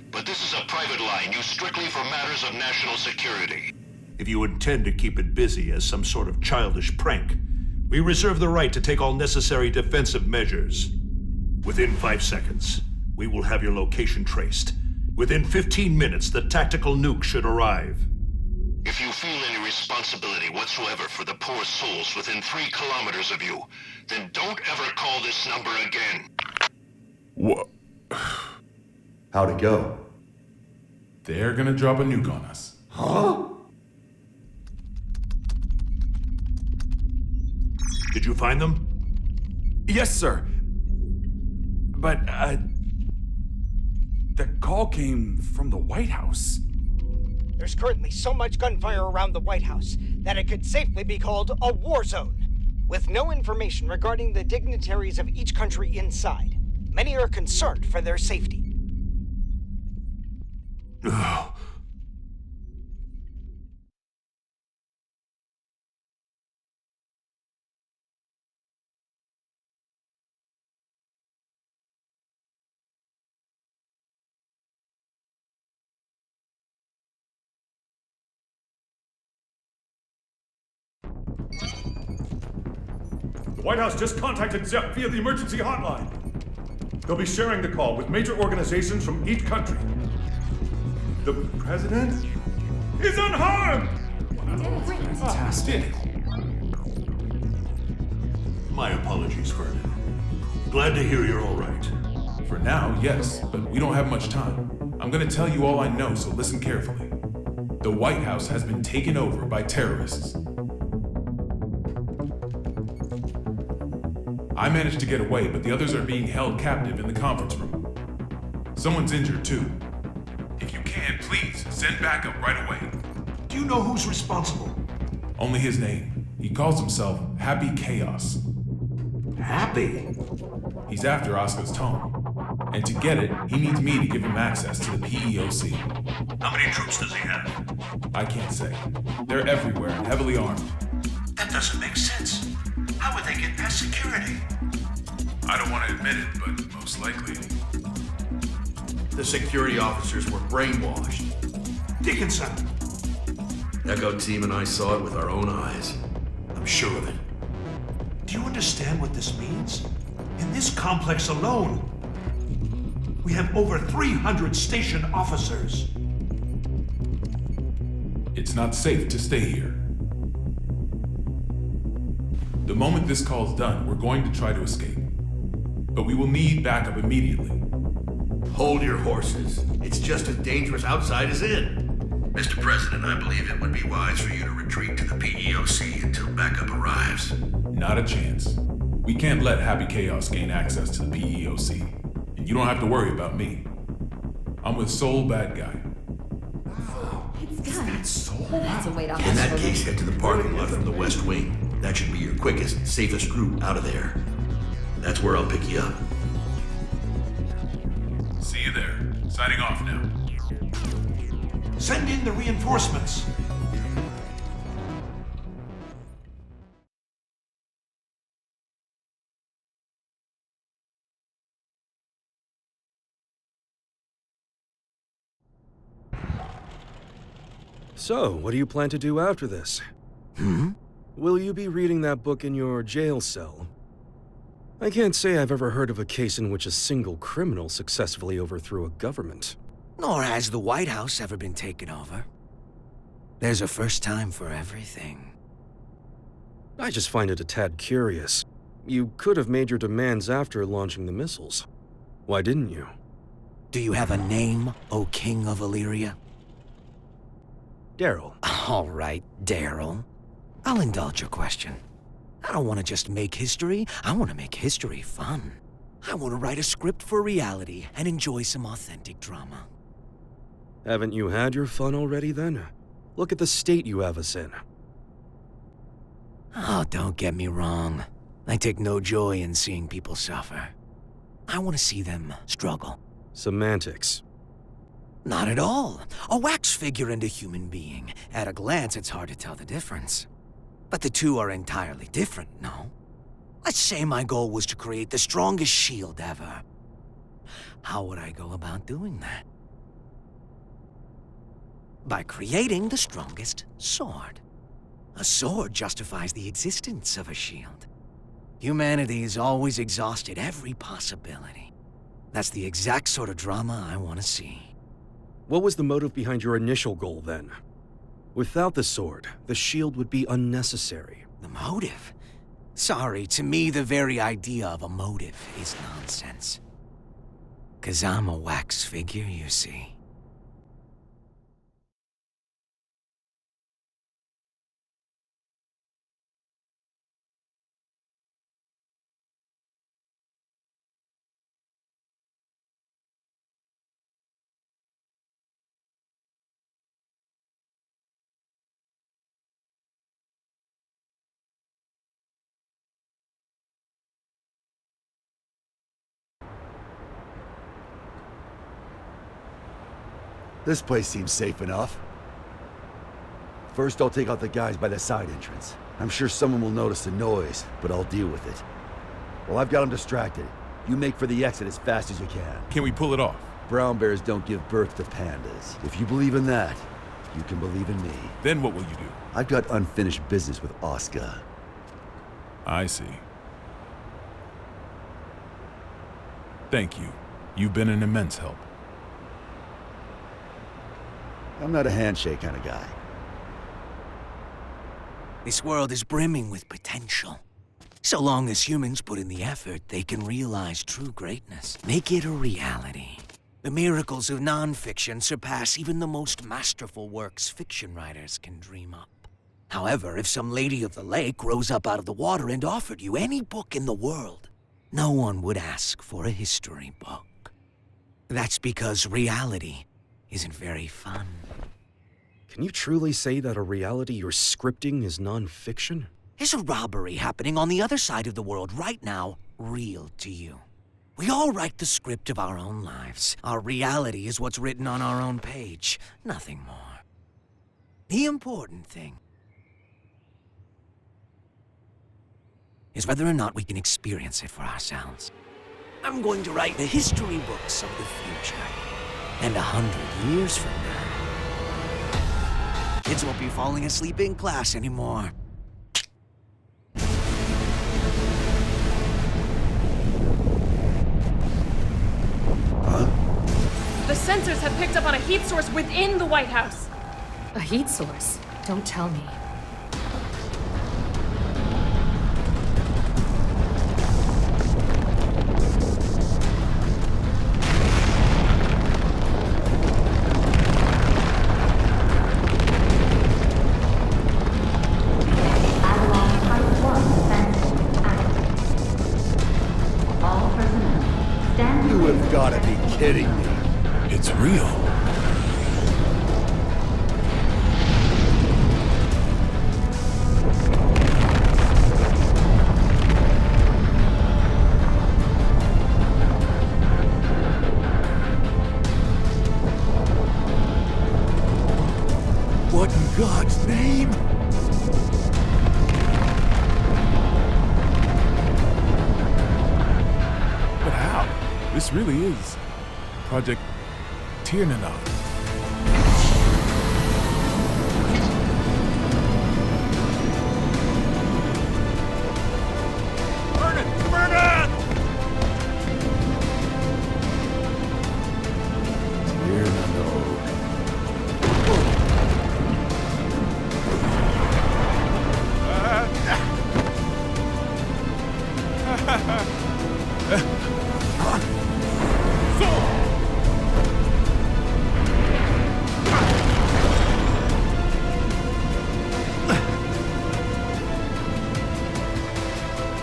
but this is a private line used strictly for matters of national security. If you intend to keep it busy as some sort of childish prank, we reserve the right to take all necessary defensive measures. Within 5 seconds, we will have your location traced. Within 15 minutes, the tactical nuke should arrive. If you feel any responsibility whatsoever for the poor souls within 3 kilometers of you, then don't ever call this number again. What? How'd it go? They're gonna drop a nuke on us. Huh? Did you find them? Yes, sir. But, the call came from the White House. There's currently so much gunfire around the White House that it could safely be called a war zone. With no information regarding the dignitaries of each country inside, many are concerned for their safety. The White House just contacted Zepp via the emergency hotline. They'll be sharing the call with major organizations from each country. The president is unharmed! Fantastic. My apologies, Vernon. Glad to hear you're all right. For now, yes, but we don't have much time. I'm gonna tell you all I know, so listen carefully. The White House has been taken over by terrorists. I managed to get away, but the others are being held captive in the conference room. Someone's injured, too. If you can, please, send backup right away. Do you know who's responsible? Only his name. He calls himself Happy Chaos. Happy? He's after Oscar's tome. And to get it, he needs me to give him access to the PEOC. How many troops does he have? I can't say. They're everywhere and heavily armed. That doesn't make sense. How would they get past security? I don't want to admit it, but most likely. The security officers were brainwashed. Dickinson! Echo Team and I saw it with our own eyes. I'm sure of it. Do you understand what this means? In this complex alone, we have over 300 station officers. It's not safe to stay here. The moment this call's done, we're going to try to escape. But we will need backup immediately. Hold your horses. It's just as dangerous outside as in. Mr. President, I believe it would be wise for you to retreat to the PEOC until backup arrives. Not a chance. We can't let Happy Chaos gain access to the PEOC. And you don't have to worry about me. I'm with Soul Bad Guy. It's done. That's a weight off In my that shoulder. case, head to the parking lot from the West Wing. That should be your quickest, safest route out of there. That's where I'll pick you up. See you there. Signing off now. Send in the reinforcements. So, what do you plan to do after this? Will you be reading that book in your jail cell? I can't say I've ever heard of a case in which a single criminal successfully overthrew a government. Nor has the White House ever been taken over. There's a first time for everything. I just find it a tad curious. You could have made your demands after launching the missiles. Why didn't you? Do you have a name, O King of Illyria? Daryl. All right, Daryl. I'll indulge your question. I don't want to just make history, I want to make history fun. I want to write a script for reality and enjoy some authentic drama. Haven't you had your fun already then? Look at the state you have us in. Oh, don't get me wrong. I take no joy in seeing people suffer. I want to see them struggle. Semantics. Not at all. A wax figure and a human being. At a glance, it's hard to tell the difference. But the two are entirely different, no? Let's say my goal was to create the strongest shield ever. How would I go about doing that? By creating the strongest sword. A sword justifies the existence of a shield. Humanity has always exhausted every possibility. That's the exact sort of drama I want to see. What was the motive behind your initial goal, then? Without the sword, the shield would be unnecessary. The motive? Sorry, to me the very idea of a motive is nonsense. 'Cause I'm a wax figure, you see. This place seems safe enough. First, I'll take out the guys by the side entrance. I'm sure someone will notice the noise, but I'll deal with it. While I've got them distracted, you make for the exit as fast as you can. Can we pull it off? Brown bears don't give birth to pandas. If you believe in that, you can believe in me. Then what will you do? I've got unfinished business with Oscar. I see. Thank you. You've been an immense help. I'm not a handshake kind of guy. This world is brimming with potential. So long as humans put in the effort, they can realize true greatness. Make it a reality. The miracles of non-fiction surpass even the most masterful works fiction writers can dream up. However, if some lady of the lake rose up out of the water and offered you any book in the world, no one would ask for a history book. That's because reality isn't very fun. Can you truly say that a reality you're scripting is non-fiction? Is a robbery happening on the other side of the world right now real to you? We all write the script of our own lives. Our reality is what's written on our own page, nothing more. The important thing is whether or not we can experience it for ourselves. I'm going to write the history books of the future. And 100 years from now, kids won't be falling asleep in class anymore. The sensors have picked up on a heat source within the White House. A heat source? Don't tell me. It's real. What in God's name? But how? This really is Project Tir-Na-Nog.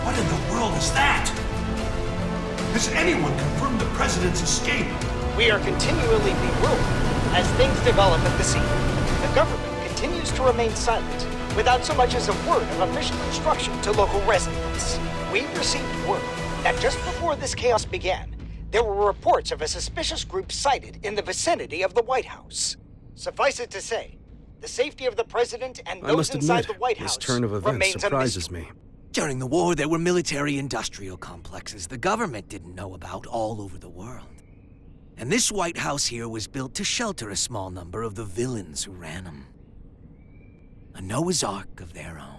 What in the world is that? Has anyone confirmed the President's escape? We are continually bewildered as things develop at the scene. The government continues to remain silent, without so much as a word of official instruction to local residents. We received word that just before this chaos began, there were reports of a suspicious group sighted in the vicinity of the White House. Suffice it to say, the safety of the President and I those must inside admit, the White this House turn of events remains a surprises mystery. me. During the war, there were military-industrial complexes the government didn't know about all over the world. And this White House here was built to shelter a small number of the villains who ran them. A Noah's Ark of their own.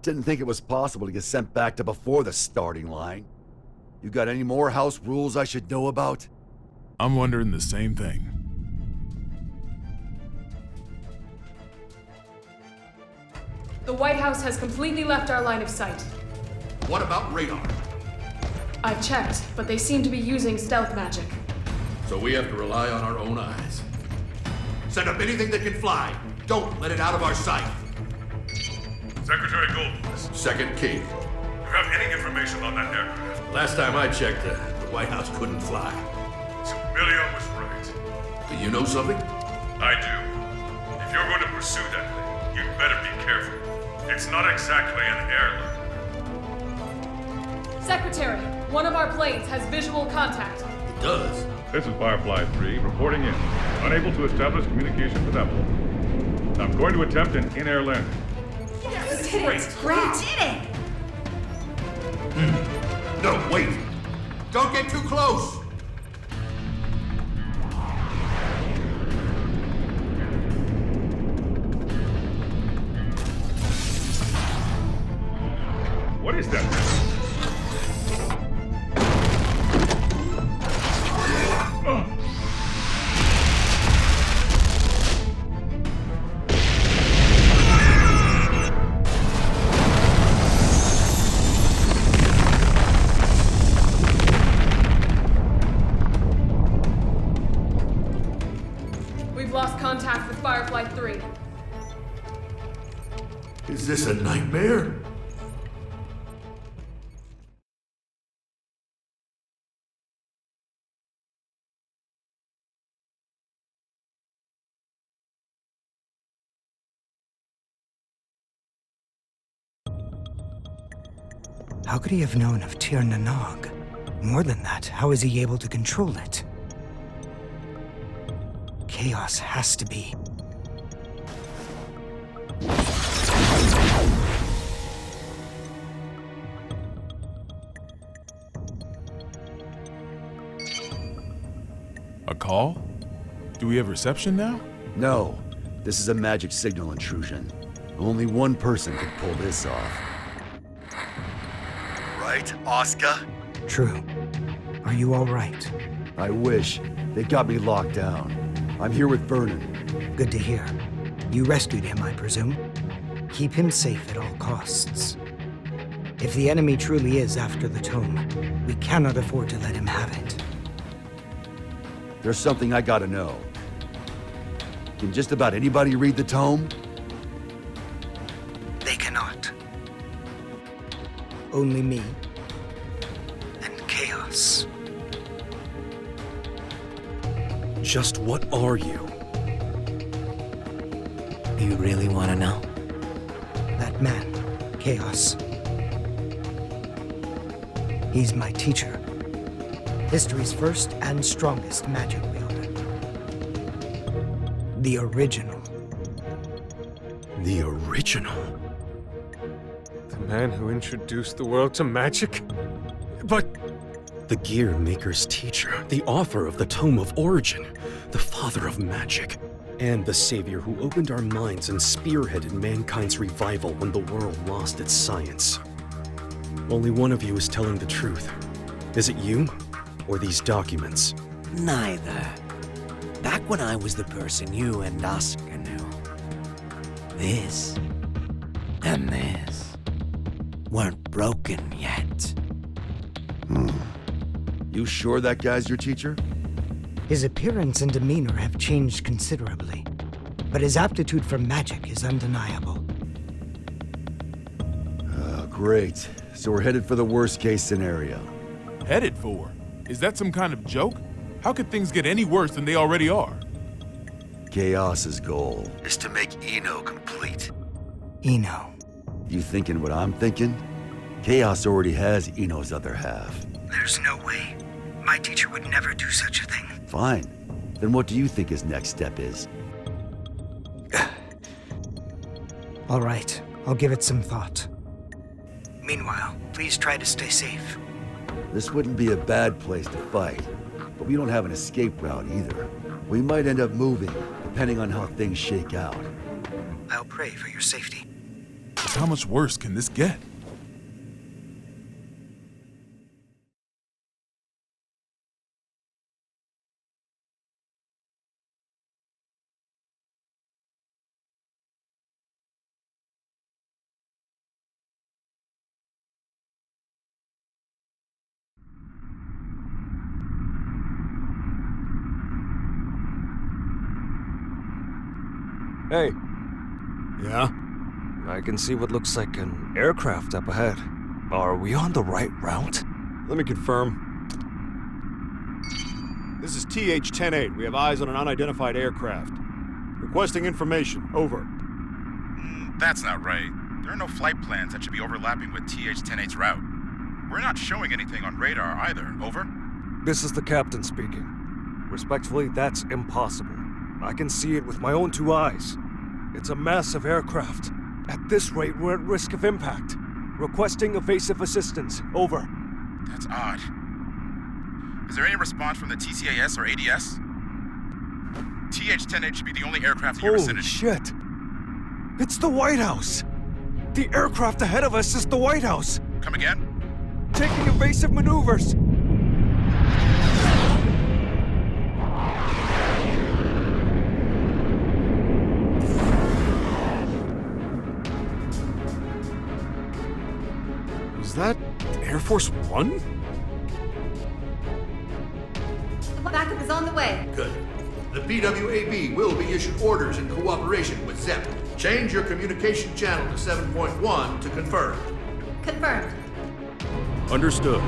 Didn't think it was possible to get sent back to before the starting line. You got any more house rules I should know about? I'm wondering the same thing. The White House has completely left our line of sight. What about radar? I've checked, but they seem to be using stealth magic. So we have to rely on our own eyes. Send up anything that can fly. Don't let it out of our sight. Secretary Goldfuss, Second King. do you have any information on that aircraft? Last time I checked, the White House couldn't fly. Civilian was right. Do you know something? I do. If you're going to pursue that thing, you'd better be careful. It's not exactly an heirloom. Secretary, one of our planes has visual contact. It does. This is Firefly 3, reporting in. Unable to establish communication with Apple. I'm going to attempt an in-air landing. Yes, we did it! Great! Did it! No, wait. Don't get too close. What is that? We've lost contact with Firefly 3. Is this a nightmare? How could he have known of Tir-Na-Nog? More than that, how is he able to control it? Chaos has to be. A call? Do we have reception now? No. This is a magic signal intrusion. Only one person could pull this off. Right, Oscar? True. Are you all right? I wish. They got me locked down. I'm here with Vernon. Good to hear. You rescued him, I presume? Keep him safe at all costs. If the enemy truly is after the tome, we cannot afford to let him have it. There's something I gotta know. Can just about anybody read the tome? They cannot. Only me. And Chaos. Just what are you? You really want to know? That man, Chaos. He's my teacher. History's first and strongest magic wielder. The original. The original? The man who introduced the world to magic? But... The Gear Maker's teacher, the author of the Tome of Origin, the father of magic, and the savior who opened our minds and spearheaded mankind's revival when the world lost its science. Only one of you is telling the truth. Is it you, or these documents? Neither. Back when I was the person you and Oscar knew, this and this weren't broken yet. You sure that guy's your teacher? His appearance and demeanor have changed considerably, but his aptitude for magic is undeniable. Great. So we're headed for the worst-case scenario. Headed for? Is that some kind of joke? How could things get any worse than they already are? Chaos's goal is to make Eno complete. Eno. You thinking what I'm thinking? Chaos already has Eno's other half. There's no way. My teacher would never do such a thing. Fine. Then what do you think his next step is? All right, I'll give it some thought. Meanwhile, please try to stay safe. This wouldn't be a bad place to fight, but we don't have an escape route either. We might end up moving, depending on how things shake out. I'll pray for your safety. How much worse can this get? Hey. Yeah? I can see what looks like an aircraft up ahead. Are we on the right route? Let me confirm. This is TH-10-8. We have eyes on an unidentified aircraft. Requesting information. Over. That's not right. There are no flight plans that should be overlapping with TH-10-8's route. We're not showing anything on radar either. Over. This is the captain speaking. Respectfully, that's impossible. I can see it with my own two eyes. It's a massive aircraft. At this rate, we're at risk of impact. Requesting evasive assistance. Over. That's odd. Is there any response from the TCAS or ADS? TH-10-8 should be the only aircraft in your vicinity. Holy shit! It's the White House! The aircraft ahead of us is the White House! Come again? Taking evasive maneuvers! Is that Air Force One? The backup is on the way. Good. The PWAB will be issued orders in cooperation with ZEP. Change your communication channel to 7.1 to confirm. Confirmed. Understood.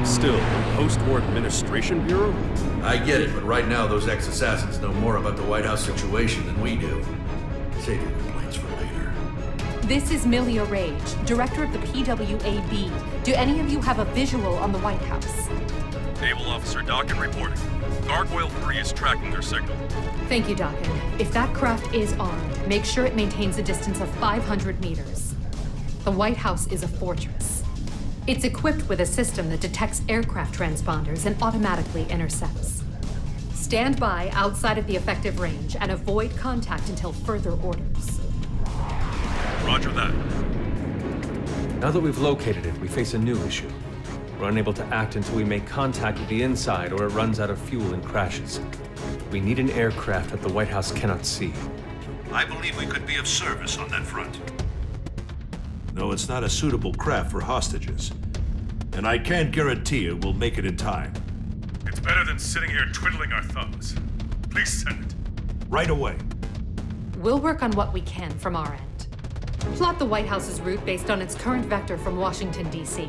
Still, post-war administration bureau? I get it, but right now those ex-assassins know more about the White House situation than we do. Save your complaints for later. This is Milia Rage, director of the PWAB. Do any of you have a visual on the White House? Naval Officer Dockin reporting. Gargoyle 3 is tracking their signal. Thank you, Dockin. If that craft is armed, make sure it maintains a distance of 500 meters. The White House is a fortress. It's equipped with a system that detects aircraft transponders and automatically intercepts. Stand by outside of the effective range and avoid contact until further orders. Roger that. Now that we've located it, we face a new issue. We're unable to act until we make contact with the inside or it runs out of fuel and crashes. We need an aircraft that the White House cannot see. I believe we could be of service on that front. No, it's not a suitable craft for hostages. And I can't guarantee it will make it in time. It's better than sitting here twiddling our thumbs. Please send it. Right away. We'll work on what we can from our end. Plot the White House's route based on its current vector from Washington, D.C.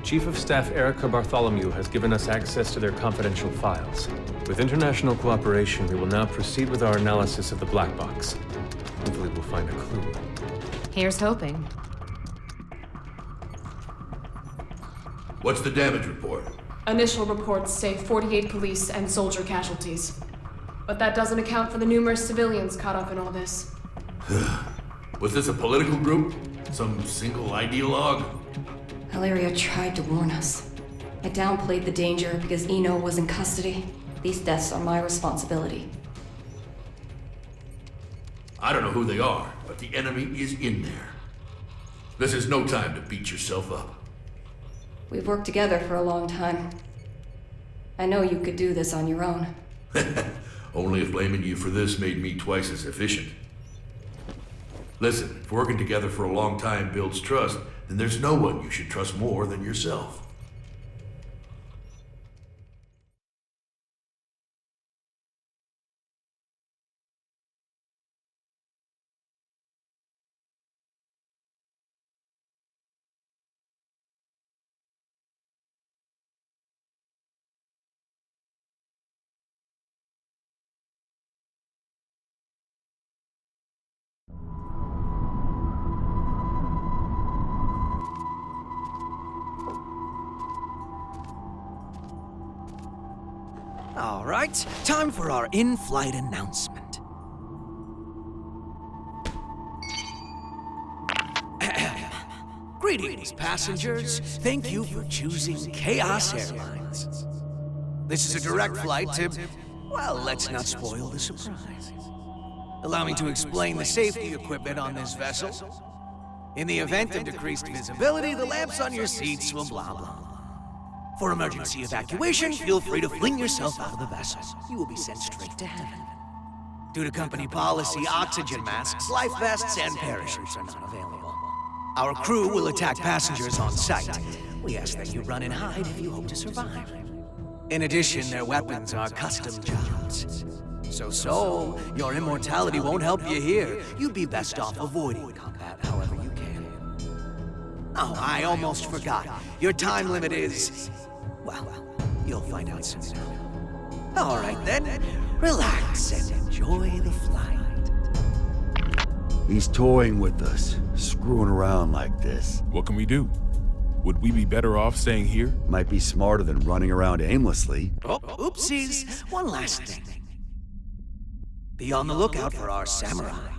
Chief of Staff Erica Bartholomew has given us access to their confidential files. With international cooperation, we will now proceed with our analysis of the black box. Hopefully we'll find a clue. Here's hoping. What's the damage report? Initial reports say 48 police and soldier casualties. But that doesn't account for the numerous civilians caught up in all this. Was this a political group? Some single ideologue? Hilaria tried to warn us. I downplayed the danger because Eno was in custody. These deaths are my responsibility. I don't know who they are, but the enemy is in there. This is no time to beat yourself up. We've worked together for a long time. I know you could do this on your own. Only if blaming you for this made me twice as efficient. Listen, if working together for a long time builds trust, then there's no one you should trust more than yourself. All right, time for our in-flight announcement. Greetings, passengers. Thank you for choosing Chaos Airlines. This is a direct flight to, well, let's not spoil the surprise. Allow me to explain the safety equipment on this vessel. In the event of decreased visibility, the lamps on your seats will blah blah blah. For emergency evacuation, feel free to fling yourself out of the vessel. You will be sent straight to heaven. Due to company policy, oxygen masks, life vests, and parachutes are not available. Our crew will attack passengers on sight. We ask that you run and hide if you hope to survive. In addition, their weapons are custom jobs. So, your immortality won't help you here. You'd be best off avoiding combat however you can. Oh, I almost forgot. Your time limit is... well, you'll find out soon. All right then, relax and enjoy the flight. He's toying with us, screwing around like this. What can we do? Would we be better off staying here? Might be smarter than running around aimlessly. Oh, oopsies. One last thing. Be on the lookout for our samurai.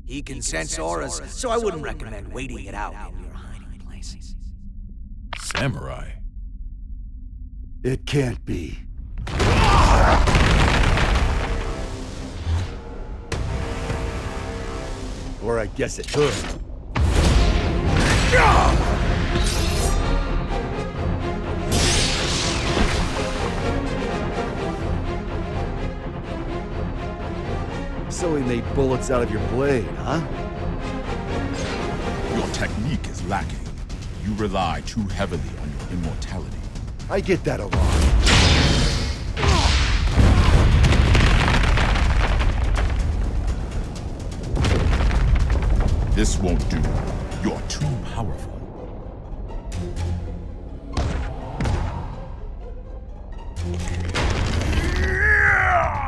He can sense auras, so I wouldn't recommend waiting it out in your hiding places. Samurai? It can't be. Or I guess it could. So he made bullets out of your blade, huh? Your technique is lacking. You rely too heavily on your immortality. I get that a lot. This won't do. You're too powerful.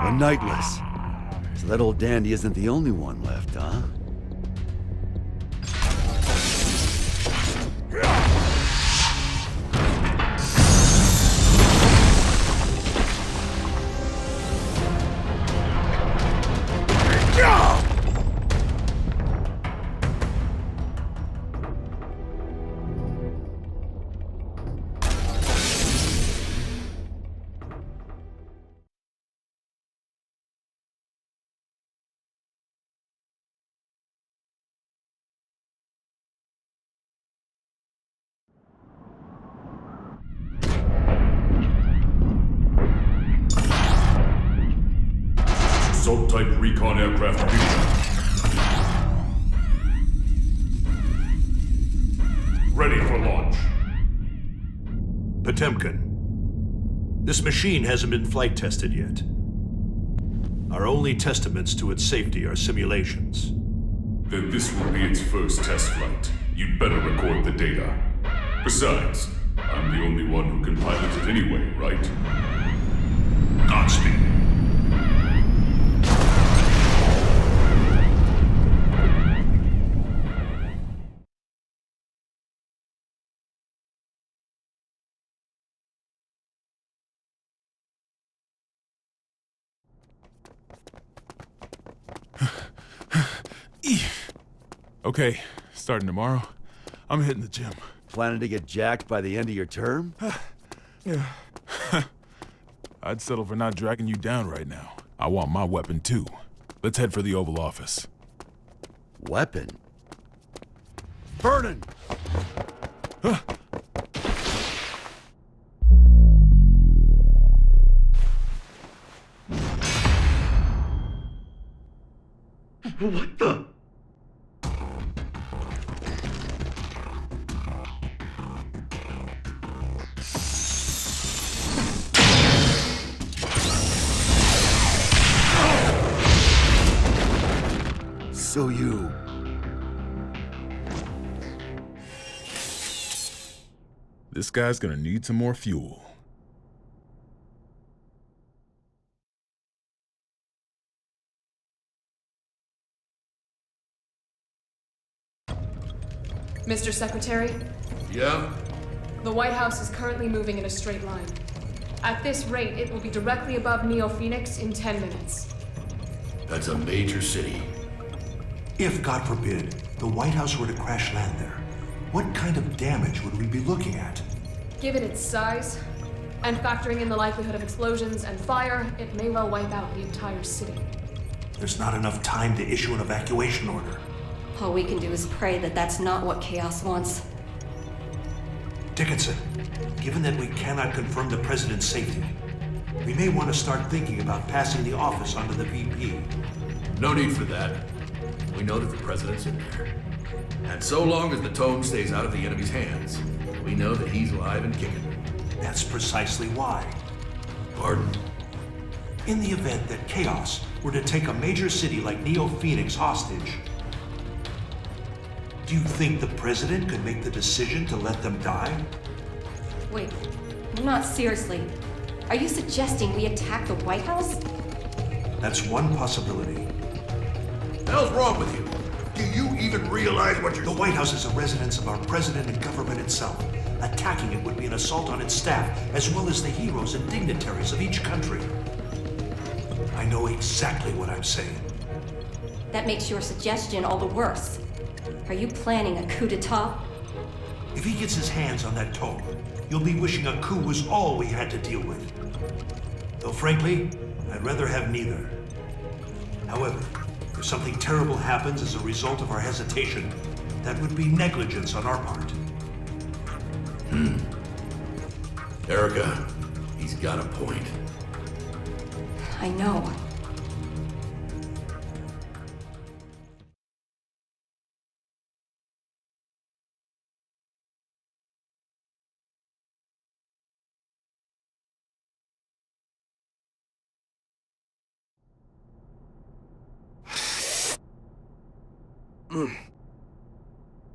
A Nightless. So that old dandy isn't the only one left, huh? Assault-type recon aircraft ready for launch. Potemkin, this machine hasn't been flight tested yet. Our only testaments to its safety are simulations. Then this will be its first test flight. You'd better record the data. Besides, I'm the only one who can pilot it anyway, right? Godspeed. Okay, starting tomorrow, I'm hitting the gym. Planning to get jacked by the end of your term? Yeah. I'd settle for not dragging you down right now. I want my weapon too. Let's head for the Oval Office. Weapon? Vernon! What the? So you... This guy's gonna need some more fuel. Mr. Secretary? Yeah? The White House is currently moving in a straight line. At this rate, it will be directly above Neo-Phoenix in 10 minutes. That's a major city. If, God forbid, the White House were to crash land there, what kind of damage would we be looking at? Given its size, and factoring in the likelihood of explosions and fire, it may well wipe out the entire city. There's not enough time to issue an evacuation order. All we can do is pray that that's not what Chaos wants. Dickinson, given that we cannot confirm the President's safety, we may want to start thinking about passing the office onto the VP. No need for that. We know that the President's in there. And so long as the tome stays out of the enemy's hands, we know that he's alive and kicking. That's precisely why. Pardon? In the event that Chaos were to take a major city like Neo-Phoenix hostage, do you think the President could make the decision to let them die? Wait, not seriously. Are you suggesting we attack the White House? That's one possibility. The hell's wrong with you? Do you even realize what you're... The White House is a residence of our President and government itself. Attacking it would be an assault on its staff, as well as the heroes and dignitaries of each country. I know exactly what I'm saying. That makes your suggestion all the worse. Are you planning a coup d'etat? If he gets his hands on that tome, you'll be wishing a coup was all we had to deal with. Though frankly, I'd rather have neither. However, if something terrible happens as a result of our hesitation, that would be negligence on our part. Erica, he's got a point. I know.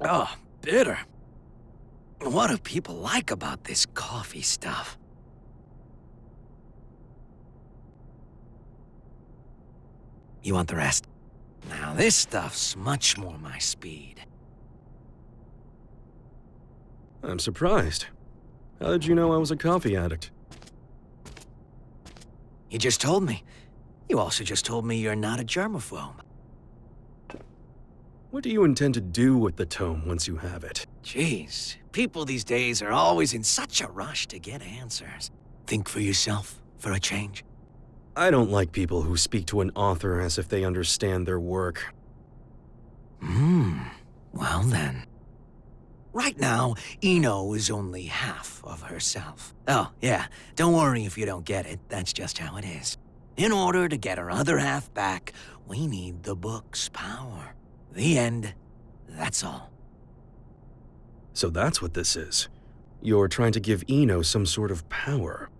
Oh, bitter. What do people like about this coffee stuff? You want the rest? Now this stuff's much more my speed. I'm surprised. How did you know I was a coffee addict? You just told me. You also just told me you're not a germaphobe. What do you intend to do with the tome once you have it? Jeez, people these days are always in such a rush to get answers. Think for yourself, for a change. I don't like people who speak to an author as if they understand their work. Well then. Right now, Eno is only half of herself. Oh, yeah, don't worry if you don't get it, that's just how it is. In order to get our other half back, we need the book's power. The end. That's all. So that's what this is. You're trying to give Eno some sort of power.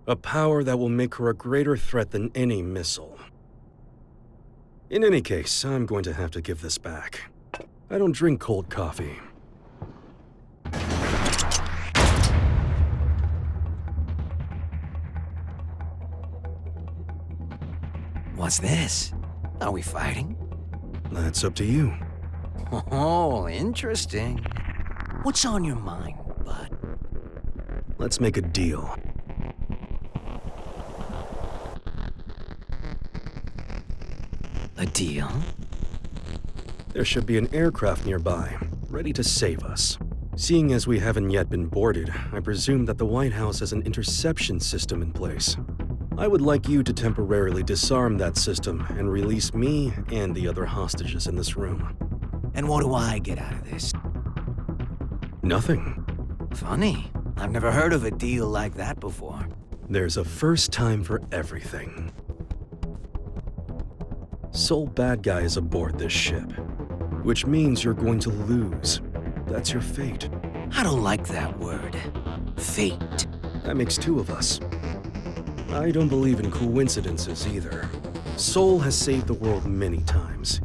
A power that will make her a greater threat than any missile. In any case, I'm going to have to give this back. I don't drink cold coffee. What's this? Are we fighting? That's up to you. Oh, interesting. What's on your mind, bud? Let's make a deal. A deal? There should be an aircraft nearby, ready to save us. Seeing as we haven't yet been boarded, I presume that the White House has an interception system in place. I would like you to temporarily disarm that system and release me and the other hostages in this room. And what do I get out of this? Nothing. Funny. I've never heard of a deal like that before. There's a first time for everything. Sole bad guy is aboard this ship, which means you're going to lose. That's your fate. I don't like that word. Fate. That makes two of us. I don't believe in coincidences either. Sol has saved the world many times.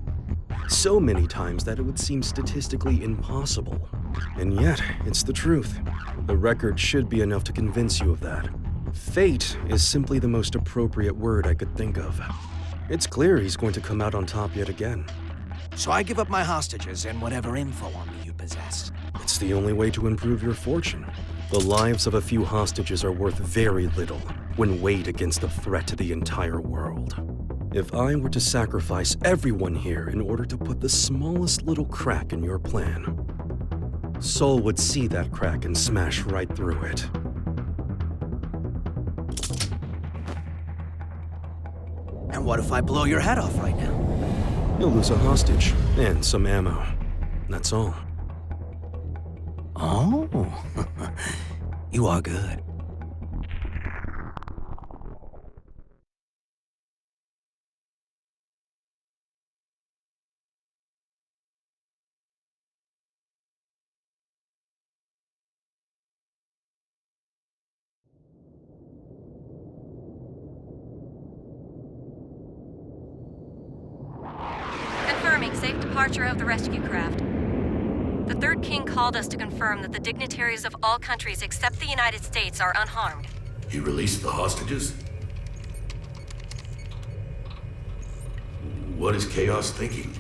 So many times that it would seem statistically impossible. And yet, it's the truth. The record should be enough to convince you of that. Fate is simply the most appropriate word I could think of. It's clear he's going to come out on top yet again. So I give up my hostages and whatever info on me you possess. It's the only way to improve your fortune. The lives of a few hostages are worth very little when weighed against the threat to the entire world. If I were to sacrifice everyone here in order to put the smallest little crack in your plan, Sol would see that crack and smash right through it. And what if I blow your head off right now? You'll lose a hostage and some ammo. That's all. Oh, you are good. Confirming safe departure of the rescue craft. The Third King called us to confirm that the dignitaries of all countries except the United States are unharmed. He released the hostages? What is Chaos thinking?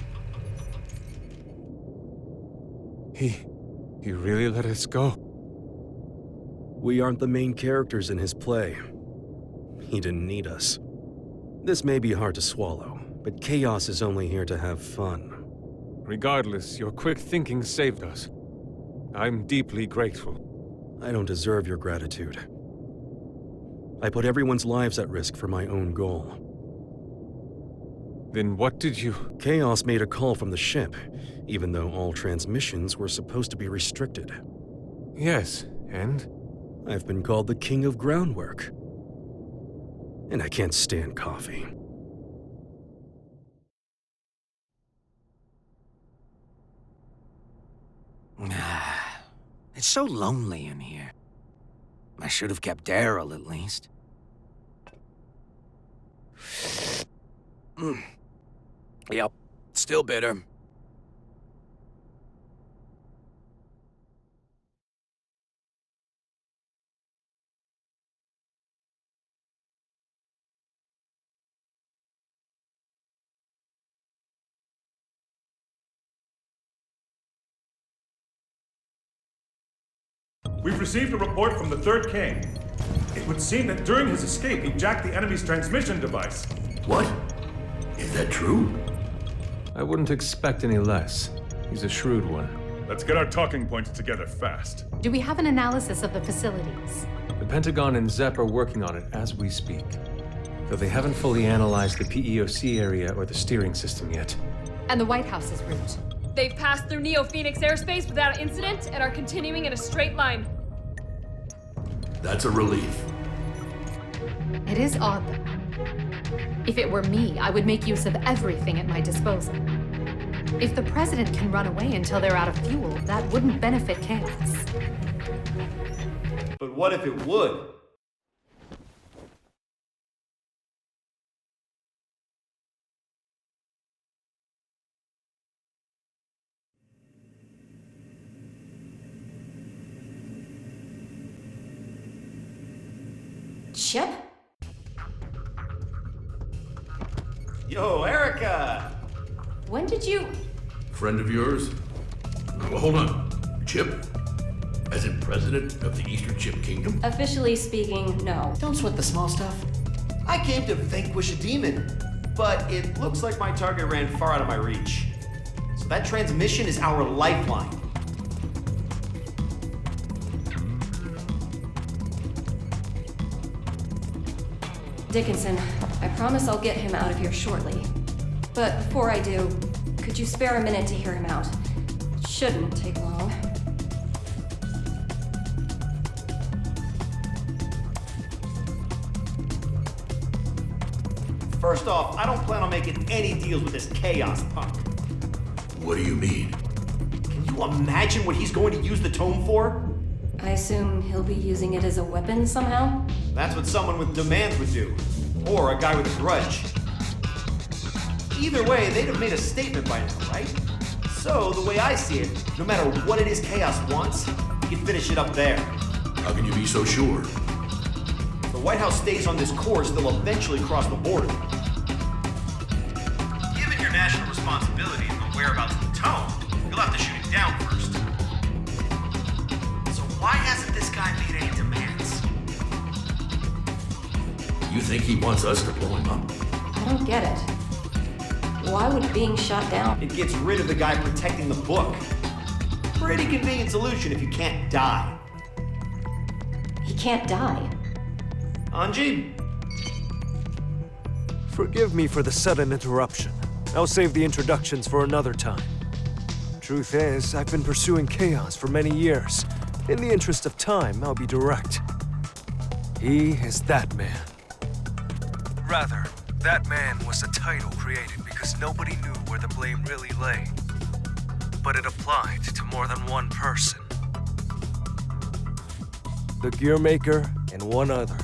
He really let us go? We aren't the main characters in his play. He didn't need us. This may be hard to swallow, but Chaos is only here to have fun. Regardless, your quick thinking saved us. I'm deeply grateful. I don't deserve your gratitude. I put everyone's lives at risk for my own goal. Then what did you... Chaos made a call from the ship, even though all transmissions were supposed to be restricted. Yes, and? I've been called the King of Groundwork. And I can't stand coffee. It's so lonely in here. I should have kept Daryl at least. Yep, still bitter. We've received a report from the Third King. It would seem that during his escape, he jacked the enemy's transmission device. What? Is that true? I wouldn't expect any less. He's a shrewd one. Let's get our talking points together fast. Do we have an analysis of the facilities? The Pentagon and ZEP are working on it as we speak, though they haven't fully analyzed the PEOC area or the steering system yet. And the White House's route? They've passed through Neo-Phoenix airspace without incident and are continuing in a straight line. That's a relief. It is odd, though. If it were me, I would make use of everything at my disposal. If the President can run away until they're out of fuel, that wouldn't benefit Chaos. But what if it would? Chip? Yo, Erica! When did you... Friend of yours? Well, hold on. Chip? As in president of the Eastern Chip Kingdom? Officially speaking, no. Don't sweat the small stuff. I came to vanquish a demon, but it looks like my target ran far out of my reach. So that transmission is our lifeline. Dickinson, I promise I'll get him out of here shortly. But before I do, could you spare a minute to hear him out? Shouldn't take long. First off, I don't plan on making any deals with this Chaos punk. What do you mean? Can you imagine what he's going to use the tome for? I assume he'll be using it as a weapon somehow? That's what someone with demands would do. Or a guy with a grudge. Either way, they'd have made a statement by now, right? So, the way I see it, no matter what it is Chaos wants, he can finish it up there. How can you be so sure? If the White House stays on this course, they'll eventually cross the border. Given your national responsibility and the whereabouts of the tome, you'll have to shoot it down first. So why hasn't this guy made any demands? You think he wants us to blow him up? I don't get it. Why would being shot down? It gets rid of the guy protecting the book. Pretty convenient solution if you can't die. He can't die. Anji? Forgive me for the sudden interruption. I'll save the introductions for another time. Truth is, I've been pursuing Chaos for many years. In the interest of time, I'll be direct. He is that man. Rather, that man was a title created because nobody knew where the blame really lay. But it applied to more than one person. The Gearmaker and one other.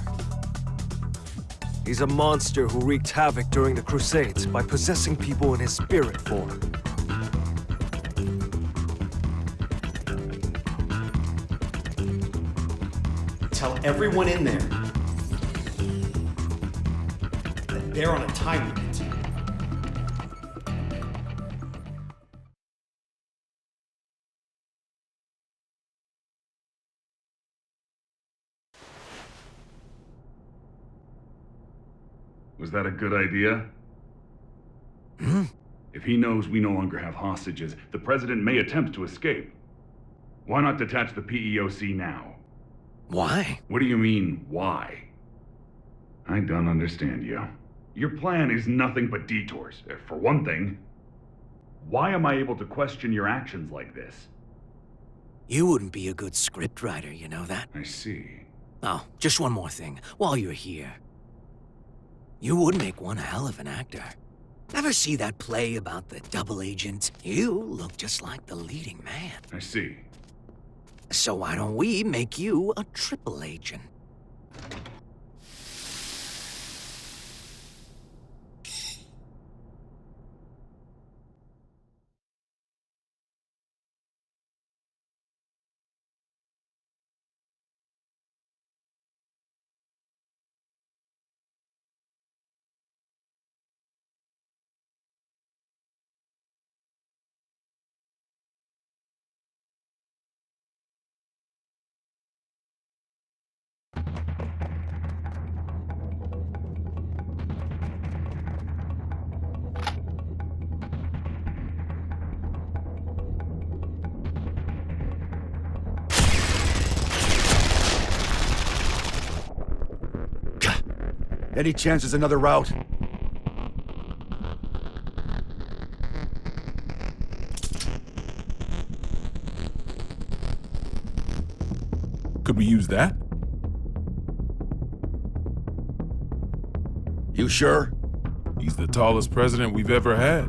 He's a monster who wreaked havoc during the Crusades by possessing people in his spirit form. Tell everyone in there that they're on a time limit. Was that a good idea? If he knows we no longer have hostages, the president may attempt to escape. Why not detach the PEOC now? Why? What do you mean, why? I don't understand you. Your plan is nothing but detours. For one thing, why am I able to question your actions like this? You wouldn't be a good scriptwriter, you know that? I see. Oh, just one more thing, while you're here. You would make one hell of an actor. Ever see that play about the double agent? You look just like the leading man. I see. So why don't we make you a triple agent? Any chance there's another route? Could we use that? You sure? He's the tallest president we've ever had.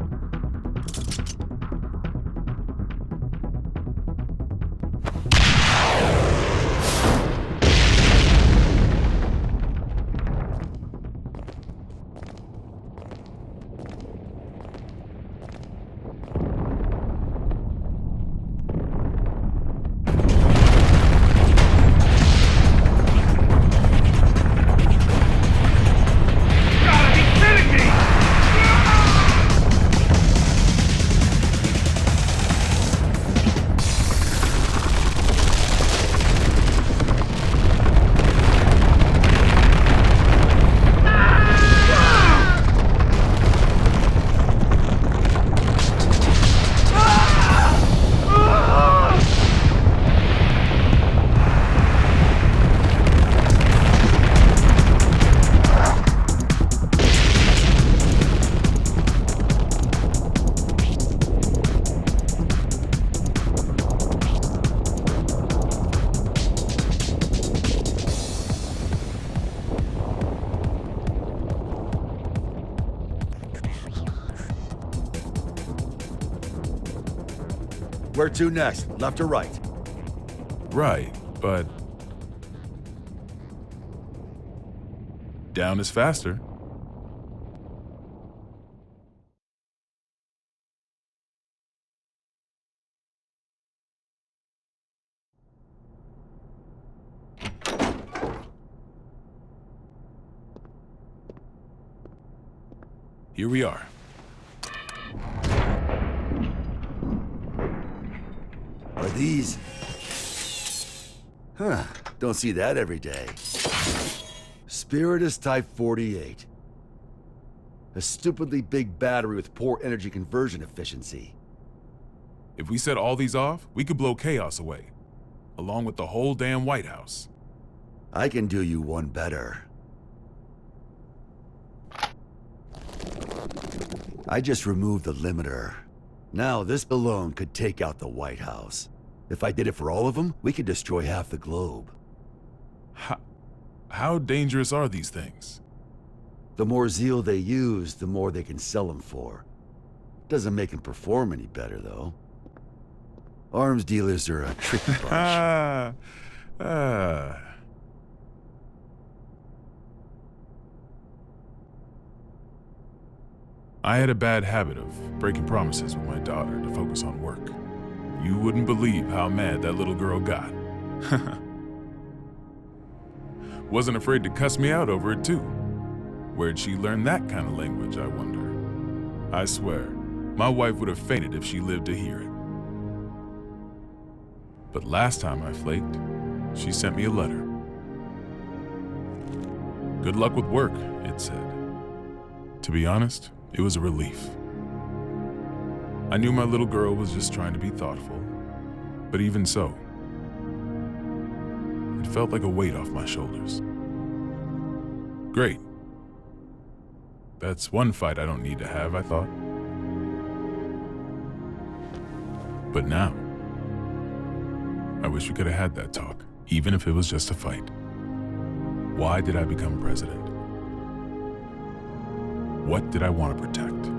Where to next? Left or right? Right, but... down is faster. Here we are. Are these... Huh, don't see that every day. Spiritus Type 48. A stupidly big battery with poor energy conversion efficiency. If we set all these off, we could blow chaos away, along with the whole damn White House. I can do you one better. I just removed the limiter. Now this alone could take out the White House. If I did it for all of them, we could destroy half the globe. How dangerous are these things? The more zeal they use, the more they can sell them for. Doesn't make them perform any better, though. Arms dealers are a tricky bunch. I had a bad habit of breaking promises with my daughter to focus on work. You wouldn't believe how mad that little girl got. Wasn't afraid to cuss me out over it, too. Where'd she learn that kind of language, I wonder? I swear, my wife would have fainted if she lived to hear it. But last time I flaked, she sent me a letter. Good luck with work, it said. To be honest, it was a relief. I knew my little girl was just trying to be thoughtful, but even so, it felt like a weight off my shoulders. Great. That's one fight I don't need to have, I thought. But now, I wish we could have had that talk, even if it was just a fight. Why did I become president? What did I want to protect?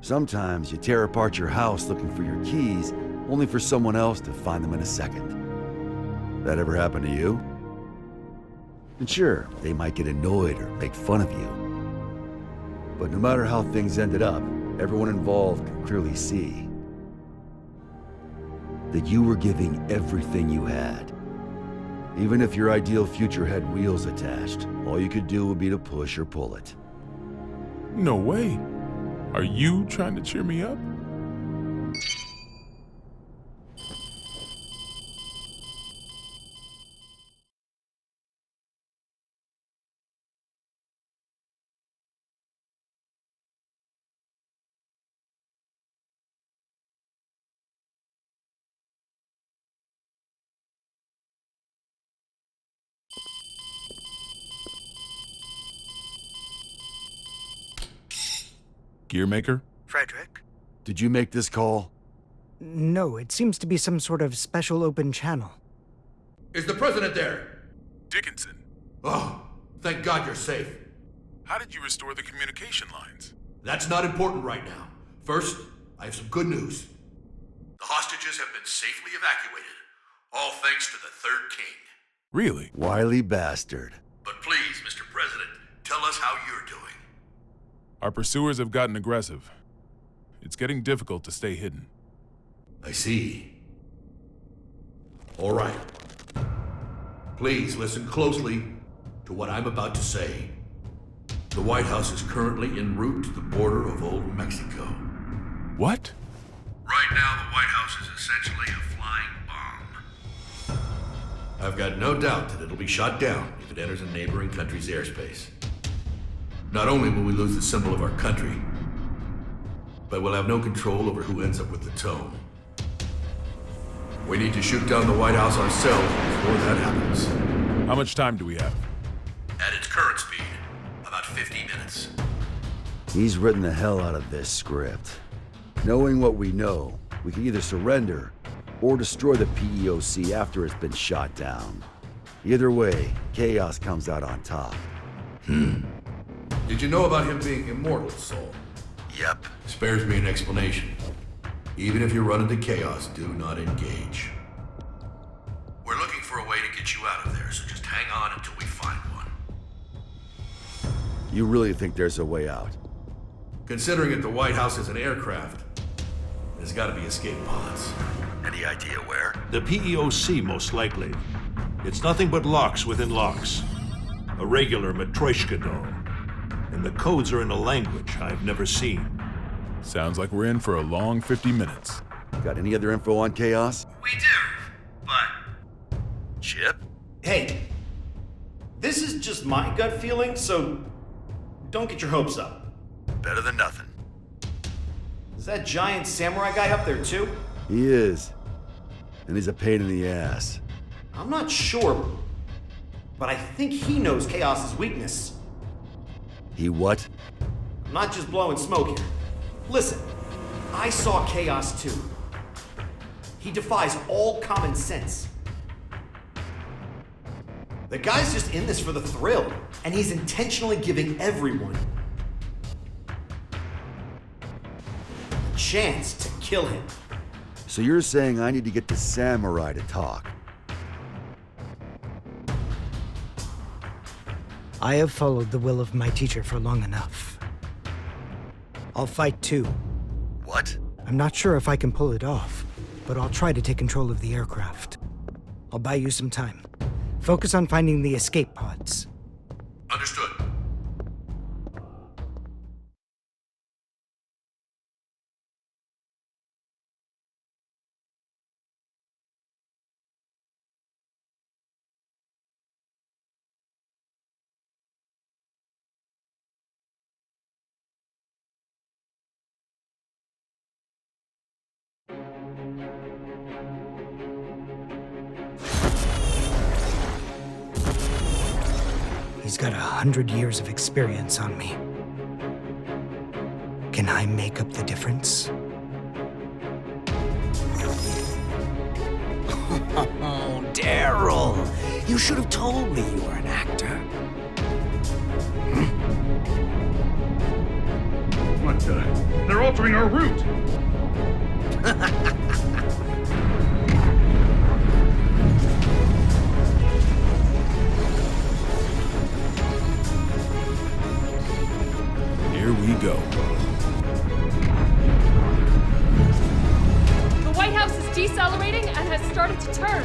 Sometimes you tear apart your house looking for your keys, only for someone else to find them in a second. That ever happened to you? And sure, they might get annoyed or make fun of you. But no matter how things ended up, everyone involved can clearly see that you were giving everything you had. Even if your ideal future had wheels attached, all you could do would be to push or pull it. No way. Are you trying to cheer me up? Gearmaker? Frederick? Did you make this call? No, it seems to be some sort of special open channel. Is the president there? Dickinson. Oh, Thank God you're safe. How did you restore the communication lines? That's not important right now. First, I have some good news. The hostages have been safely evacuated, all thanks to the Third King. Really? Wily bastard. But please, Mr. President, tell us how you're doing. Our pursuers have gotten aggressive. It's getting difficult to stay hidden. I see. All right. Please listen closely to what I'm about to say. The White House is currently en route to the border of Old Mexico. What? Right now, the White House is essentially a flying bomb. I've got no doubt that it'll be shot down if it enters a neighboring country's airspace. Not only will we lose the symbol of our country, but we'll have no control over who ends up with the tome. We need to shoot down the White House ourselves before that happens. How much time do we have? At its current speed, about 50 minutes. He's written the hell out of this script. Knowing what we know, we can either surrender or destroy the PEOC after it's been shot down. Either way, Chaos comes out on top. Did you know about him being immortal, Soul? Yep. Spares me an explanation. Even if you run into Chaos, do not engage. We're looking for a way to get you out of there, so just hang on until we find one. You really think there's a way out? Considering that the White House is an aircraft, there's gotta be escape pods. Any idea where? The PEOC, most likely. It's nothing but locks within locks. A regular Matryoshka doll. And the codes are in a language I've never seen. Sounds like we're in for a long 50 minutes. Got any other info on Chaos? We do, but... Chip? Hey, this is just my gut feeling, so don't get your hopes up. Better than nothing. Is that giant samurai guy up there too? He is. And he's a pain in the ass. I'm not sure, but I think he knows Chaos's weakness. He what? I'm not just blowing smoke here. Listen, I saw Chaos too. He defies all common sense. The guy's just in this for the thrill, and he's intentionally giving everyone a chance to kill him. So you're saying I need to get the samurai to talk? I have followed the will of my teacher for long enough. I'll fight too. What? I'm not sure if I can pull it off, but I'll try to take control of the aircraft. I'll buy you some time. Focus on finding the escape pods. Understood. He's got 100 years of experience on me. Can I make up the difference? Oh, Daryl! You should have told me you were an actor. What the? They're altering our route! Here we go. The White House is decelerating and has started to turn.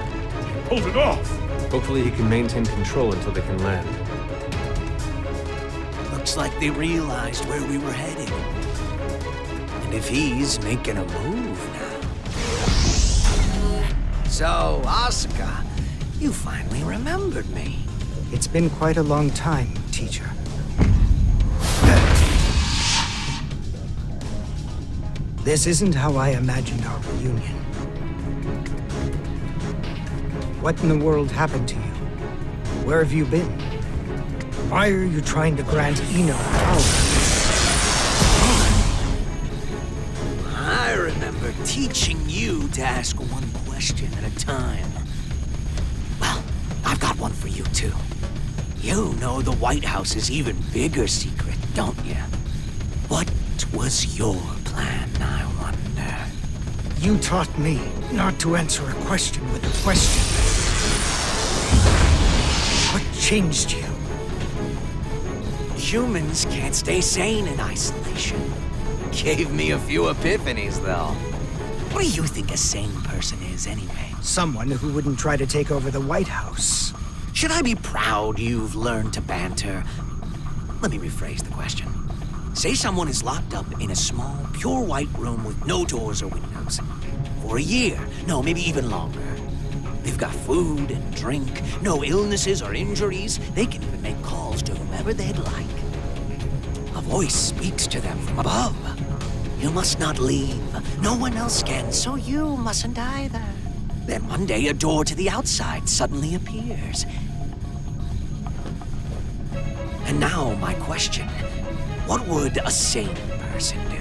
Hold it off! Hopefully he can maintain control until they can land. Looks like they realized where we were headed. And if he's making a move now. So, Asuka, you finally remembered me. It's been quite a long time, teacher. This isn't how I imagined our reunion. What in the world happened to you? Where have you been? Why are you trying to grant Eno power? I remember teaching you to ask one question at a time. Well, I've got one for you too. You know the White House's even bigger secret, don't you? What was your plan, I wonder? You taught me not to answer a question with a question. What changed you? Humans can't stay sane in isolation. Gave me a few epiphanies, though. What do you think a sane person is, anyway? Someone who wouldn't try to take over the White House. Should I be proud you've learned to banter? Let me rephrase the question. Say someone is locked up in a small, pure white room with no doors or windows. For a year, no, maybe even longer. They've got food and drink, no illnesses or injuries. They can even make calls to whomever they'd like. A voice speaks to them from above. You must not leave. No one else can, so you mustn't either. Then one day a door to the outside suddenly appears. And now my question, what would a sane person do?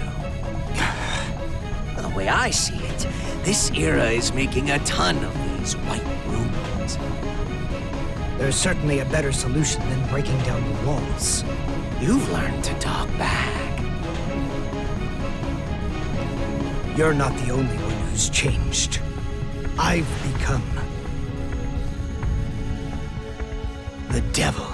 The way I see it, this era is making a ton of these white rooms. There's certainly a better solution than breaking down the walls. You've learned to talk back. You're not the only one who's changed. I've become the devil.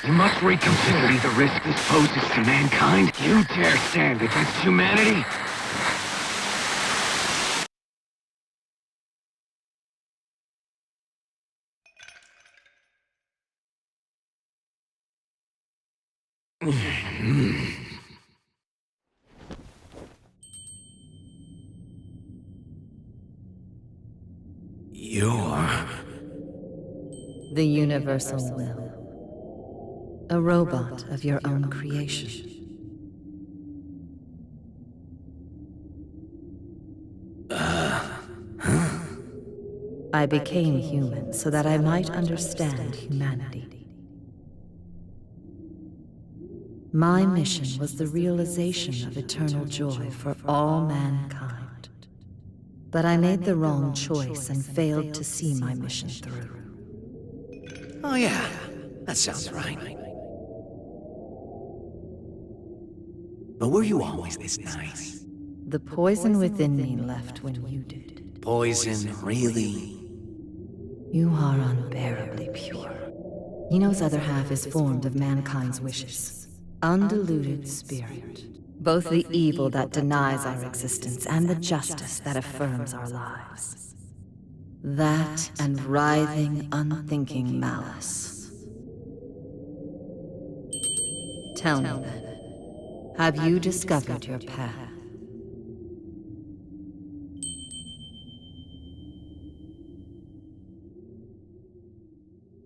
You must reconsider the risk this poses to mankind. You dare stand against humanity? You're... the universal will. A robot of your own creation. I became human so that I might understand humanity. My mission was the realization of eternal joy for all mankind. But I made the wrong choice and failed to see my mission through. Oh yeah, that sounds right. But were you always this nice? The poison within me left when you did. Poison, really? You are unbearably pure. Eno's other half is formed of mankind's wishes. Undiluted spirit. Both the evil that denies our existence and the justice that affirms our lives. That and writhing, unthinking malice. Tell me then. Have you discovered your path?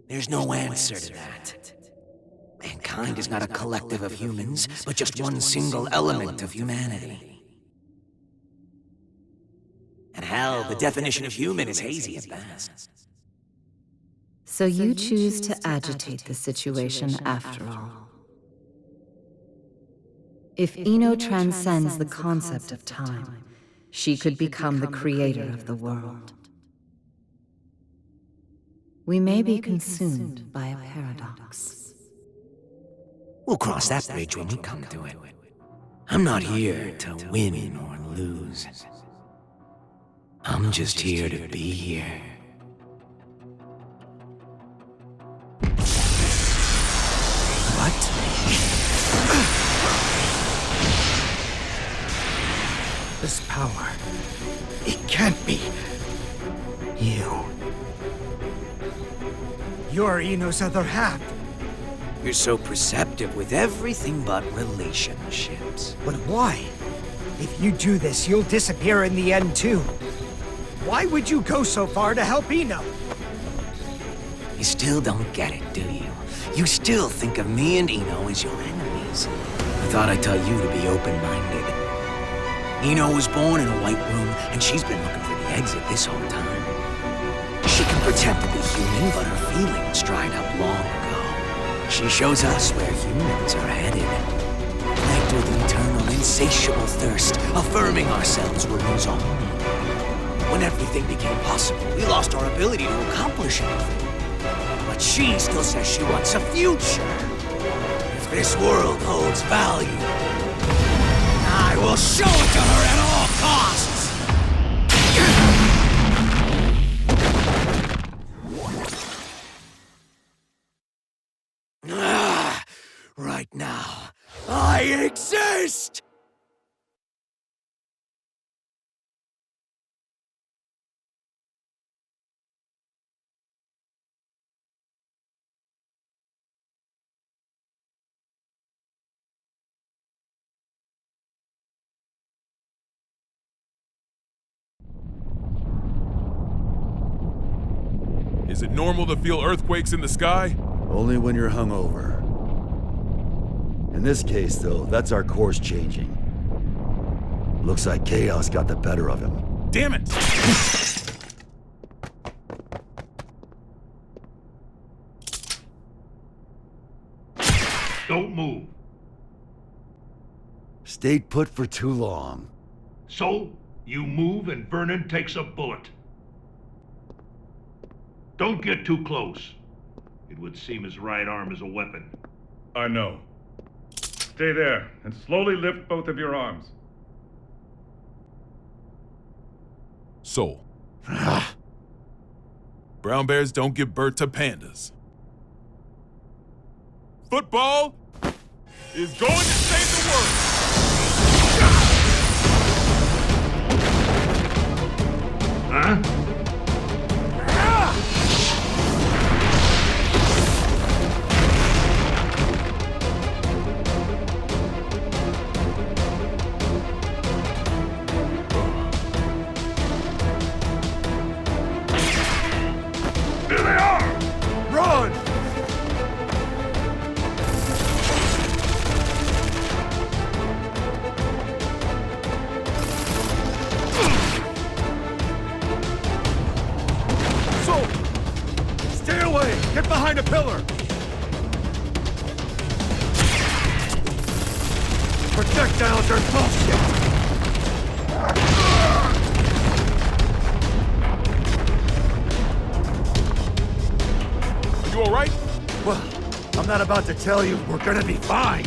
There's no answer to that. Mankind is not a collective of humans, but just one single element of humanity. And hell, the definition of human is hazy at best. So you choose to agitate the situation after all. If Eno transcends the concept of time, she could become the creator of the world. We may be consumed by a paradox. We'll cross that bridge when we come to it. I'm not here to win or lose. I'm just here to be here. What? This power... it can't be... you. You're Eno's other half. You're so perceptive with everything but relationships. But why? If you do this, you'll disappear in the end too. Why would you go so far to help Eno? You still don't get it, do you? you still think of me and Eno as your enemies. I thought I taught you to be open-minded. Eno was born in a white room, and she's been looking for the exit this whole time. She can pretend to be human, but her feelings dried up long ago. She shows us where humans are headed. Plagued with internal, insatiable thirst, affirming ourselves will lose all meaning. When everything became possible, we lost our ability to accomplish anything. But she still says she wants a future. If this world holds value, I will show it to her at all costs! Right now, I exist! Is it normal to feel earthquakes in the sky? Only when you're hungover. In this case, though, that's our course changing. Looks like chaos got the better of him. Damn it! Don't move. Stayed put for too long. So, you move and Vernon takes a bullet. Don't get too close. It would seem his right arm is a weapon. I know. Stay there, and slowly lift both of your arms. Soul. Brown bears don't give birth to pandas. Football is going to save the world! Huh? Get behind a pillar! Projectiles are bullshit! You alright? Well, I'm not about to tell you we're gonna be fine!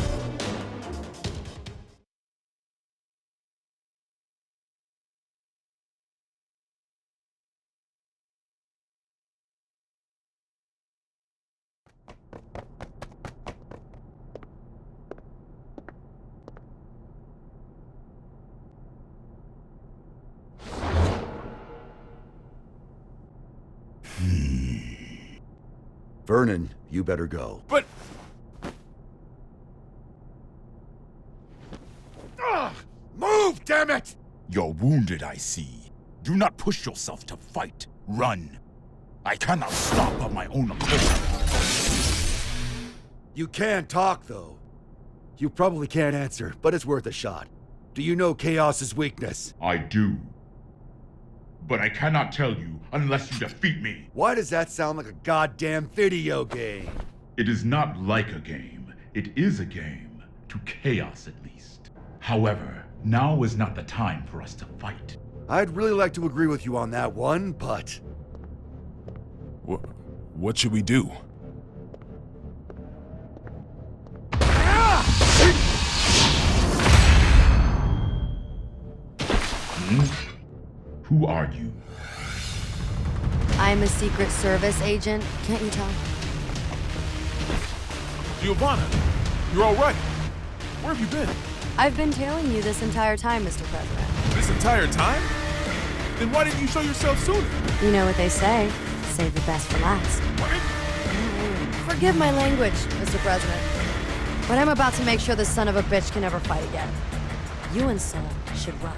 Vernon, you better go. But... Move, damn it! You're wounded, I see. Do not push yourself to fight. Run. I cannot stop of my own accord. You can talk, though. You probably can't answer, but it's worth a shot. Do you know Chaos's weakness? I do. But I cannot tell you unless you defeat me. Why does that sound like a goddamn video game? It is not like a game. It is a game. To Chaos, at least. However, now is not the time for us to fight. I'd really like to agree with you on that one, but... What should we do? Who are you? I'm a Secret Service agent. Can't you tell? Giovanna, you're all right. Where have you been? I've been tailing you this entire time, Mr. President. This entire time? Then why didn't you show yourself sooner? You know what they say. Save the best for last. Forgive my language, Mr. President. But I'm about to make sure this son of a bitch can never fight again. You and Soul should run.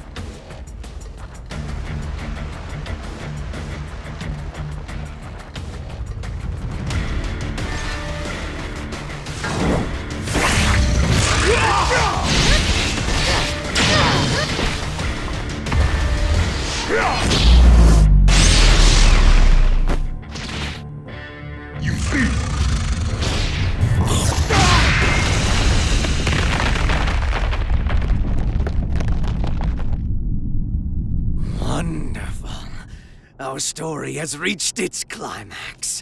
our story has reached its climax.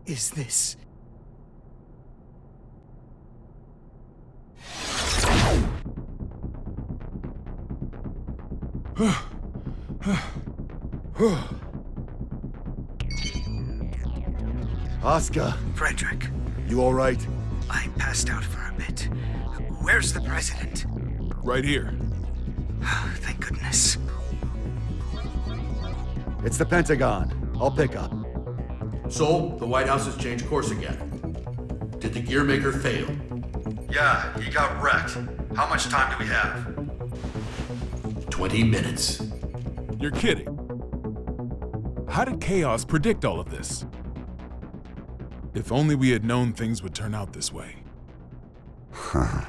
Is this... Oscar. Frederick. You all right? I passed out for a bit. Where's the president? Right here. Thank goodness. It's the Pentagon. I'll pick up. So, the White House has changed course again. Did the Gearmaker fail? Yeah, he got wrecked. How much time do we have? 20 minutes. You're kidding. How did Chaos predict all of this? If only we had known things would turn out this way. Huh.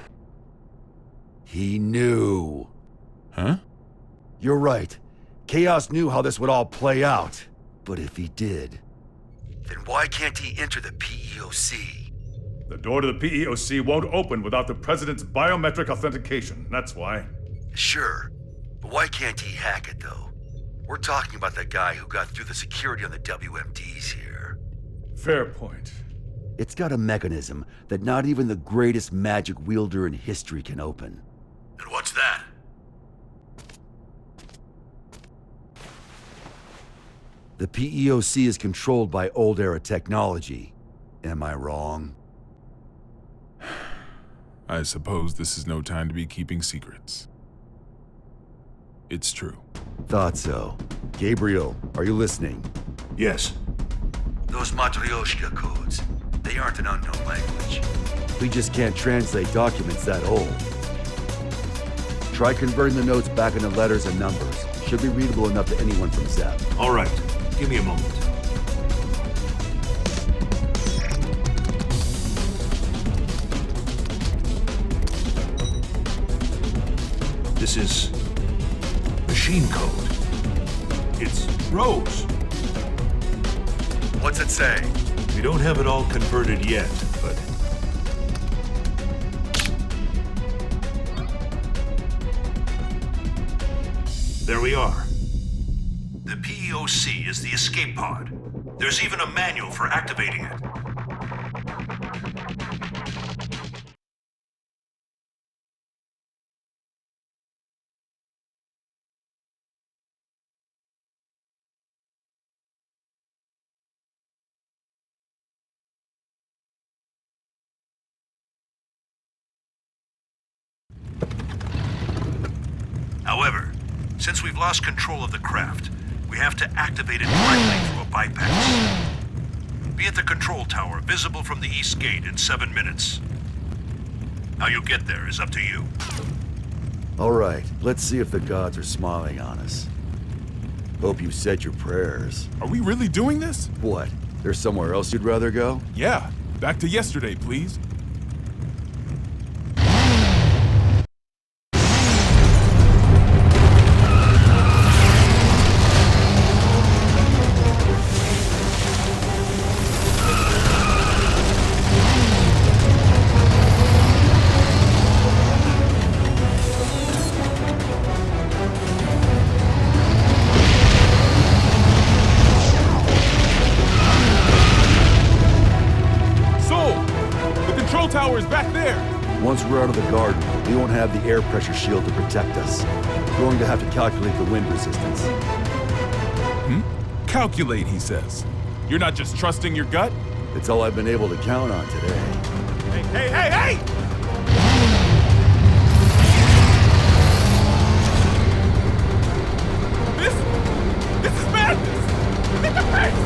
He knew. Huh? You're right. Chaos knew how this would all play out. But if he did, then why can't he enter the PEOC? The door to the PEOC won't open without the President's biometric authentication, that's why. Sure, but why can't he hack it, though? We're talking about the guy who got through the security on the WMDs here. Fair point. It's got a mechanism that not even the greatest magic wielder in history can open. And what's that? The PEOC is controlled by old-era technology. Am I wrong? I suppose this is no time to be keeping secrets. It's true. Thought so. Gabriel, are you listening? Yes. Those Matryoshka codes, they aren't an unknown language. We just can't translate documents that old. Try converting the notes back into letters and numbers. Should be readable enough to anyone from Zep. All right. Give me a moment. This is machine code. It's Rose. What's it say? We don't have it all converted yet, but... There we are. The PEOC is the escape pod. There's even a manual for activating it. However, since we've lost control of the craft, we have to activate it directly through a bypass. Be at the control tower, visible from the east gate in 7 minutes. How you get there is up to you. All right, let's see if the gods are smiling on us. Hope you said your prayers. Are we really doing this? What? There's somewhere else you'd rather go? Yeah. Back to yesterday, please. Once we're out of the garden, we won't have the air pressure shield to protect us. We're going to have to calculate the wind resistance. Calculate, he says. You're not just trusting your gut? It's all I've been able to count on today. Hey! This is madness! Look at the pace!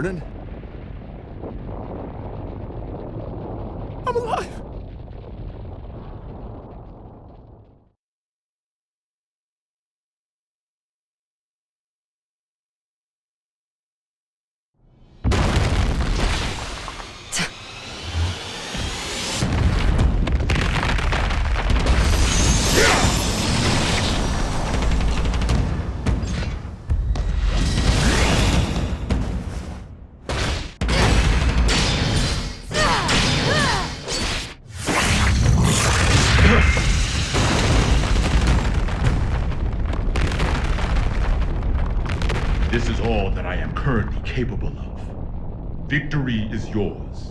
Vernon? I'm alive! This is all that I am currently capable of. Victory is yours.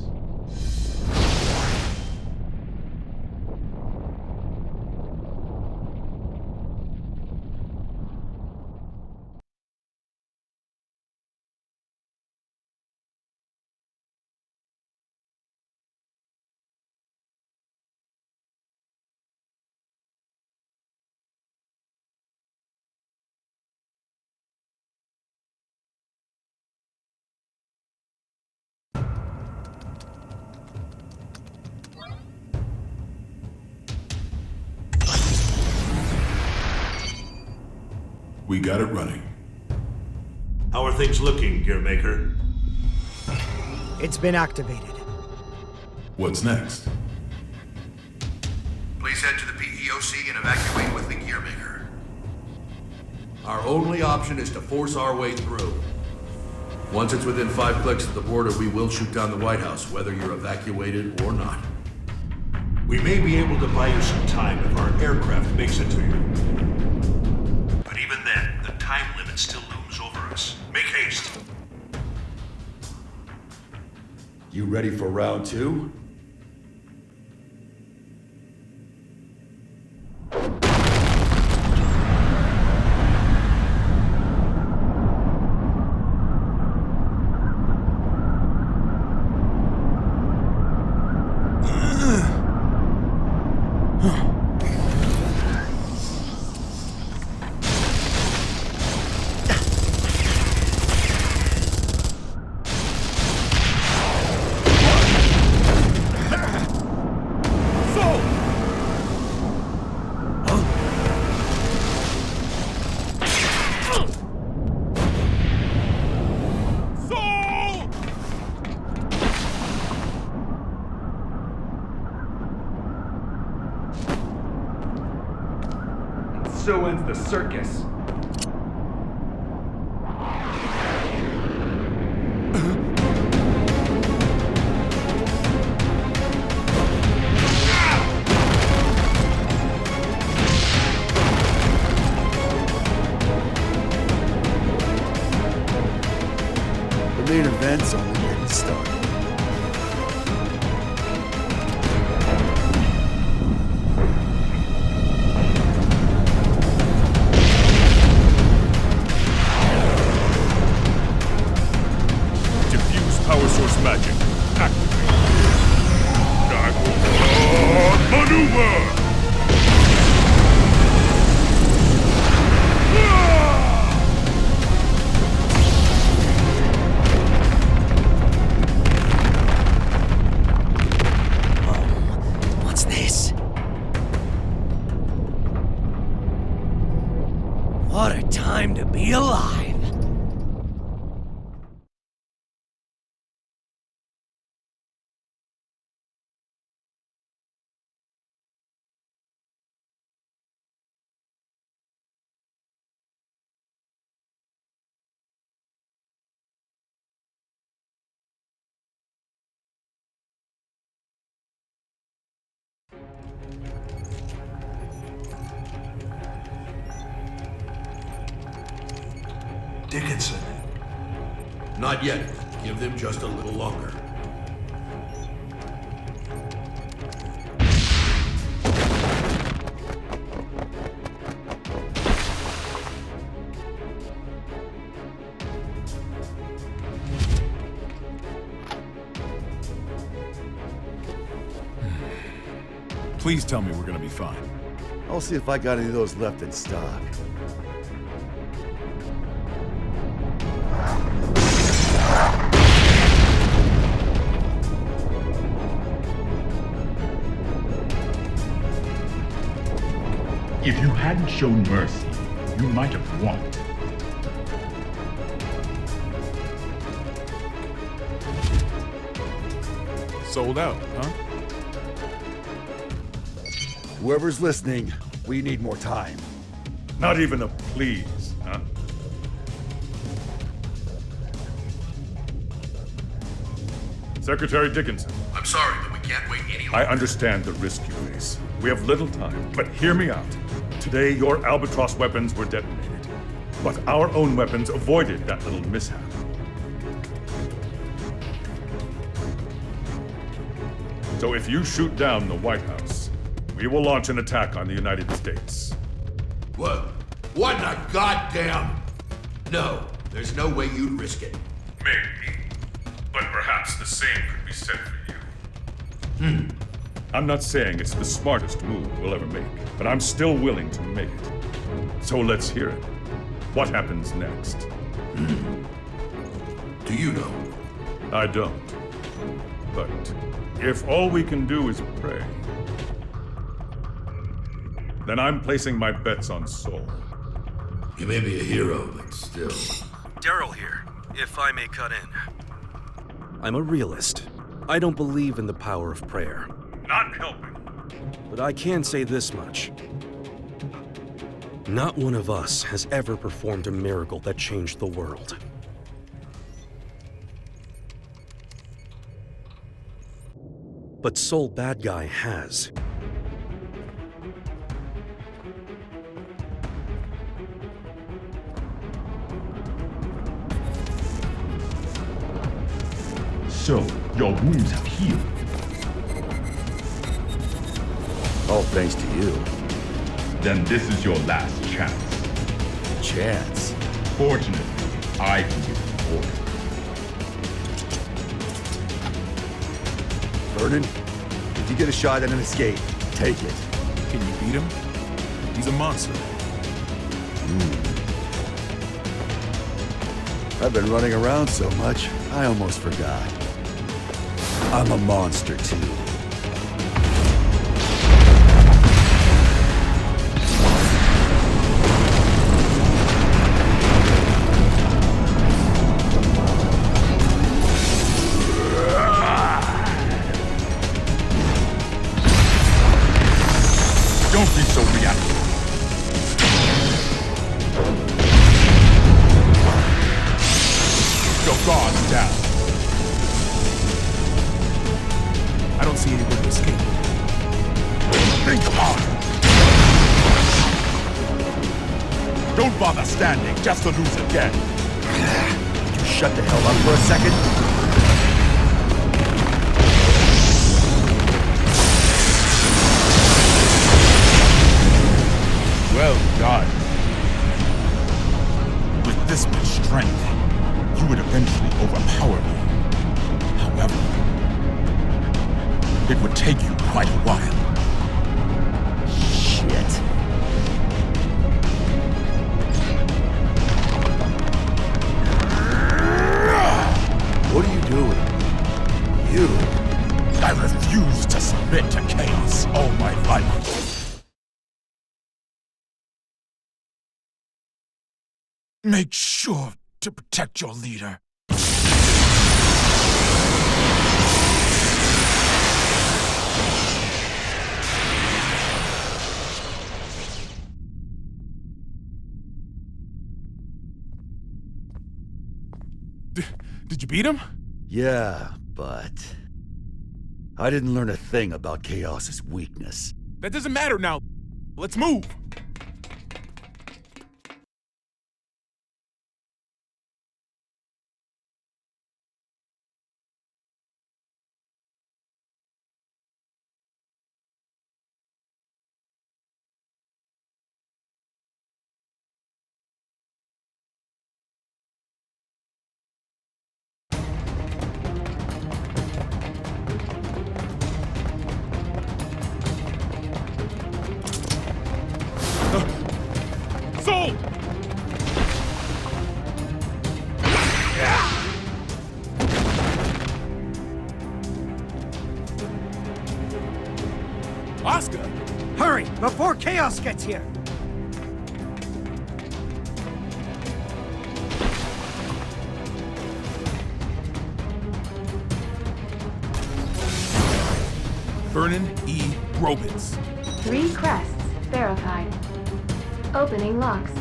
We got it running. How are things looking, Gearmaker? It's been activated. What's next? Please head to the PEOC and evacuate with the Gearmaker. Our only option is to force our way through. Once it's within 5 clicks of the border, we will shoot down the White House, whether you're evacuated or not. We may be able to buy you some time if our aircraft makes it to you. But even then, the time limit still looms over us. Make haste. You ready for round 2? So ends the circus. The main event's only getting started. Power source magic. Activate. Dragon maneuver! What's this? What a time to be alive! Dickinson. Not yet. Give them just a little longer. Please tell me we're gonna be fine. I'll see if I got any of those left in stock. If you hadn't shown mercy, you might have won. Sold out, huh? Whoever's listening, we need more time. Not even a please, huh? Secretary Dickinson. I'm sorry, but we can't wait any longer. I understand the risk you face. We have little time, but hear me out. Today, your Albatross weapons were detonated, but our own weapons avoided that little mishap. So if you shoot down the White House, we will launch an attack on the United States. What? What in the goddamn... No, there's no way you'd risk it. Maybe. But perhaps the same could be said for you. I'm not saying it's the smartest move we'll ever make, but I'm still willing to make it. So let's hear it. What happens next? Do you know? I don't. But if all we can do is pray, then I'm placing my bets on Sol. You may be a hero, but still. Daryl here, if I may cut in. I'm a realist. I don't believe in the power of prayer. Not helping. But I can say this much. Not one of us has ever performed a miracle that changed the world. But Sol Bad Guy has. So, your wounds have healed. All thanks to you. Then this is your last chance. Chance? Fortunately, I can give you order. Vernon, if you get a shot at an escape, take it. Can you beat him? He's a monster. I've been running around so much, I almost forgot. I'm a monster too. Don't be so reactive. Your guard's down. I don't see any way to escape. Think hard. Don't bother standing just to lose again. Would you shut the hell up for a second? Well done. With this much strength, you would eventually overpower me. However, it would take you quite a while. Shit. What are you doing? You? I refuse to submit to chaos all my life. Make sure to protect your leader. Did you beat him? Yeah, but I didn't learn a thing about Chaos's weakness. That doesn't matter now. Let's move. Sol! Oscar! Hurry, before Chaos gets here! Vernon E. Grobitz. 3 crests verified. Opening locks.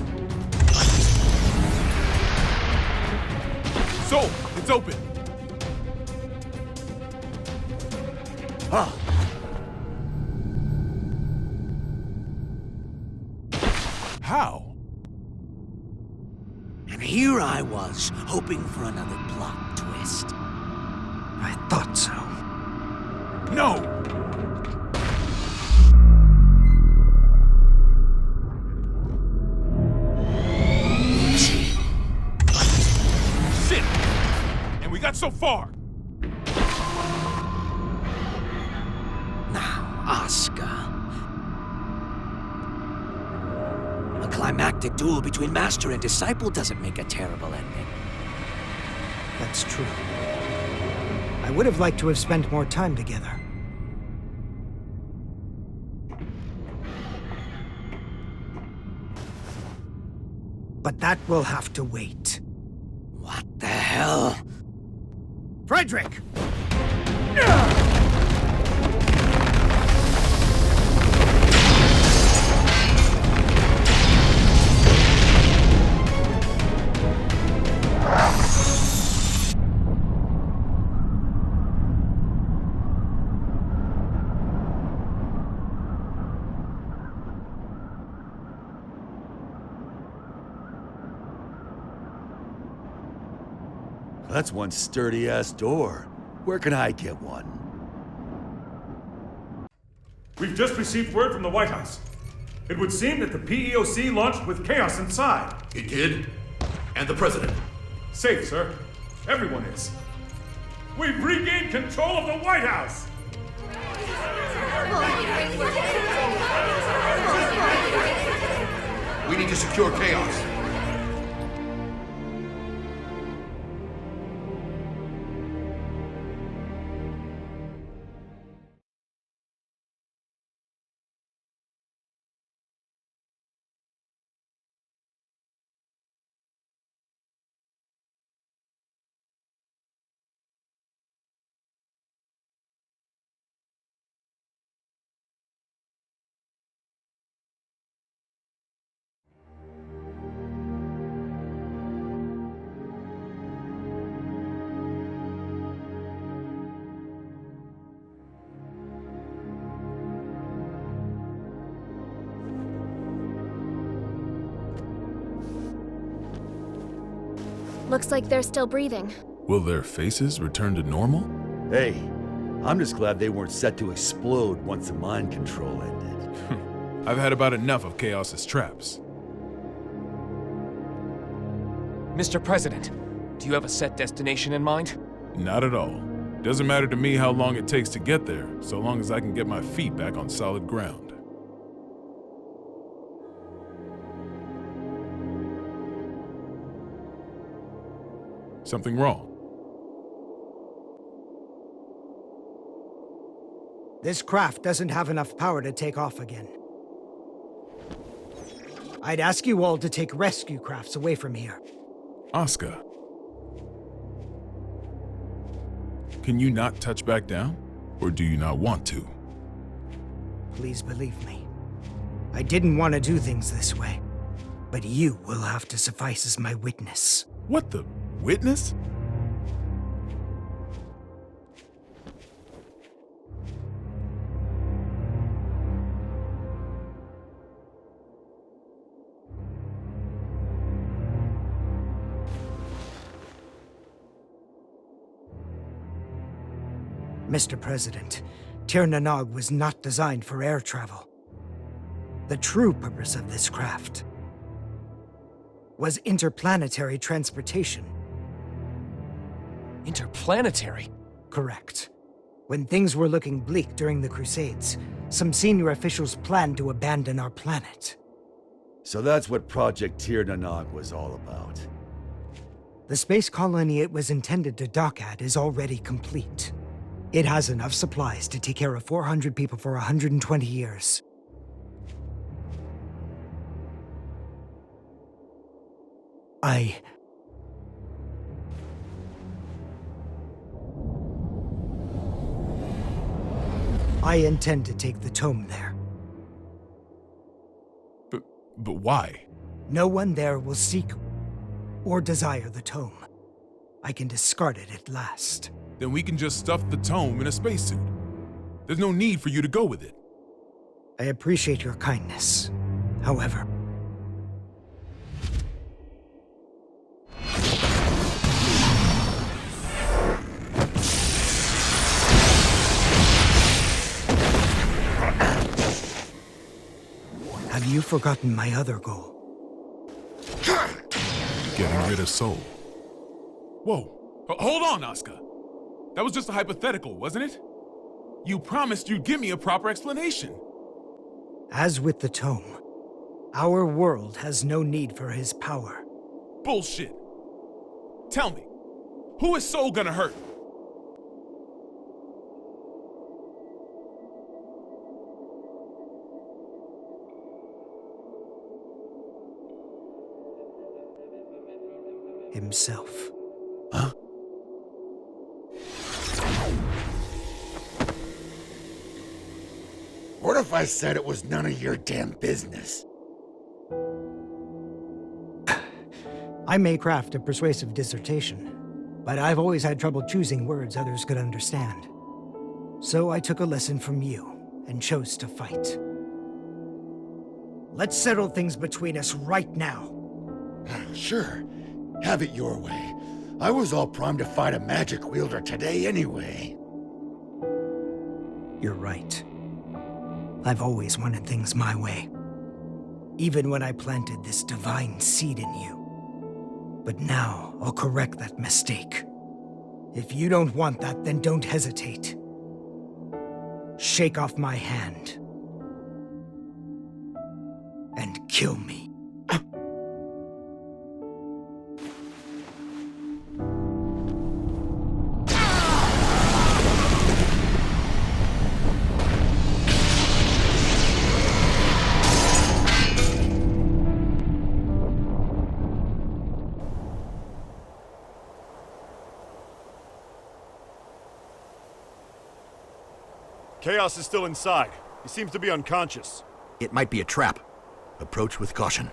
Sold! It's open! Ah. How? And here I was, hoping for another plot twist. I thought so. No! Shit! And we got so far! Now, Oscar. A climactic duel between master and disciple doesn't make a terrible ending. That's true. I would have liked to have spent more time together. But that will have to wait. What the hell? Frederick! That's one sturdy-ass door. Where can I get one? We've just received word from the White House. It would seem that the PEOC launched with chaos inside. It did? And the president? Safe, sir. Everyone is. We've regained control of the White House! We need to secure chaos. Looks like they're still breathing. Will their faces return to normal? Hey, I'm just glad they weren't set to explode once the mind control ended. I've had about enough of Chaos's traps. Mr. President, do you have a set destination in mind? Not at all. Doesn't matter to me how long it takes to get there, so long as I can get my feet back on solid ground. Something wrong? This craft doesn't have enough power to take off again. I'd ask you all to take rescue crafts away from here. Oscar. Can you not touch back down? Or do you not want to? Please believe me. I didn't want to do things this way. But you will have to suffice as my witness. What the? Witness? Mr. President, Tir Nanog was not designed for air travel. The true purpose of this craft was interplanetary transportation. Interplanetary? Correct. When things were looking bleak during the Crusades, some senior officials planned to abandon our planet. So that's what Project Tir Nanog was all about. The space colony it was intended to dock at is already complete. It has enough supplies to take care of 400 people for 120 years. I intend to take the tome there. But why? No one there will seek or desire the tome. I can discard it at last. Then we can just stuff the tome in a spacesuit. There's no need for you to go with it. I appreciate your kindness. However, have you forgotten my other goal? Getting rid of Soul. Whoa. Hold on, Asuka. That was just a hypothetical, wasn't it? You promised you'd give me a proper explanation. As with the tome, our world has no need for his power. Bullshit. Tell me, who is Soul gonna hurt? Himself. Huh? What if I said it was none of your damn business? I may craft a persuasive dissertation, but I've always had trouble choosing words others could understand. So I took a lesson from you and chose to fight. Let's settle things between us right now. Sure. Have it your way. I was all primed to fight a magic wielder today anyway. You're right. I've always wanted things my way. Even when I planted this divine seed in you. But now, I'll correct that mistake. If you don't want that, then don't hesitate. Shake off my hand. And kill me. Chaos is still inside. He seems to be unconscious. It might be a trap. Approach with caution.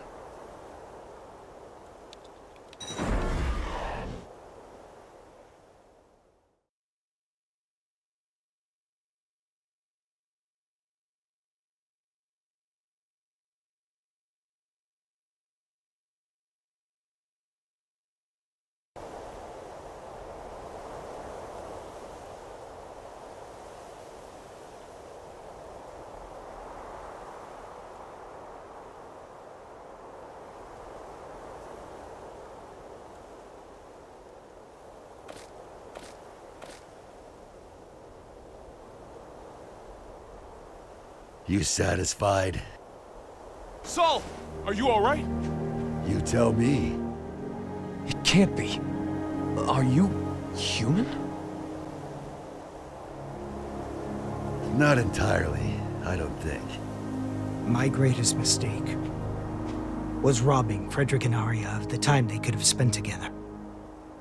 You satisfied? Saul, are you all right? You tell me. It can't be. Are you human? Not entirely, I don't think. My greatest mistake was robbing Frederick and Arya of the time they could have spent together.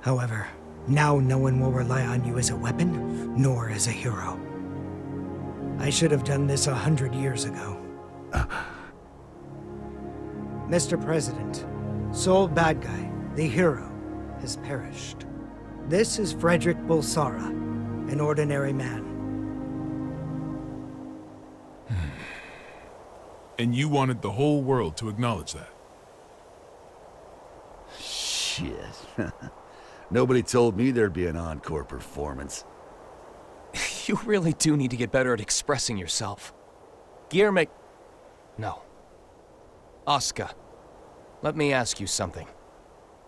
However, now no one will rely on you as a weapon, nor as a hero. I should have done this 100 years ago. Mr. President, Soul Bad Guy, the hero, has perished. This is Frederick Bulsara, an ordinary man. And you wanted the whole world to acknowledge that. Shit. Nobody told me there'd be an encore performance. You really do need to get better at expressing yourself. No. Asuka, let me ask you something.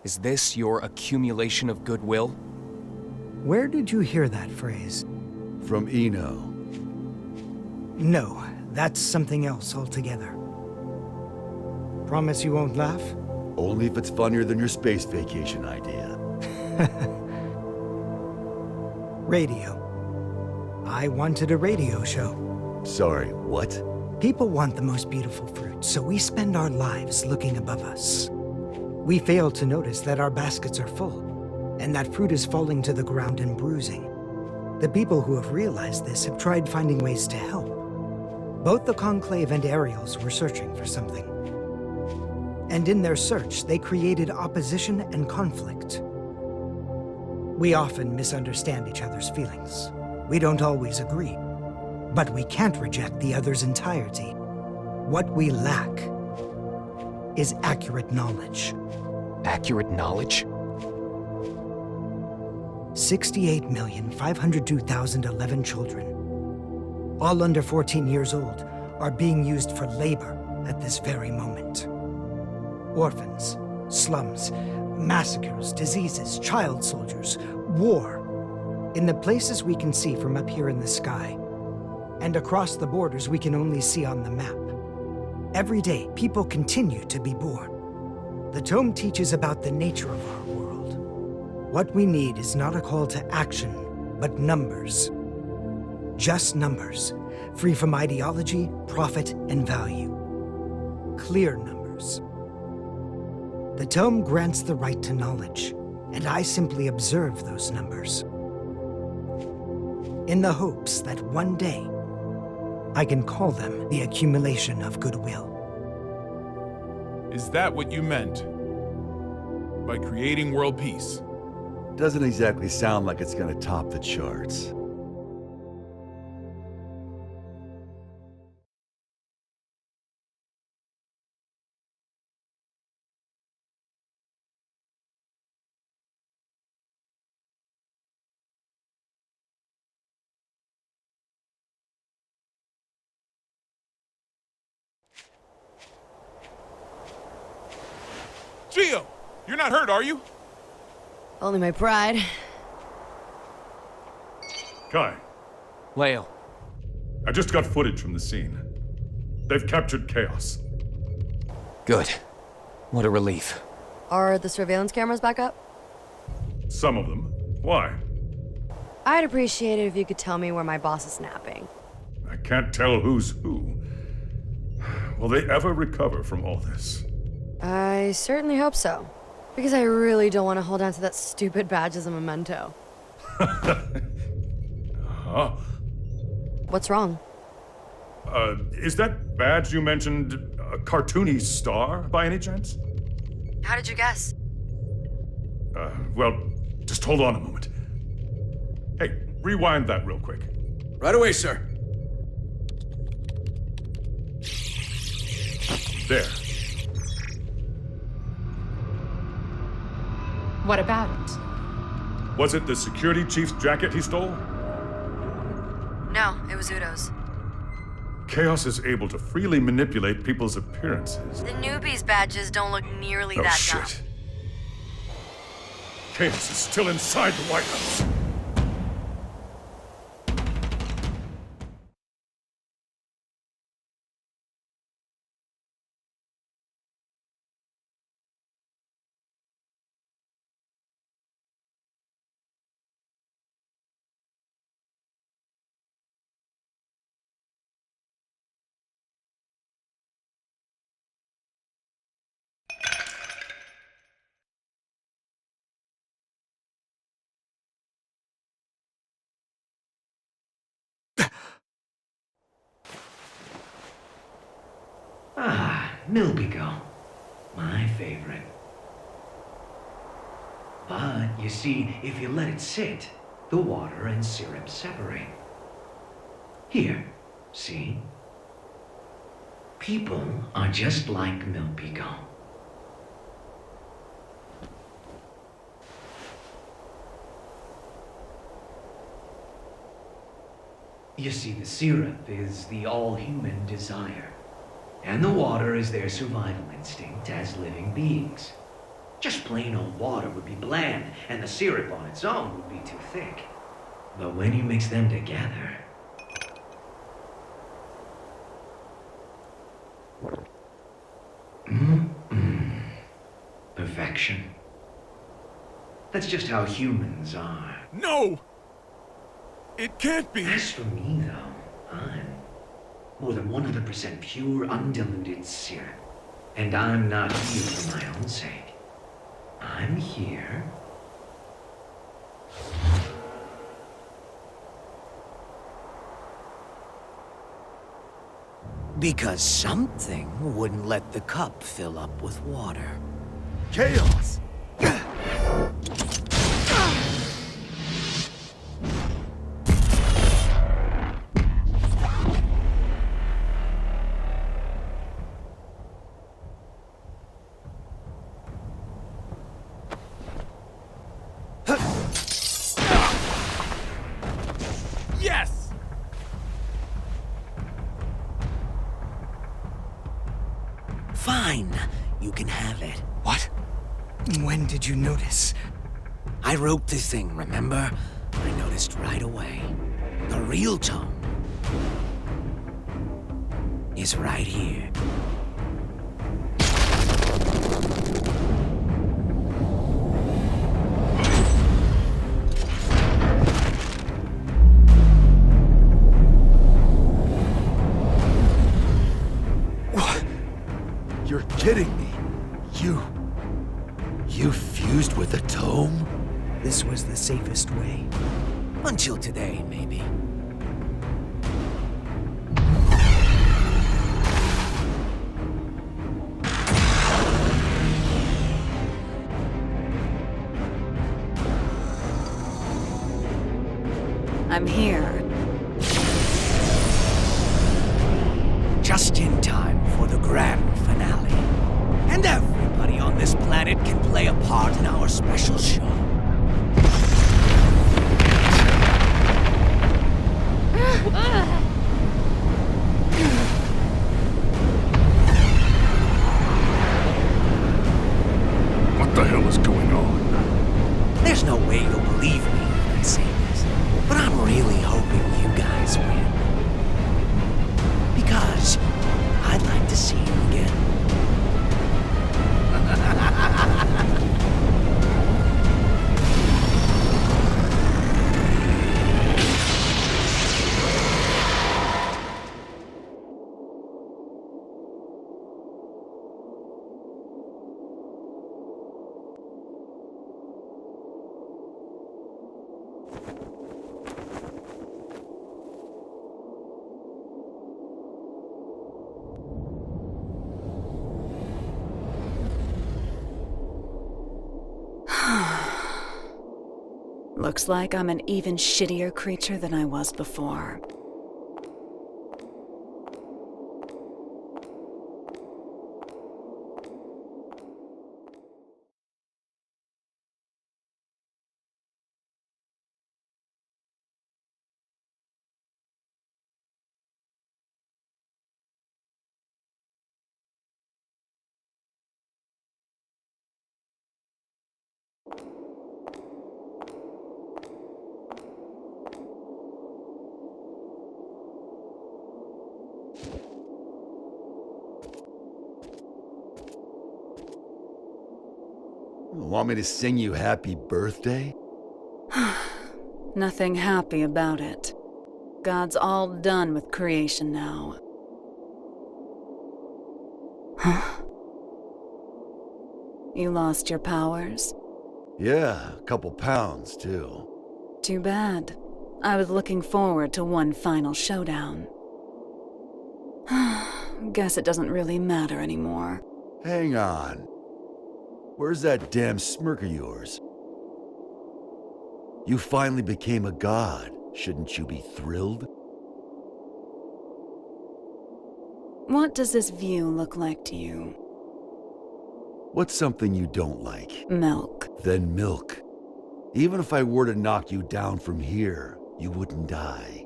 Is this your accumulation of goodwill? Where did you hear that phrase? From Eno. No, that's something else altogether. Promise you won't laugh? Only if it's funnier than your space vacation idea. Radio. I wanted a radio show. Sorry, what? People want the most beautiful fruit, so we spend our lives looking above us. We fail to notice that our baskets are full, and that fruit is falling to the ground and bruising. The people who have realized this have tried finding ways to help. Both the Conclave and Ariels were searching for something. And in their search, they created opposition and conflict. We often misunderstand each other's feelings. We don't always agree. But we can't reject the other's entirety. What we lack is accurate knowledge. Accurate knowledge? 68,502,011 children, all under 14 years old, are being used for labor at this very moment. Orphans, slums, massacres, diseases, child soldiers, war. In the places we can see from up here in the sky, and across the borders we can only see on the map. Every day, people continue to be born. The tome teaches about the nature of our world. What we need is not a call to action, but numbers. Just numbers, free from ideology, profit, and value. Clear numbers. The tome grants the right to knowledge, and I simply observe those numbers. In the hopes that one day, I can call them the accumulation of goodwill. Is that what you meant by creating world peace? Doesn't exactly sound like it's gonna top the charts. Gio! You're not hurt, are you? Only my pride. Kai. Leo. I just got footage from the scene. They've captured Chaos. Good. What a relief. Are the surveillance cameras back up? Some of them. Why? I'd appreciate it if you could tell me where my boss is napping. I can't tell who's who. Will they ever recover from all this? I certainly hope so. Because I really don't want to hold on to that stupid badge as a memento. Huh? What's wrong? Is that badge you mentioned a cartoony star, by any chance? How did you guess? Well, just hold on a moment. Hey, rewind that real quick. Right away, sir. There. What about it? Was it the security chief's jacket he stole? No, it was Udo's. Chaos is able to freely manipulate people's appearances. The newbies' badges don't look nearly Oh, that shit. dumb. Chaos is still inside the White House. Ah, Milbigo. My favorite. But, you see, if you let it sit, the water and syrup separate. Here, see? People are just like Milbigo. You see, the syrup is the all-human desire. And the water is their survival instinct as living beings. Just plain old water would be bland, and the syrup on its own would be too thick. But when you mix them together... Perfection. That's just how humans are. No! It can't be! As for me, though, I'm more than 100% pure, undiluted syrup. And I'm not here for my own sake. I'm here Because something wouldn't let the cup fill up with water. Chaos! Yes! Fine, you can have it. What? When did you notice? I wrote the thing, remember? I noticed right away. The real tome is right here. What? You're kidding me. You fused with the tome? This was the safest way. Until today, maybe. I'm here. Just in time for the grand finale. And everybody on this planet can play a part in our special show. What the hell is going on? There's no way you'll believe me when I say this, but I'm really hoping you guys win. Because I'd like to see you again. Looks like I'm an even shittier creature than I was before. Want me to sing you happy birthday? Nothing happy about it. God's all done with creation now. Huh? You lost your powers? Yeah, a couple pounds, too. Too bad. I was looking forward to one final showdown. Guess it doesn't really matter anymore. Hang on. Where's that damn smirk of yours? You finally became a god. Shouldn't you be thrilled? What does this view look like to you? What's something you don't like? Milk. Then milk. Even if I were to knock you down from here, you wouldn't die.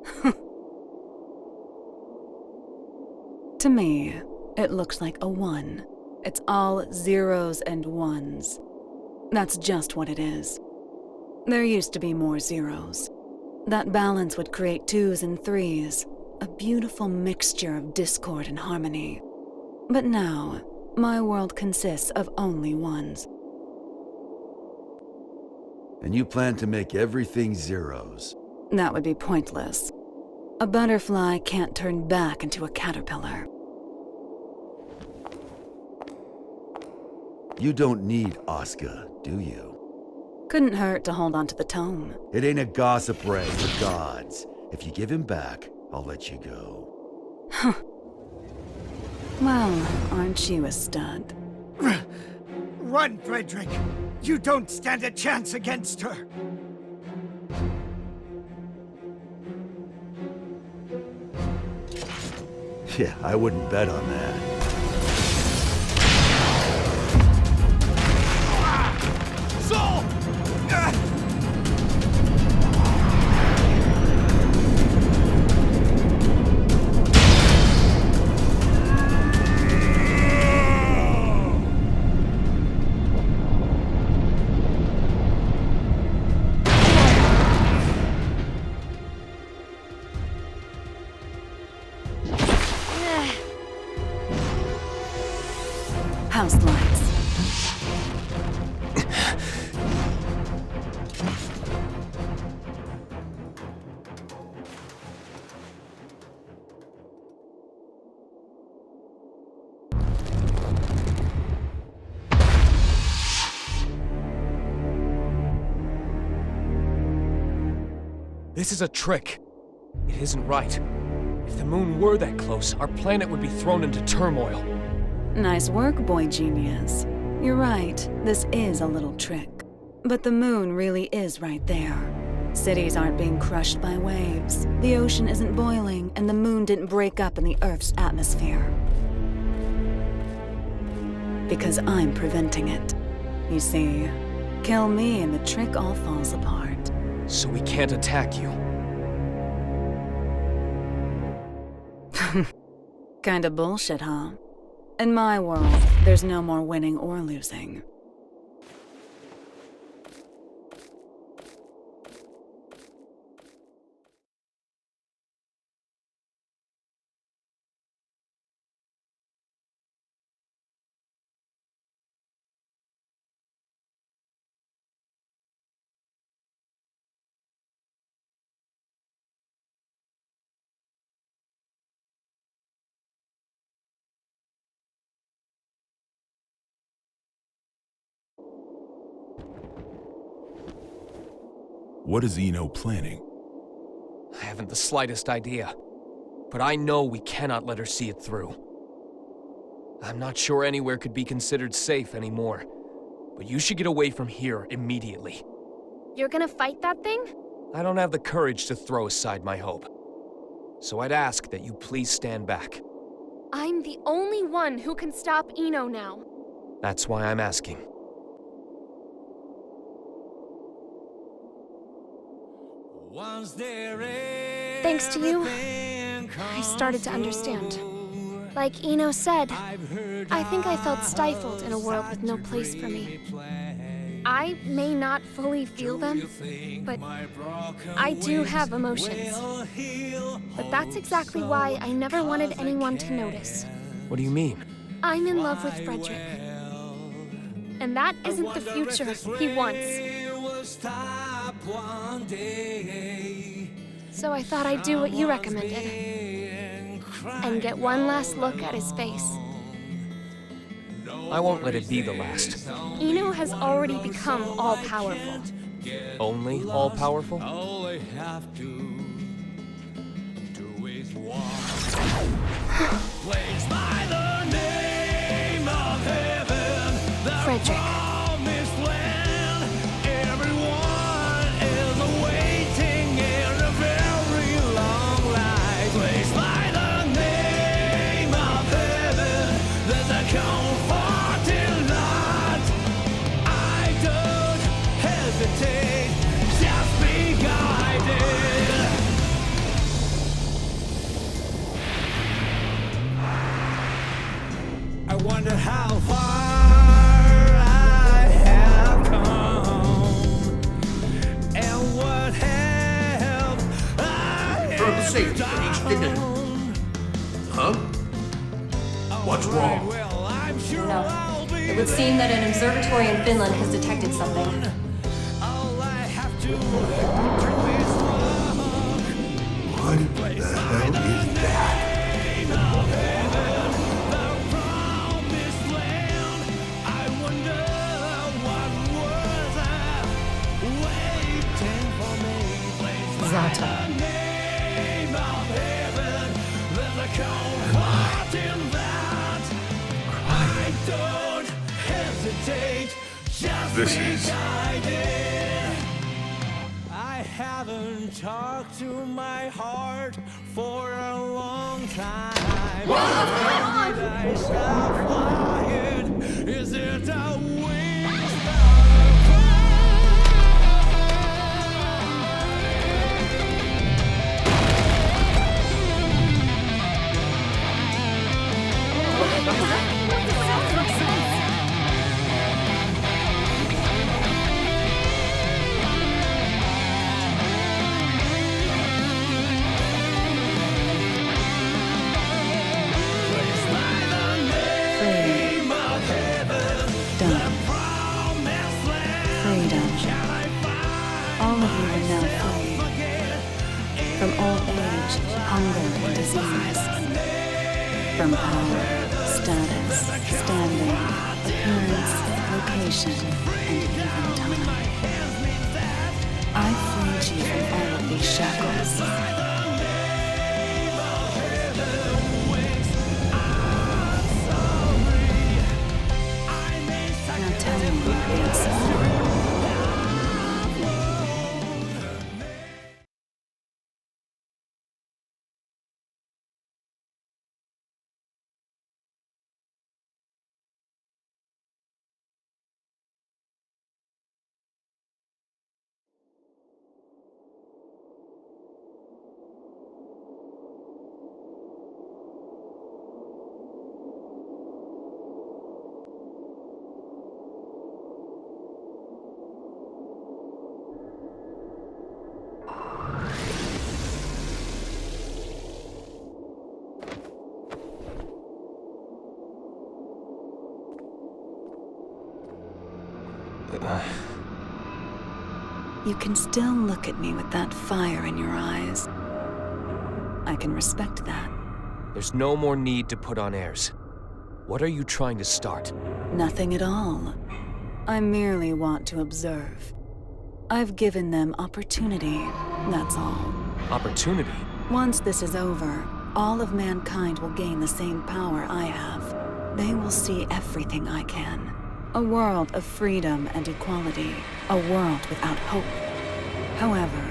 To me, it looks like a 1. It's all zeros and ones. That's just what it is. There used to be more zeros. That balance would create 2s and 3s, a beautiful mixture of discord and harmony. But now, my world consists of only 1s. And you plan to make everything zeros? That would be pointless. A butterfly can't turn back into a caterpillar. You don't need Asuka, do you? Couldn't hurt to hold on to the tome. It ain't a gossip rag for gods. If you give him back, I'll let you go. Huh. Well, aren't you a stud? Run, Frederick! You don't stand a chance against her! Yeah, I wouldn't bet on that. Saul! House lights. This is a trick. It isn't right. If the moon were that close, our planet would be thrown into turmoil. Nice work, boy genius. You're right, this is a little trick. But the moon really is right there. Cities aren't being crushed by waves. The ocean isn't boiling, and the moon didn't break up in the Earth's atmosphere. Because I'm preventing it. You see, kill me and the trick all falls apart. So we can't attack you. Kinda bullshit, huh? In my world, there's no more winning or losing. What is Eno planning? I haven't the slightest idea. But I know we cannot let her see it through. I'm not sure anywhere could be considered safe anymore. But you should get away from here immediately. You're gonna fight that thing? I don't have the courage to throw aside my hope. So I'd ask that you please stand back. I'm the only one who can stop Eno now. That's why I'm asking. Thanks to you, I started to understand. Like Eno said, I think I felt stifled in a world with no place for me. I may not fully feel them, but I do have emotions. But that's exactly why I never wanted anyone to notice. What do you mean? I'm in love with Frederick. And that isn't the future he wants. So I thought I'd do what you recommended. And get one last look at his face. I won't let it be the last. Eno has already become all-powerful. Only all-powerful? Frederick. I wonder how far I have come, and what have I Turn the safety each didn't. Huh? What's wrong? No. It would seem that an observatory in Finland has detected something. What the hell is that? Zata. This is... I haven't talked to my heart for a long time. When did I stop flying? Is it a waste from old age, hunger, and disease. From power, status, standing, appearance, location, and even time. I freed you from all of these shackles. Now tell me the answer. You can still look at me with that fire in your eyes. I can respect that. There's no more need to put on airs. What are you trying to start? Nothing at all. I merely want to observe. I've given them opportunity, that's all. Opportunity? Once this is over, all of mankind will gain the same power I have. They will see everything I can. A world of freedom and equality. A world without hope. However,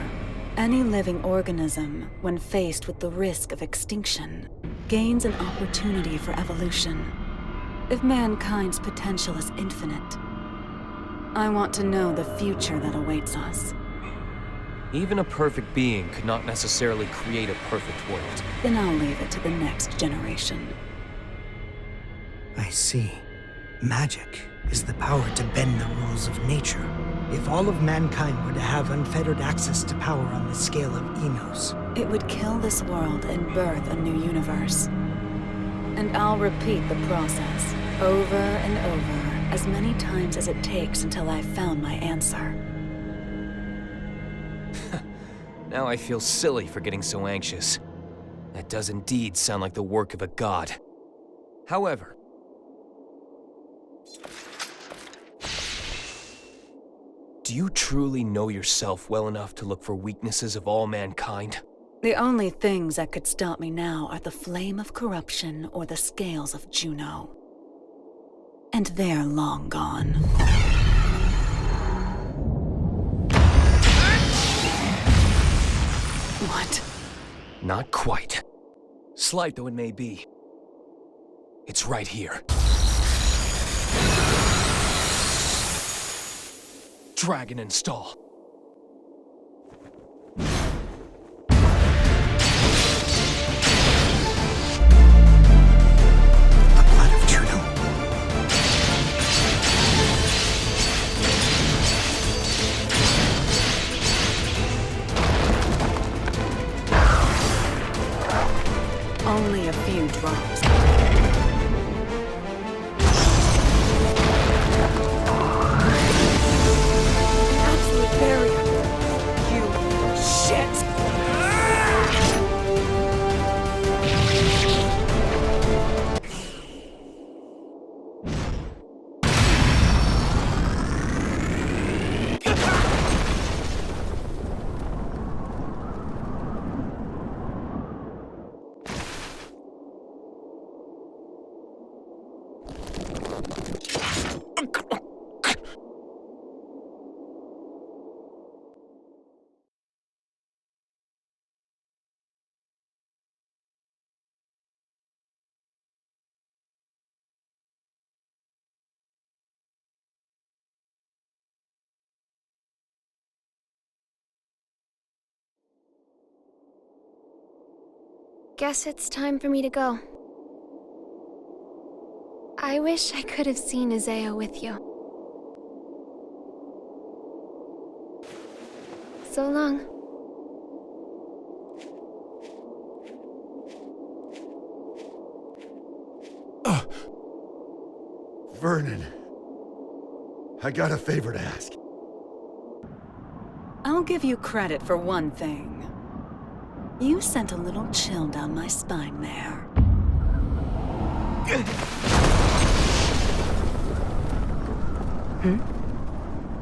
any living organism, when faced with the risk of extinction, gains an opportunity for evolution. If mankind's potential is infinite, I want to know the future that awaits us. Even a perfect being could not necessarily create a perfect world. Then I'll leave it to the next generation. I see. Magic is the power to bend the rules of nature. If all of mankind were to have unfettered access to power on the scale of Enos, it would kill this world and birth a new universe. And I'll repeat the process over and over, as many times as it takes until I've found my answer. Now I feel silly for getting so anxious. That does indeed sound like the work of a god. However, do you truly know yourself well enough to look for weaknesses of all mankind? The only things that could stop me now are the flame of corruption or the scales of Juno. And they're long gone. What? Not quite. Slight though it may be. It's right here. Dragon install. The blood of Juno. Only a few drops. Absolute barrier. You shit! guess it's time for me to go. I wish I could have seen Isaiah with you. So long. Vernon, I got a favor to ask. I'll give you credit for one thing. You sent a little chill down my spine there.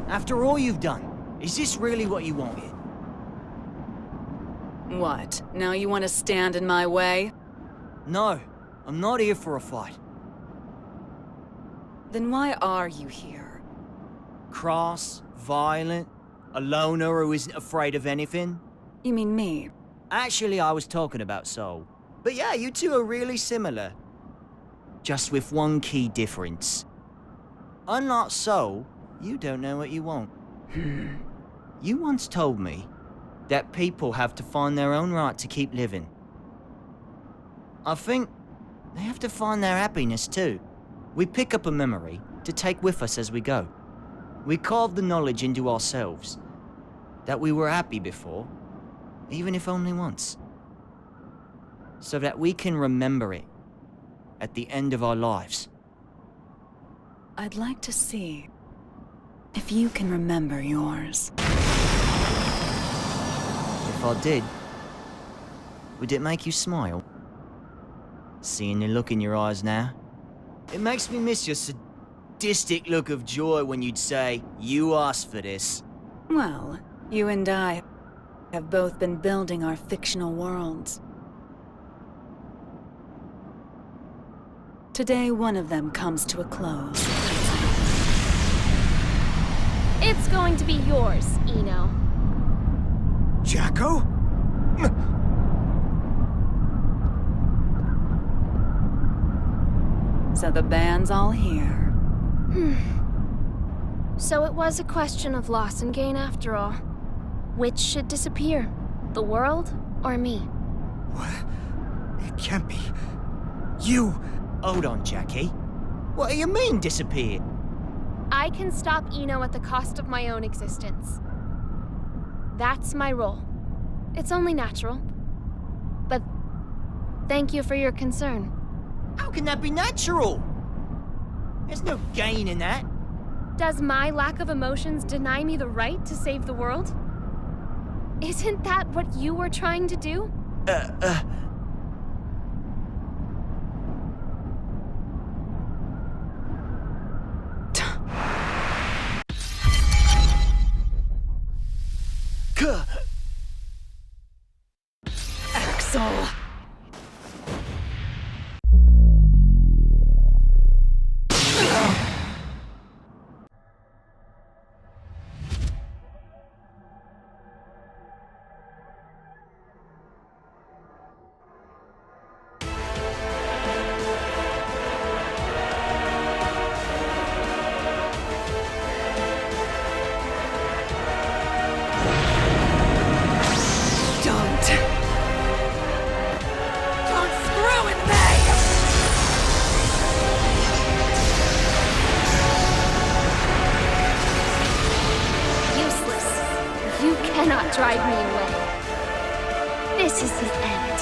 After all you've done, is this really what you wanted? What? Now you want to stand in my way? No, I'm not here for a fight. Then why are you here? Cross, violent, a loner who isn't afraid of anything. You mean me? Actually, I was talking about Soul. But yeah, you two are really similar. Just with one key difference. Unlike Soul, you don't know what you want. You once told me that people have to find their own right to keep living. I think they have to find their happiness too. We pick up a memory to take with us as we go. We carve the knowledge into ourselves that we were happy before, even if only once. So that we can remember it at the end of our lives. I'd like to see if you can remember yours. If I did, would it make you smile? Seeing the look in your eyes now? It makes me miss your sadistic look of joy when you'd say, "You asked for this." Well, you and I have both been building our fictional worlds. Today, one of them comes to a close. It's going to be yours, Eno. Jacko? So the band's all here. So it was a question of loss and gain after all. Which should disappear? The world or me? What? It can't be. You! Hold on, Jackie. What do you mean, disappear? I can stop Eno at the cost of my own existence. That's my role. It's only natural. But thank you for your concern. How can that be natural? There's no gain in that. Does my lack of emotions deny me the right to save the world? Isn't that what you were trying to do? Axel! Cannot drive me away. This is the end.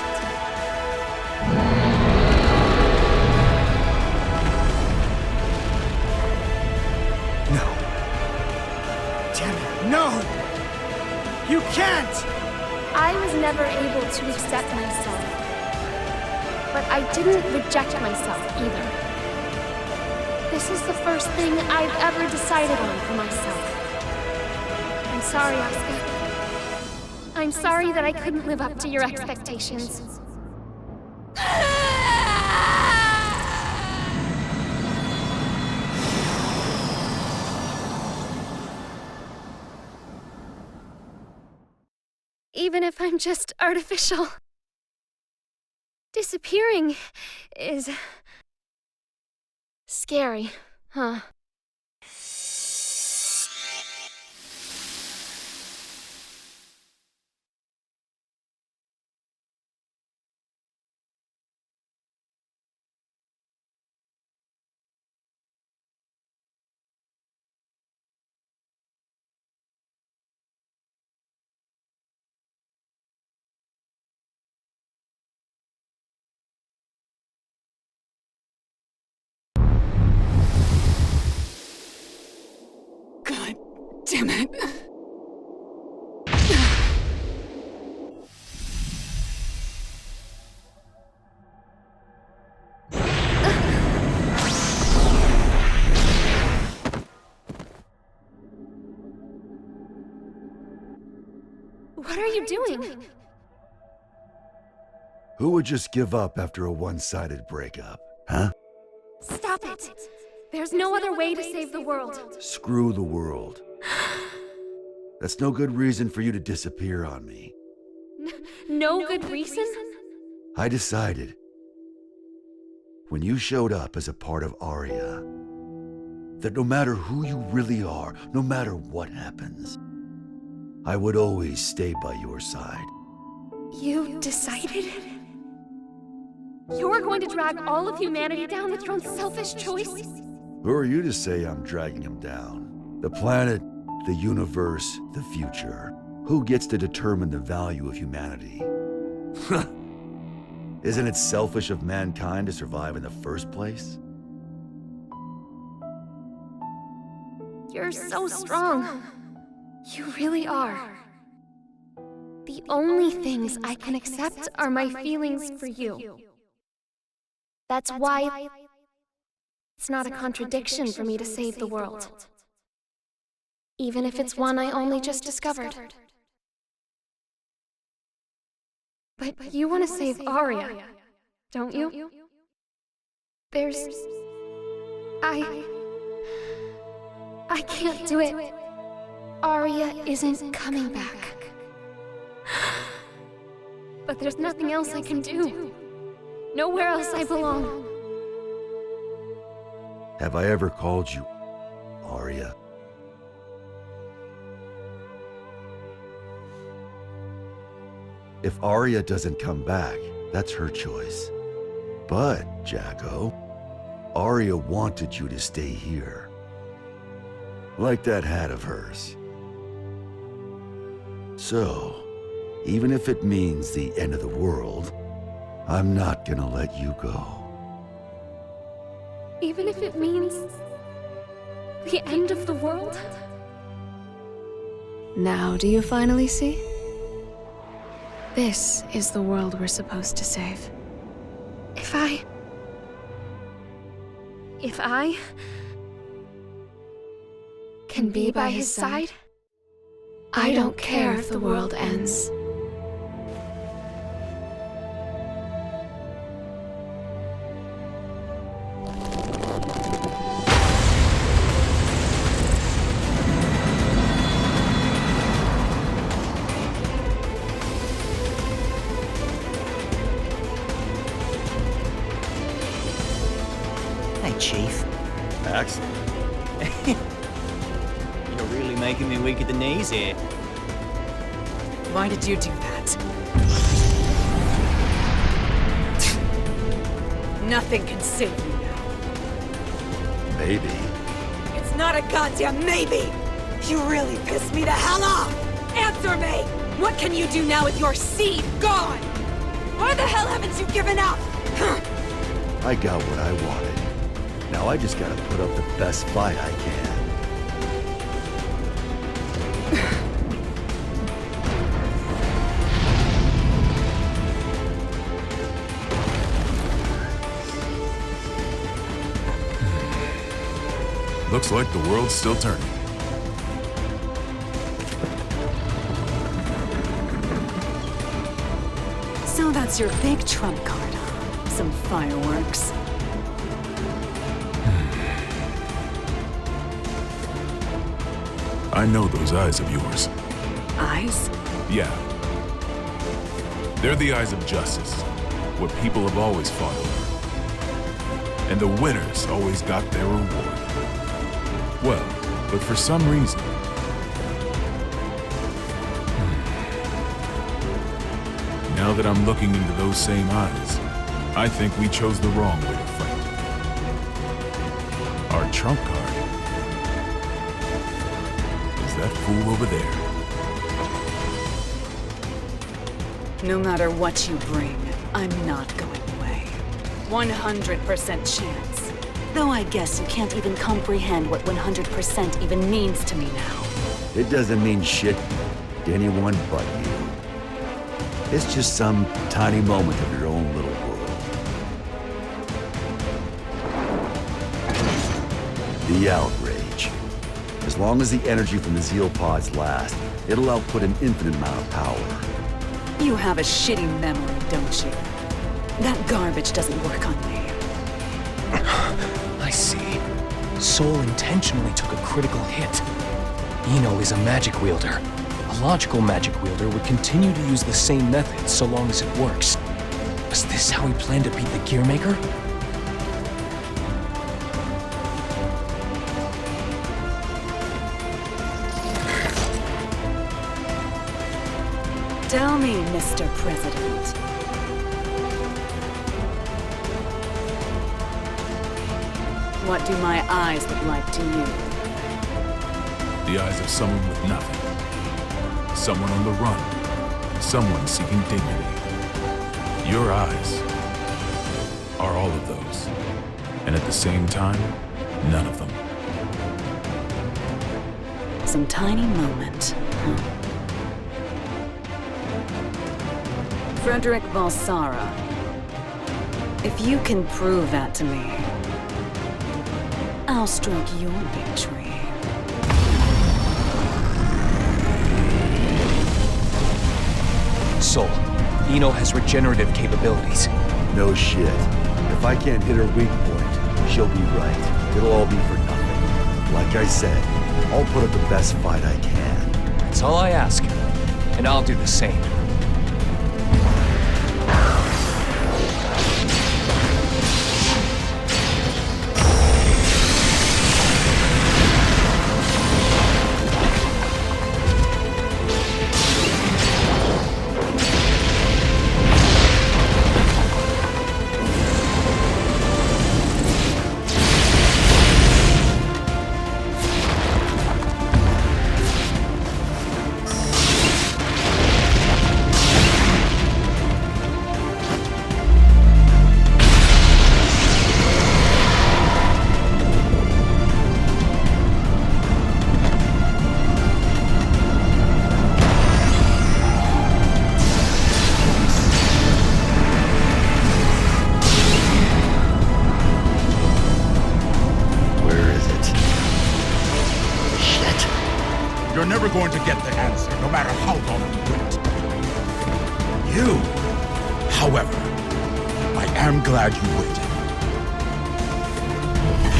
No. Damn it, no! You can't! I was never able to accept myself. But I didn't reject myself either. This is the first thing I've ever decided on for myself. I'm sorry, Asuka. I'm sorry that I couldn't live up to your expectations. Even if I'm just artificial. Disappearing is scary, huh? Damn it. What are you doing? Who would just give up after a one-sided breakup, huh? Stop it! There's no other way to save the world. Screw the world. That's no good reason for you to disappear on me. No good reason? I decided, when you showed up as a part of Aria, that no matter who you really are, no matter what happens, I would always stay by your side. You decided? You're going to drag all of humanity down with your own selfish choice? Who are you to say I'm dragging him down? The planet, the universe, the future. Who gets to determine the value of humanity? Isn't it selfish of mankind to survive in the first place? You're so strong. You really are. The only things I can accept are my feelings for you. That's why it's not a contradiction for me to save the world. Even if it's one I only just discovered. But you want to save Aria, don't you? I can't do it. Aria isn't coming back. But there's nothing else I can do. Nowhere else I belong. Have I ever called you Aria? If Aria doesn't come back, that's her choice. But, Jacko, Aria wanted you to stay here. Like that hat of hers. So, even if it means the end of the world, I'm not gonna let you go. Even if it means the end of the world? Now do you finally see? This is the world we're supposed to save. If I can be by his side, I don't care if the world ends. Hey, Chief. Excellent. You're really making me weak at the knees here. Why did you do that? Nothing can save you now. Maybe. It's not a goddamn maybe! You really pissed me the hell off! Answer me! What can you do now with your seed gone? Why the hell haven't you given up? I got what I wanted. Now I just gotta put up the best fight I can. Looks like the world's still turning. So that's your big trump card, huh? Some fireworks. I know those eyes of yours. Eyes? Yeah. They're the eyes of justice, what people have always fought over. And the winners always got their reward. Well, but for some reason... Now that I'm looking into those same eyes, I think we chose the wrong way to fight. Our trump card is that fool over there. No matter what you bring, I'm not going away. 100% chance. Though I guess you can't even comprehend what 100% even means to me now. it doesn't mean shit to anyone but you. It's just some tiny moment of your own little world. The outrage. As long as the energy from the Zeal pods lasts, it'll output an infinite amount of power. You have a shitty memory, don't you? That garbage doesn't work on me. I see. Soul intentionally took a critical hit. Eno is a magic wielder. A logical magic wielder would continue to use the same method so long as it works. Was this how he planned to beat the Gearmaker? Tell me, Mr. President. What do my eyes look like to you? The eyes of someone with nothing. Someone on the run. Someone seeking dignity. Your eyes are all of those. And at the same time, none of them. Some tiny moment, huh? Frederick Balsara, if you can prove that to me, I'll stroke your victory. Soul, Eno has regenerative capabilities. No shit. If I can't hit her weak point, she'll be right. It'll all be for nothing. Like I said, I'll put up the best fight I can. That's all I ask. And I'll do the same. You're never going to get the answer, no matter how long you wait. You, however, I am glad you waited.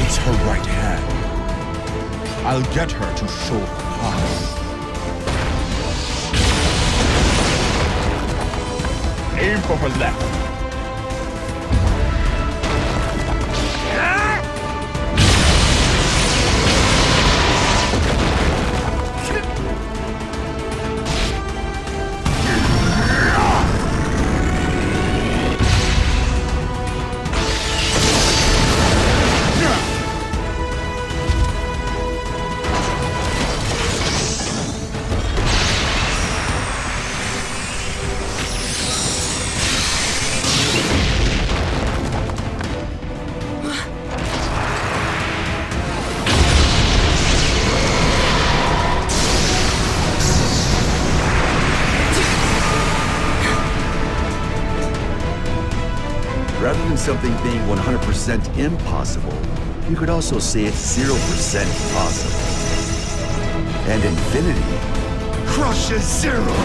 It's her right hand. I'll get her to show her heart. Aim for her left. Rather than something being 100% impossible, you could also say it's 0% possible. And infinity crushes zero!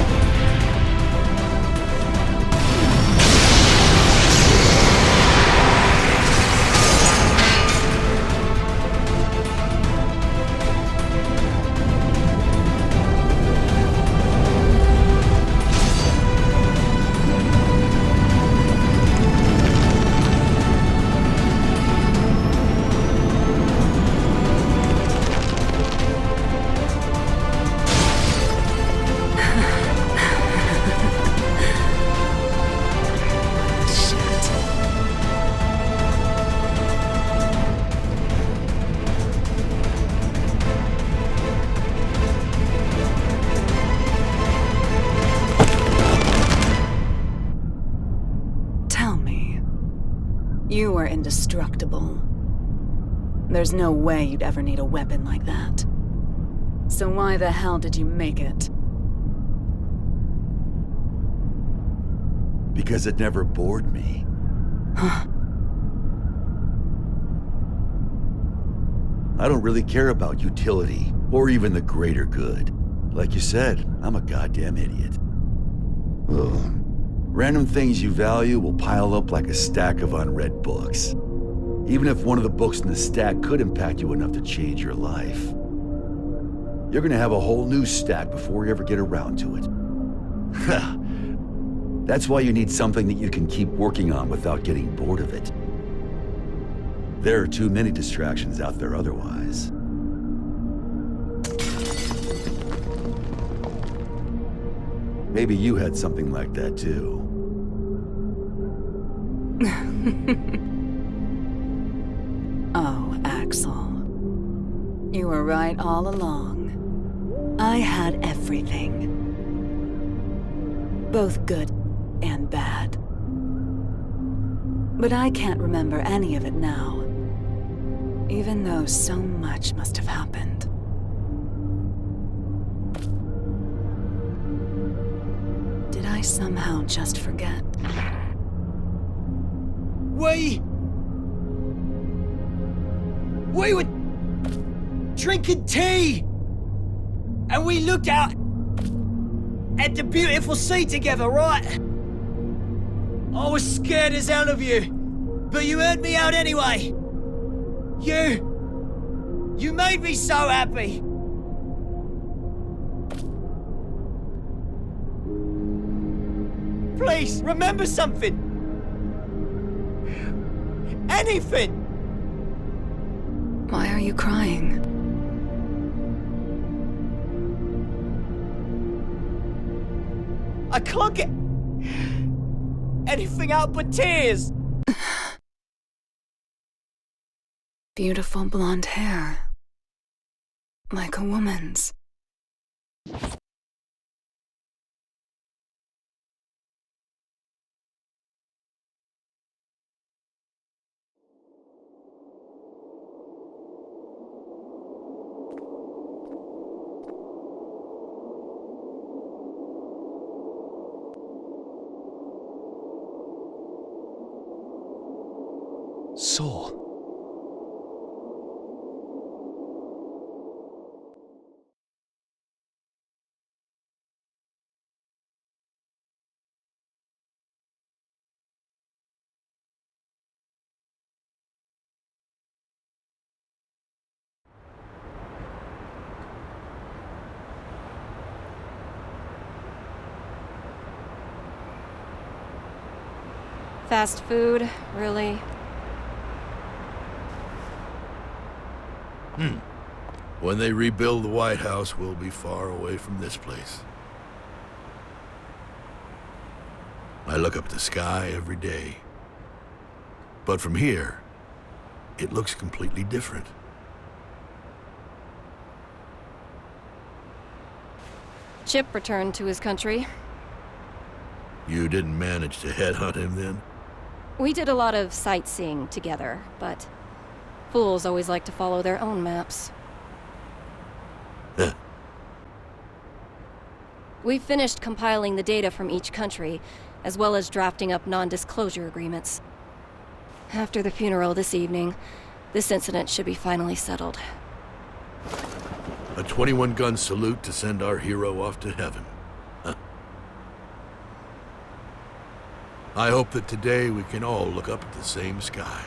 You are indestructible. There's no way you'd ever need a weapon like that. So why the hell did you make it? Because it never bored me. I don't really care about utility, or even the greater good. Like you said, I'm a goddamn idiot. Ugh. Random things you value will pile up like a stack of unread books. Even if one of the books in the stack could impact you enough to change your life. You're gonna have a whole new stack before you ever get around to it. That's why you need something that you can keep working on without getting bored of it. There are too many distractions out there otherwise. Maybe you had something like that too. Oh, Axel. You were right all along. I had everything. Both good and bad. But I can't remember any of it now. Even though so much must have happened. Did I somehow just forget? We were drinking tea, and we looked out at the beautiful sea together, right? I was scared as hell of you, but you heard me out anyway. You made me so happy. Please, remember something. Anything. Why are you crying? I can't get anything out but tears. Beautiful blonde hair. Like a woman's. Soul. Fast food, really? When they rebuild the White House, we'll be far away from this place. I look up at the sky every day. But from here, it looks completely different. Chip returned to his country. You didn't manage to headhunt him then? We did a lot of sightseeing together, but fools always like to follow their own maps. We finished compiling the data from each country, as well as drafting up non-disclosure agreements. After the funeral this evening, this incident should be finally settled. A 21-gun salute to send our hero off to heaven. Huh. I hope that today we can all look up at the same sky.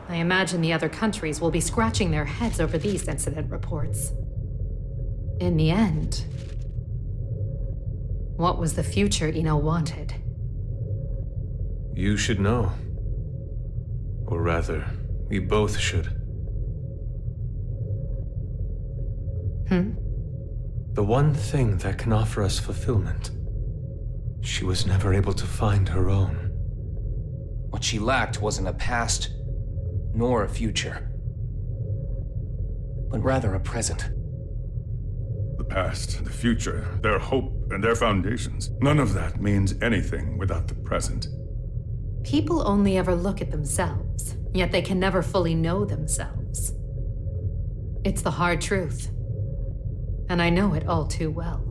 I imagine the other countries will be scratching their heads over these incident reports. In the end, what was the future Eno wanted? You should know. Or rather, we both should. The one thing that can offer us fulfillment. She was never able to find her own. What she lacked wasn't a past, nor a future, but rather a present. The past, the future, their hope, and their foundations. None of that means anything without the present. People only ever look at themselves, yet they can never fully know themselves. It's the hard truth, and I know it all too well.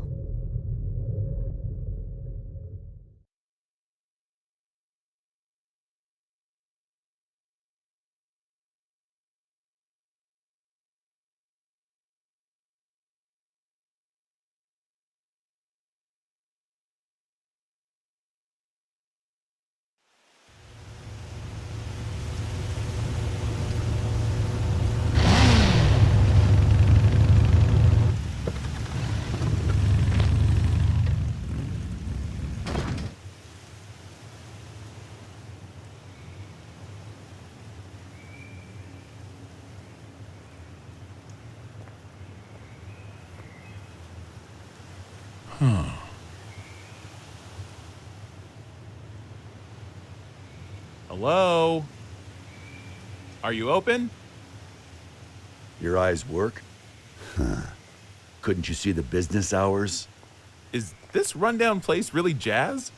Huh. Hello? Are you open? Your eyes work? Huh. Couldn't you see the business hours? Is this rundown place really jazz?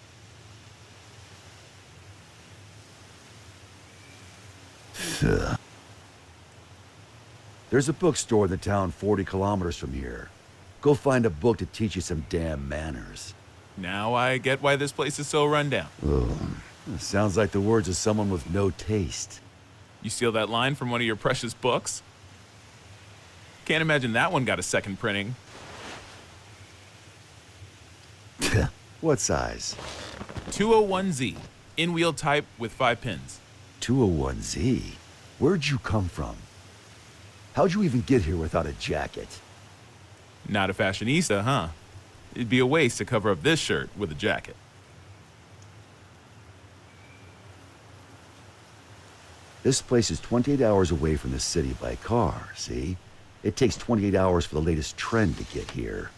There's a bookstore in the town 40 kilometers from here. Go find a book to teach you some damn manners. Now I get why this place is so rundown. Oh, sounds like the words of someone with no taste. You steal that line from one of your precious books? Can't imagine that one got a second printing. What size? 201Z, in-wheel type with 5 pins. 201Z? Where'd you come from? How'd you even get here without a jacket? Not a fashionista, huh? It'd be a waste to cover up this shirt with a jacket. This place is 28 hours away from the city by car, see? It takes 28 hours for the latest trend to get here.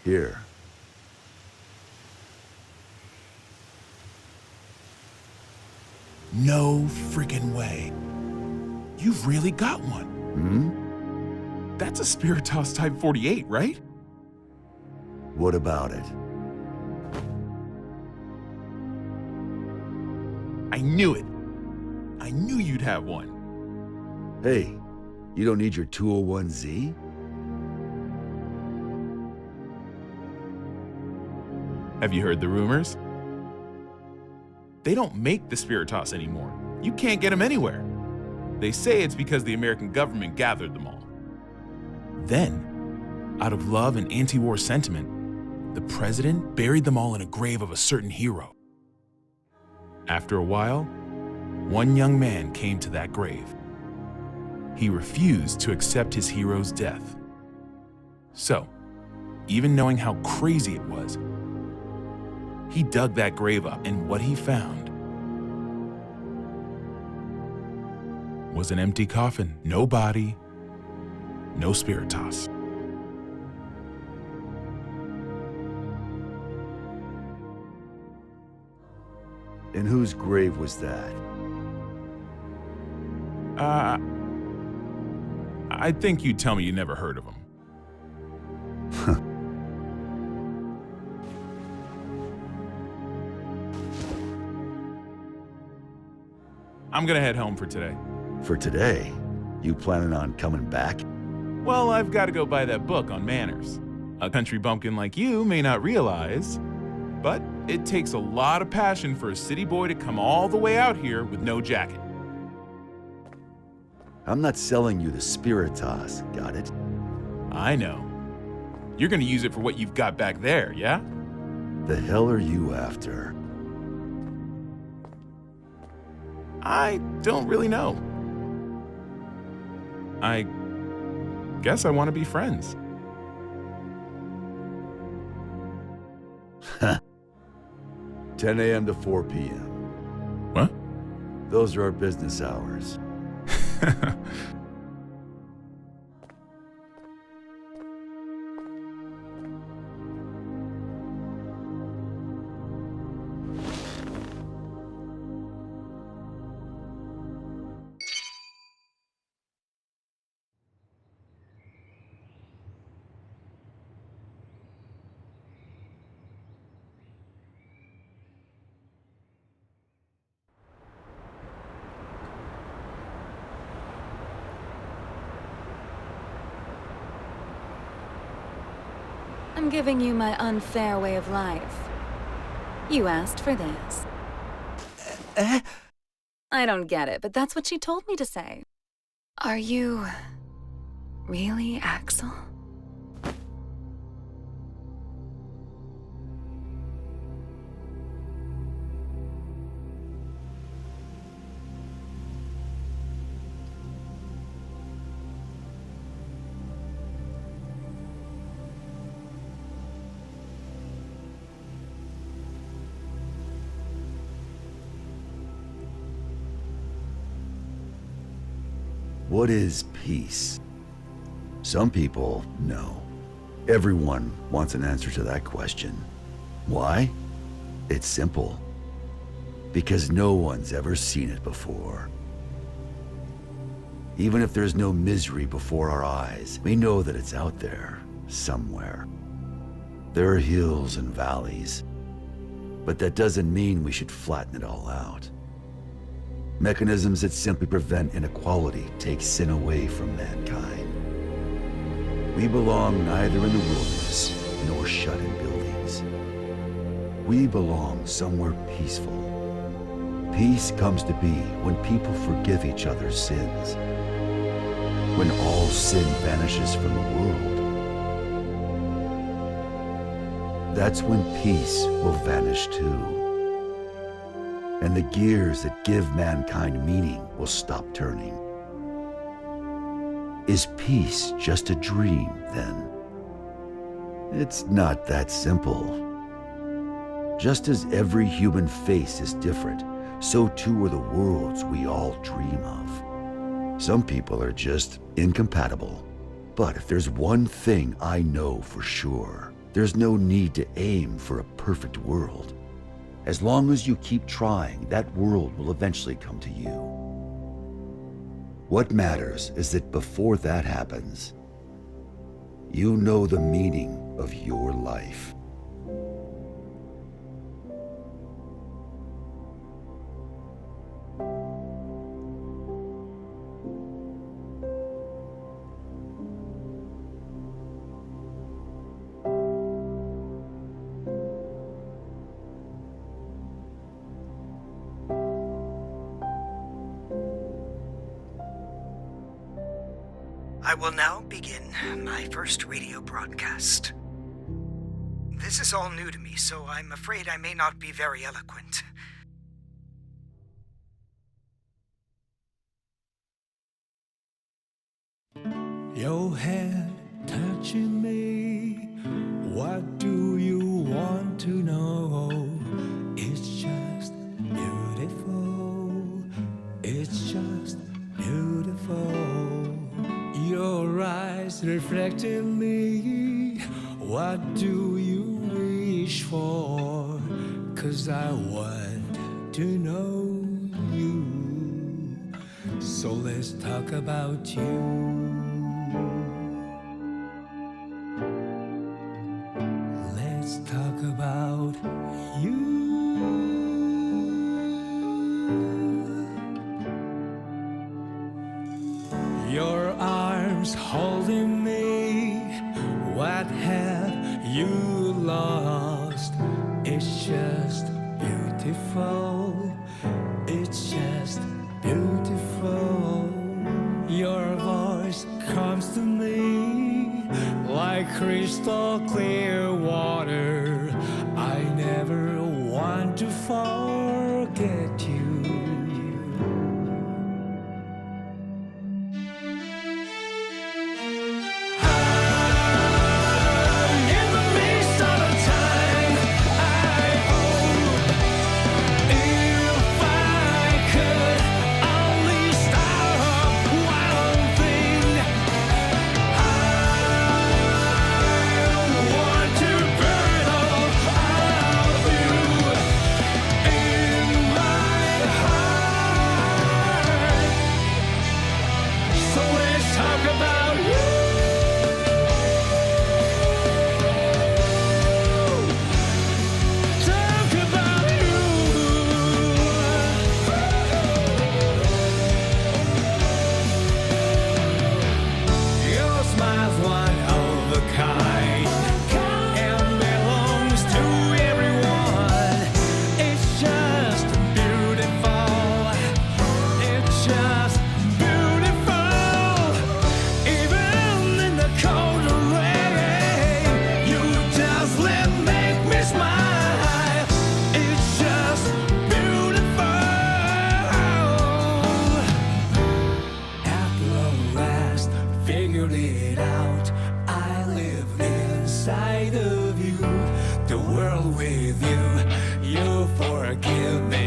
Here. No friggin' way. You've really got one. Hmm? That's a Spiritos Type 48, right? What about it? I knew it. I knew you'd have one. Hey, you don't need your 201Z? Have you heard the rumors? They don't make the Spiritos anymore. You can't get them anywhere. They say it's because the American government gathered them all. Then, out of love and anti-war sentiment, the president buried them all in a grave of a certain hero. After a while, one young man came to that grave. He refused to accept his hero's death. So, even knowing how crazy it was, he dug that grave up, and what he found was an empty coffin. No body, no Spiritos. And whose grave was that? I think you'd tell me you never heard of him. I'm gonna head home for today. For today? You planning on coming back? Well, I've got to go buy that book on manners. A country bumpkin like you may not realize, but it takes a lot of passion for a city boy to come all the way out here with no jacket. I'm not selling you the Spiritos, got it? I know. You're gonna use it for what you've got back there, yeah? The hell are you after? I don't really know. I guess I want to be friends. 10 a.m. to 4 p.m. What? Those are our business hours. I'm giving you my unfair way of life. You asked for this. I don't get it, but that's what she told me to say. Are you really Axel? What is peace? Some people know. Everyone wants an answer to that question. Why? It's simple. Because no one's ever seen it before. Even if there's no misery before our eyes, we know that it's out there, somewhere. There are hills and valleys, but that doesn't mean we should flatten it all out. Mechanisms that simply prevent inequality take sin away from mankind. We belong neither in the wilderness nor shut in buildings. We belong somewhere peaceful. Peace comes to be when people forgive each other's sins. When all sin vanishes from the world. That's when peace will vanish too. And the gears that give mankind meaning will stop turning. Is peace just a dream, then? It's not that simple. Just as every human face is different, so too are the worlds we all dream of. Some people are just incompatible. But if there's one thing I know for sure, there's no need to aim for a perfect world. As long as you keep trying, that world will eventually come to you. What matters is that before that happens, you know the meaning of your life. I will now begin my first radio broadcast. This is all new to me, so I'm afraid I may not be very eloquent. Your head touching me. What do you want to know? It's just beautiful. It's just beautiful. Your eyes reflecting me. What do you wish for? 'Cause I want to know you. So let's talk about you. Let's talk about you. Your arms holding me. What have you lost? It's just beautiful. It's just beautiful. Your voice comes to me like crystal clear water. I never want to forget you. forgive me.